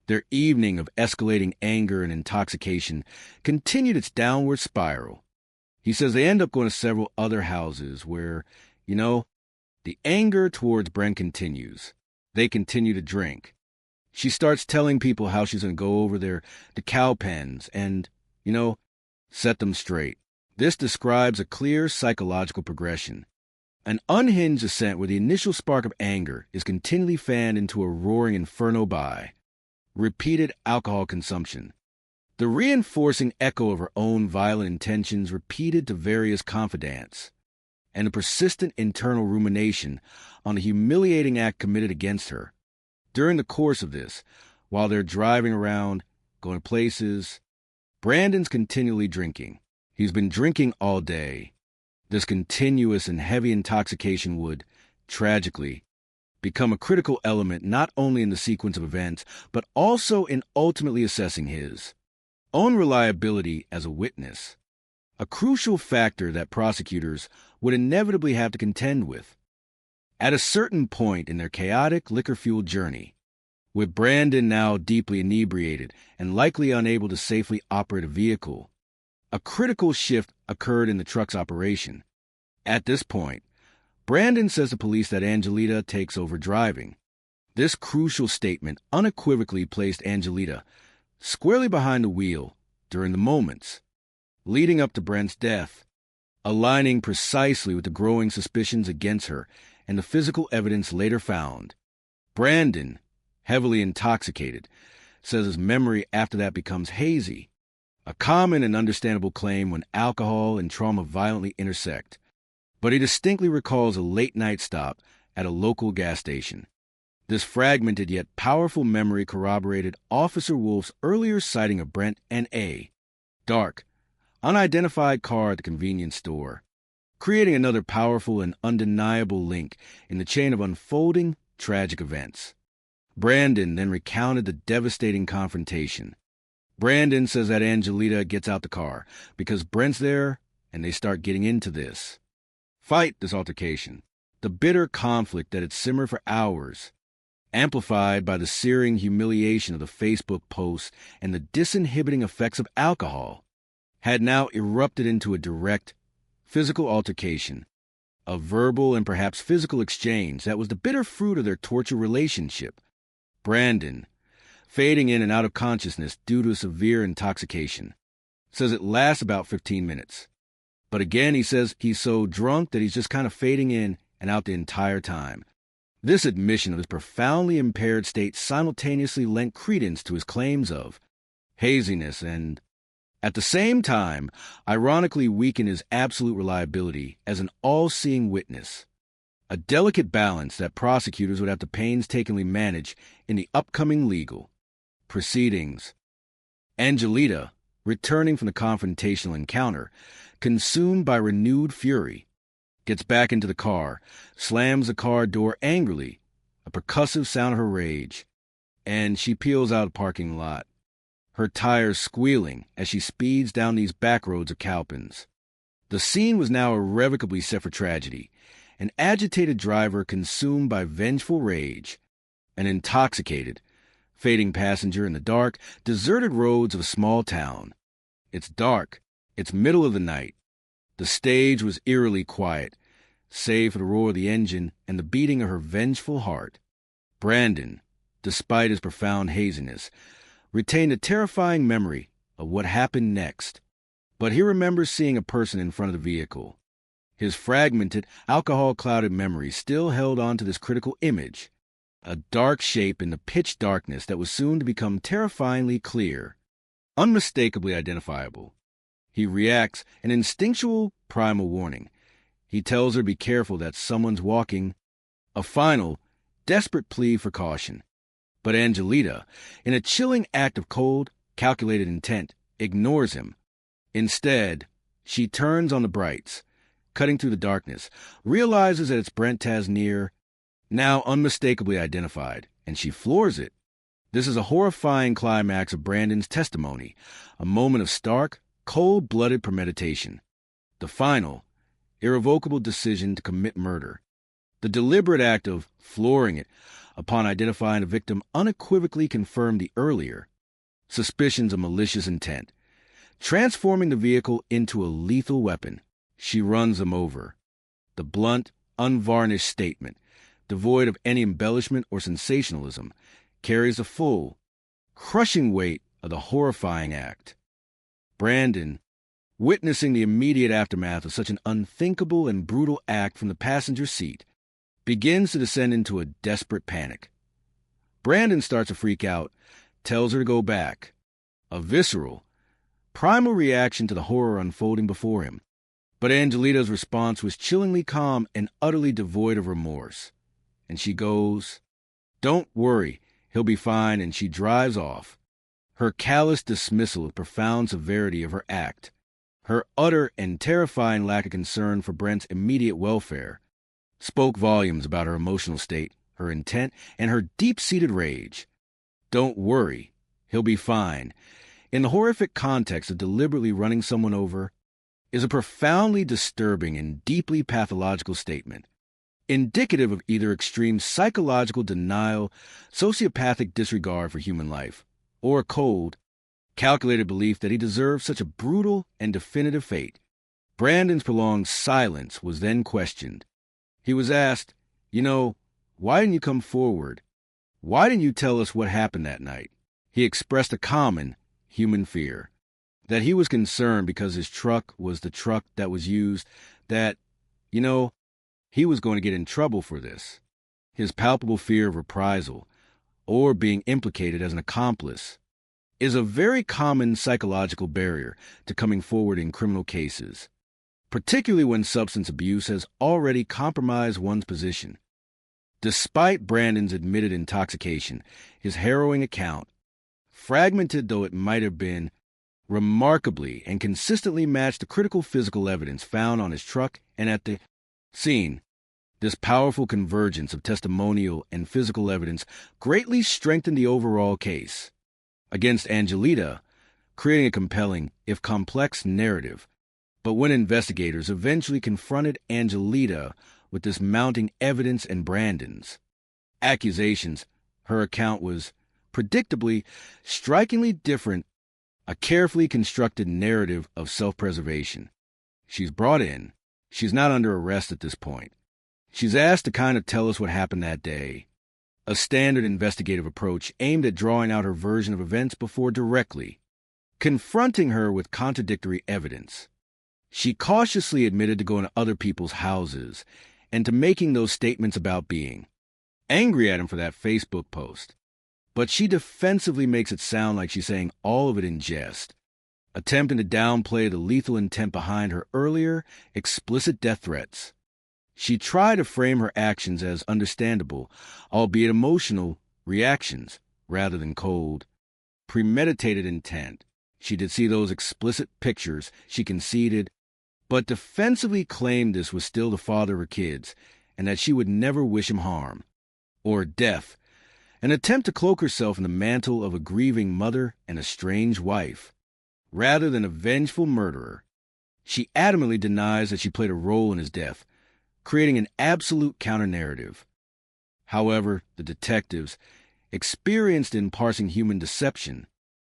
[SPEAKER 17] Their evening of escalating anger and intoxication continued its downward spiral. He says they end up going to several other houses where, the anger towards Brent continues. They continue to drink. She starts telling people how she's going to go over the cow pens and, set them straight. This describes a clear psychological progression. An unhinged ascent where the initial spark of anger is continually fanned into a roaring inferno by repeated alcohol consumption. The reinforcing echo of her own violent intentions repeated to various confidants, and a persistent internal rumination on the humiliating act committed against her. During the course of this, while they're driving around, going places, Brandon's continually drinking. He's been drinking all day. This continuous and heavy intoxication would, tragically, become a critical element not only in the sequence of events, but also in ultimately assessing his own reliability as a witness, a crucial factor that prosecutors would inevitably have to contend with. At a certain point in their chaotic, liquor-fueled journey, with Brandon now deeply inebriated and likely unable to safely operate a vehicle, a critical shift occurred in the truck's operation. At this point, Brandon says to police that Angelita takes over driving. This crucial statement unequivocally placed Angelita squarely behind the wheel during the moments leading up to Brent's death, aligning precisely with the growing suspicions against her and the physical evidence later found. Brandon, heavily intoxicated, says his memory after that becomes hazy, a common and understandable claim when alcohol and trauma violently intersect. But he distinctly recalls a late-night stop at a local gas station. This fragmented yet powerful memory corroborated Officer Wolf's earlier sighting of Brent and a dark, unidentified car at the convenience store, creating another powerful and undeniable link in the chain of unfolding tragic events. Brandon then recounted the devastating confrontation. Brandon says that Angelita gets out the car because Brent's there and they start getting into this altercation, the bitter conflict that had simmered for hours, amplified by the searing humiliation of the Facebook posts and the disinhibiting effects of alcohol, had now erupted into a direct, physical altercation, a verbal and perhaps physical exchange that was the bitter fruit of their tortured relationship. Brandon, fading in and out of consciousness due to severe intoxication, says it lasts about 15 minutes. But again, he says he's so drunk that he's just kind of fading in and out the entire time. This admission of his profoundly impaired state simultaneously lent credence to his claims of haziness and, at the same time, ironically weakened his absolute reliability as an all-seeing witness, a delicate balance that prosecutors would have to painstakingly manage in the upcoming legal proceedings. Angelita, returning from the confrontational encounter, consumed by renewed fury, gets back into the car, slams the car door angrily, a percussive sound of her rage, and she peels out of the parking lot, her tires squealing as she speeds down these back roads of Cowpens. The scene was now irrevocably set for tragedy. An agitated driver consumed by vengeful rage, an intoxicated, fading passenger in the dark, deserted roads of a small town. It's dark. It's middle of the night. The stage was eerily quiet, save for the roar of the engine and the beating of her vengeful heart. Brandon, despite his profound haziness, retained a terrifying memory of what happened next. But he remembers seeing a person in front of the vehicle. His fragmented, alcohol-clouded memory still held on to this critical image, a dark shape in the pitch darkness that was soon to become terrifyingly clear, unmistakably identifiable. He reacts, an instinctual, primal warning. He tells her to be careful that someone's walking, a final, desperate plea for caution. But Angelita, in a chilling act of cold, calculated intent, ignores him. Instead, she turns on the brights, cutting through the darkness, realizes that it's Brent Tasneer, now unmistakably identified, and she floors it. This is a horrifying climax of Brandon's testimony, a moment of stark, cold-blooded premeditation. The final, irrevocable decision to commit murder. The deliberate act of flooring it, upon identifying the victim, unequivocally confirmed the earlier suspicions of malicious intent. Transforming the vehicle into a lethal weapon, she runs them over. The blunt, unvarnished statement, devoid of any embellishment or sensationalism, carries the full, crushing weight of the horrifying act. Brandon, witnessing the immediate aftermath of such an unthinkable and brutal act from the passenger seat, begins to descend into a desperate panic. Brandon starts to freak out, tells her to go back. A visceral, primal reaction to the horror unfolding before him. But Angelita's response was chillingly calm and utterly devoid of remorse. And she goes, "Don't worry, he'll be fine," and she drives off. Her callous dismissal of profound severity of her act, her utter and terrifying lack of concern for Brent's immediate welfare, spoke volumes about her emotional state, her intent, and her deep-seated rage. Don't worry, he'll be fine, in the horrific context of deliberately running someone over, is a profoundly disturbing and deeply pathological statement, indicative of either extreme psychological denial, sociopathic disregard for human life, or a cold, calculated belief that he deserved such a brutal and definitive fate. Brandon's prolonged silence was then questioned. He was asked, "Why didn't you come forward? Why didn't you tell us what happened that night?" He expressed a common human fear, that he was concerned because his truck was the truck that was used, that, he was going to get in trouble for this. His palpable fear of reprisal, or being implicated as an accomplice, is a very common psychological barrier to coming forward in criminal cases, particularly when substance abuse has already compromised one's position. Despite Brandon's admitted intoxication, his harrowing account, fragmented though it might have been, remarkably and consistently matched the critical physical evidence found on his truck and at the scene. This powerful convergence of testimonial and physical evidence greatly strengthened the overall case against Angelita, creating a compelling, if complex, narrative. But when investigators eventually confronted Angelita with this mounting evidence and Brandon's accusations, her account was, predictably, strikingly different, a carefully constructed narrative of self-preservation. She's brought in. She's not under arrest at this point. She's asked to kind of tell us what happened that day, a standard investigative approach aimed at drawing out her version of events before directly confronting her with contradictory evidence. She cautiously admitted to going to other people's houses and to making those statements about being angry at him for that Facebook post. But she defensively makes it sound like she's saying all of it in jest, attempting to downplay the lethal intent behind her earlier, explicit death threats. She tried to frame her actions as understandable, albeit emotional, reactions rather than cold, premeditated intent. She did see those explicit pictures, she conceded, but defensively claimed this was still the father of her kids and that she would never wish him harm or death, an attempt to cloak herself in the mantle of a grieving mother and a strange wife. Rather than a vengeful murderer, she adamantly denies that she played a role in his death, creating an absolute counter-narrative. However, the detectives, experienced in parsing human deception,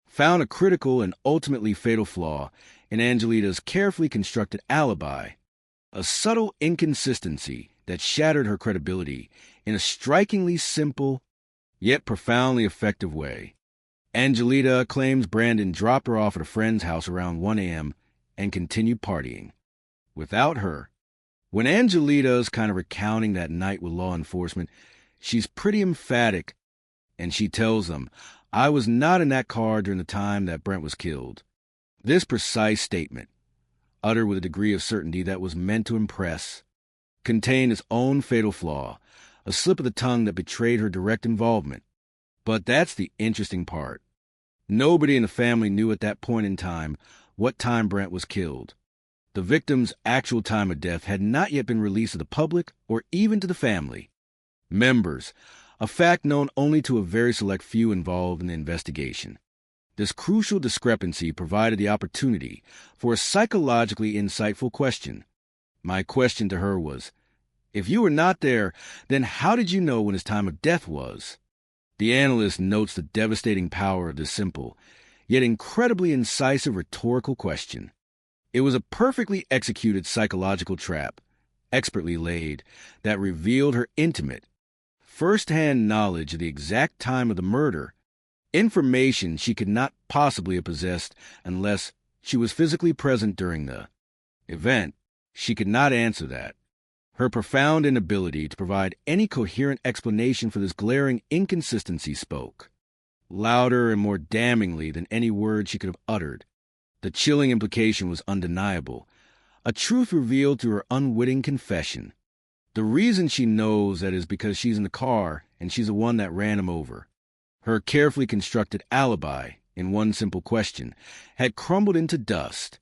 [SPEAKER 17] found a critical and ultimately fatal flaw in Angelita's carefully constructed alibi, a subtle inconsistency that shattered her credibility in a strikingly simple yet profoundly effective way. Angelita claims Brandon dropped her off at a friend's house around 1 a.m. and continued partying without her. When Angelita's kind of recounting that night with law enforcement, she's pretty emphatic, and she tells them, "I was not in that car during the time that Brent was killed." This precise statement, uttered with a degree of certainty that was meant to impress, contained its own fatal flaw, a slip of the tongue that betrayed her direct involvement. But that's the interesting part. Nobody in the family knew at that point in time what time Brent was killed. The victim's actual time of death had not yet been released to the public or even to the family members, a fact known only to a very select few involved in the investigation. This crucial discrepancy provided the opportunity for a psychologically insightful question. My question to her was, if you were not there, then how did you know when his time of death was? The analyst notes the devastating power of this simple, yet incredibly incisive rhetorical question. It was a perfectly executed psychological trap, expertly laid, that revealed her intimate, first-hand knowledge of the exact time of the murder, information she could not possibly have possessed unless she was physically present during the event. She could not answer that. Her profound inability to provide any coherent explanation for this glaring inconsistency spoke, louder and more damningly than any word she could have uttered. The chilling implication was undeniable, a truth revealed through her unwitting confession. The reason she knows that is because she's in the car and she's the one that ran him over. Her carefully constructed alibi, in one simple question, had crumbled into dust.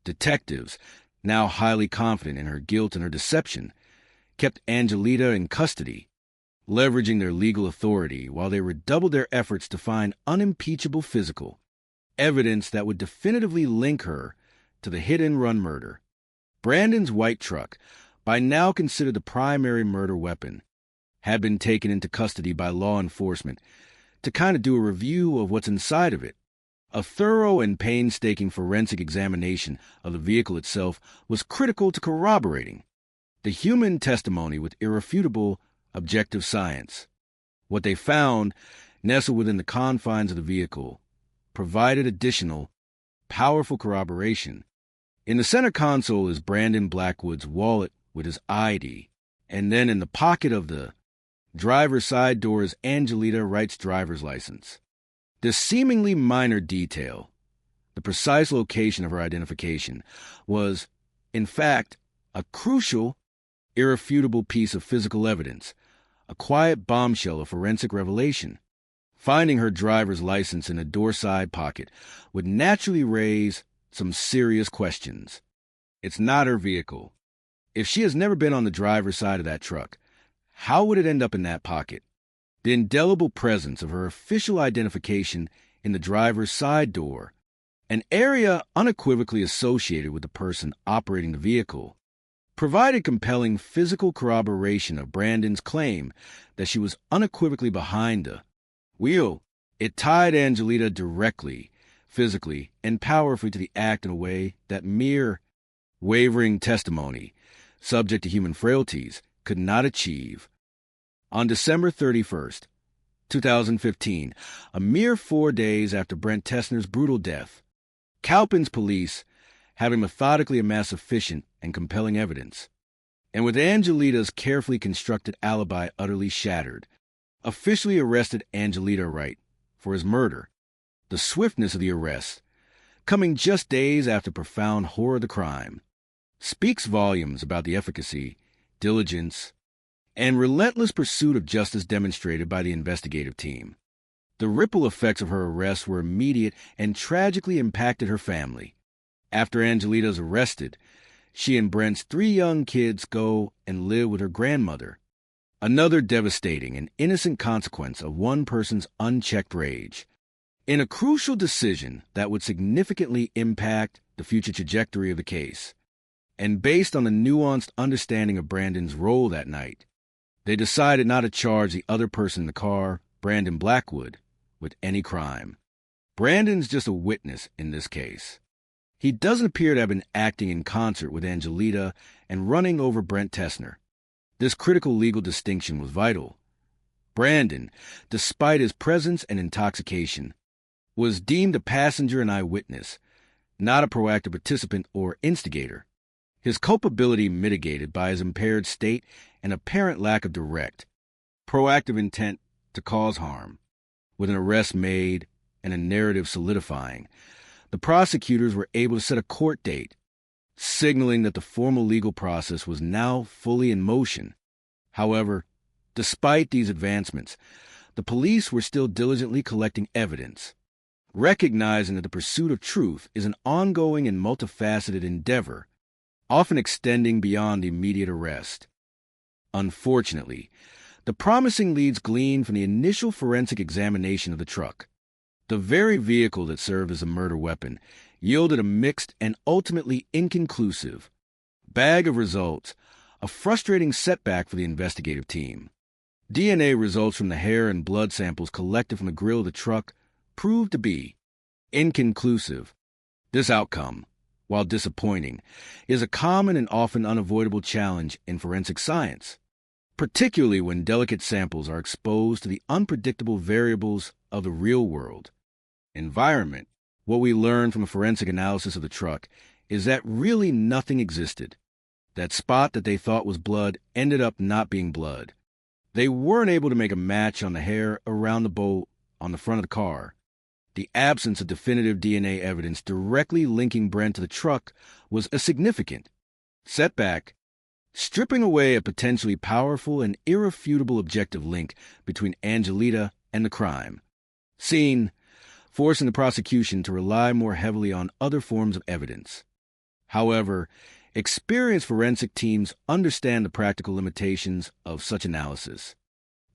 [SPEAKER 17] Detectives, now highly confident in her guilt and her deception, kept Angelita in custody, leveraging their legal authority while they redoubled their efforts to find unimpeachable physical evidence that would definitively link her to the hit-and-run murder. Brandon's white truck, by now considered the primary murder weapon, had been taken into custody by law enforcement to kind of do a review of what's inside of it. A thorough and painstaking forensic examination of the vehicle itself was critical to corroborating the human testimony with irrefutable, objective science. What they found, nestled within the confines of the vehicle, provided additional, powerful corroboration. In the center console is Brandon Blackwood's wallet with his ID, and then in the pocket of the driver's side door is Angelita Wright's driver's license. This seemingly minor detail, the precise location of her identification, was, in fact, a crucial, irrefutable piece of physical evidence, a quiet bombshell of forensic revelation. Finding her driver's license in a door-side pocket would naturally raise some serious questions. It's not her vehicle. If she has never been on the driver's side of that truck, how would it end up in that pocket? The indelible presence of her official identification in the driver's side door, an area unequivocally associated with the person operating the vehicle, provided compelling physical corroboration of Brandon's claim that she was unequivocally behind the wheel. It tied Angelita directly, physically, and powerfully to the act in a way that mere wavering testimony, subject to human frailties, could not achieve. On December 31st, 2015, a mere 4 days after Brent Tessner's brutal death, Cowpens police, having methodically amassed sufficient and compelling evidence, and with Angelita's carefully constructed alibi utterly shattered, officially arrested Angelita Wright for his murder. The swiftness of the arrest, coming just days after profound horror of the crime, speaks volumes about the efficacy, diligence, and relentless pursuit of justice demonstrated by the investigative team. The ripple effects of her arrest were immediate and tragically impacted her family. After Angelita is arrested, she and Brent's 3 young kids go and live with her grandmother. Another devastating and innocent consequence of one person's unchecked rage. In a crucial decision that would significantly impact the future trajectory of the case, and based on the nuanced understanding of Brandon's role that night, they decided not to charge the other person in the car, Brandon Blackwood, with any crime. Brandon's just a witness in this case. He doesn't appear to have been acting in concert with Angelita and running over Brent Tessner. This critical legal distinction was vital. Brandon, despite his presence and intoxication, was deemed a passenger and eyewitness, not a proactive participant or instigator. His culpability mitigated by his impaired state and apparent lack of direct, proactive intent to cause harm. With an arrest made and a narrative solidifying, the prosecutors were able to set a court date, signaling that the formal legal process was now fully in motion. However, despite these advancements, the police were still diligently collecting evidence, recognizing that the pursuit of truth is an ongoing and multifaceted endeavor, often extending beyond the immediate arrest. Unfortunately, the promising leads gleaned from the initial forensic examination of the truck. The very vehicle that served as a murder weapon yielded a mixed and ultimately inconclusive bag of results, a frustrating setback for the investigative team. DNA results from the hair and blood samples collected from the grill of the truck proved to be inconclusive. This outcome, while disappointing, is a common and often unavoidable challenge in forensic science, particularly when delicate samples are exposed to the unpredictable variables of the real world. Environment. What we learned from a forensic analysis of the truck is that really nothing existed. That spot that they thought was blood ended up not being blood. They weren't able to make a match on the hair around the bolt on the front of the car. The absence of definitive DNA evidence directly linking Brent to the truck was a significant setback, stripping away a potentially powerful and irrefutable objective link between Angelita and the crime. Forcing the prosecution to rely more heavily on other forms of evidence. However, experienced forensic teams understand the practical limitations of such analysis.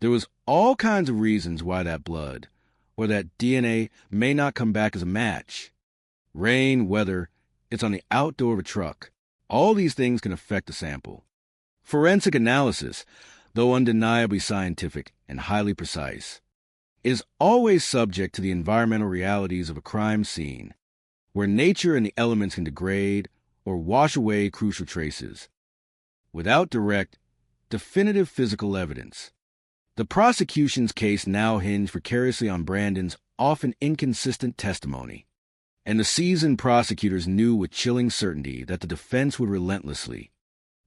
[SPEAKER 17] There was all kinds of reasons why that blood, or that DNA, may not come back as a match. Rain, weather, it's on the outdoor of a truck. All these things can affect the sample. Forensic analysis, though undeniably scientific and highly precise, is always subject to the environmental realities of a crime scene, where nature and the elements can degrade or wash away crucial traces. Without direct, definitive physical evidence, the prosecution's case now hinged precariously on Brandon's often inconsistent testimony, and the seasoned prosecutors knew with chilling certainty that the defense would relentlessly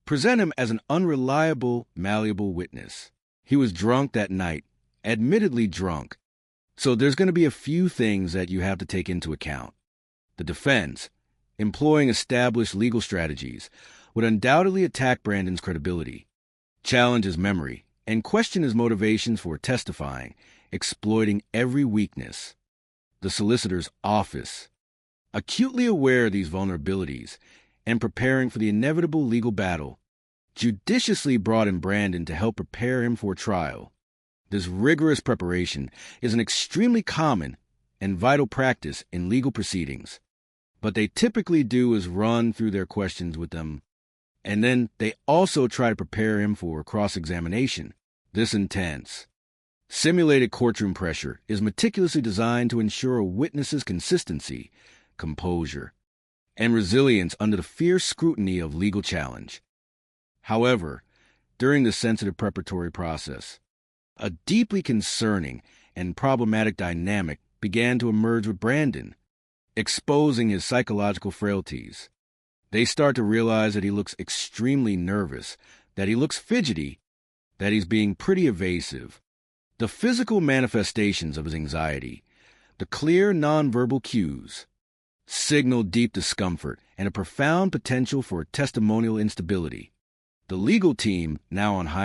[SPEAKER 17] present him as an unreliable, malleable witness. He was drunk that night, admittedly drunk, so there's going to be a few things that you have to take into account. The defense, employing established legal strategies, would undoubtedly attack Brandon's credibility, challenge his memory, and question his motivations for testifying, exploiting every weakness. The solicitor's office, acutely aware of these vulnerabilities and preparing for the inevitable legal battle, judiciously brought in Brandon to help prepare him for trial. This rigorous preparation is an extremely common and vital practice in legal proceedings. What they typically do is run through their questions with them, and then they also try to prepare him for cross-examination. This intense, simulated courtroom pressure is meticulously designed to ensure a witness's consistency, composure, and resilience under the fierce scrutiny of legal challenge. However, during the sensitive preparatory process, a deeply concerning and problematic dynamic began to emerge with Brandon, exposing his psychological frailties. They start to realize that he looks extremely nervous, that he looks fidgety, that he's being pretty evasive. The physical manifestations of his anxiety, the clear nonverbal cues, signal deep discomfort and a profound potential for testimonial instability. The legal team, now on high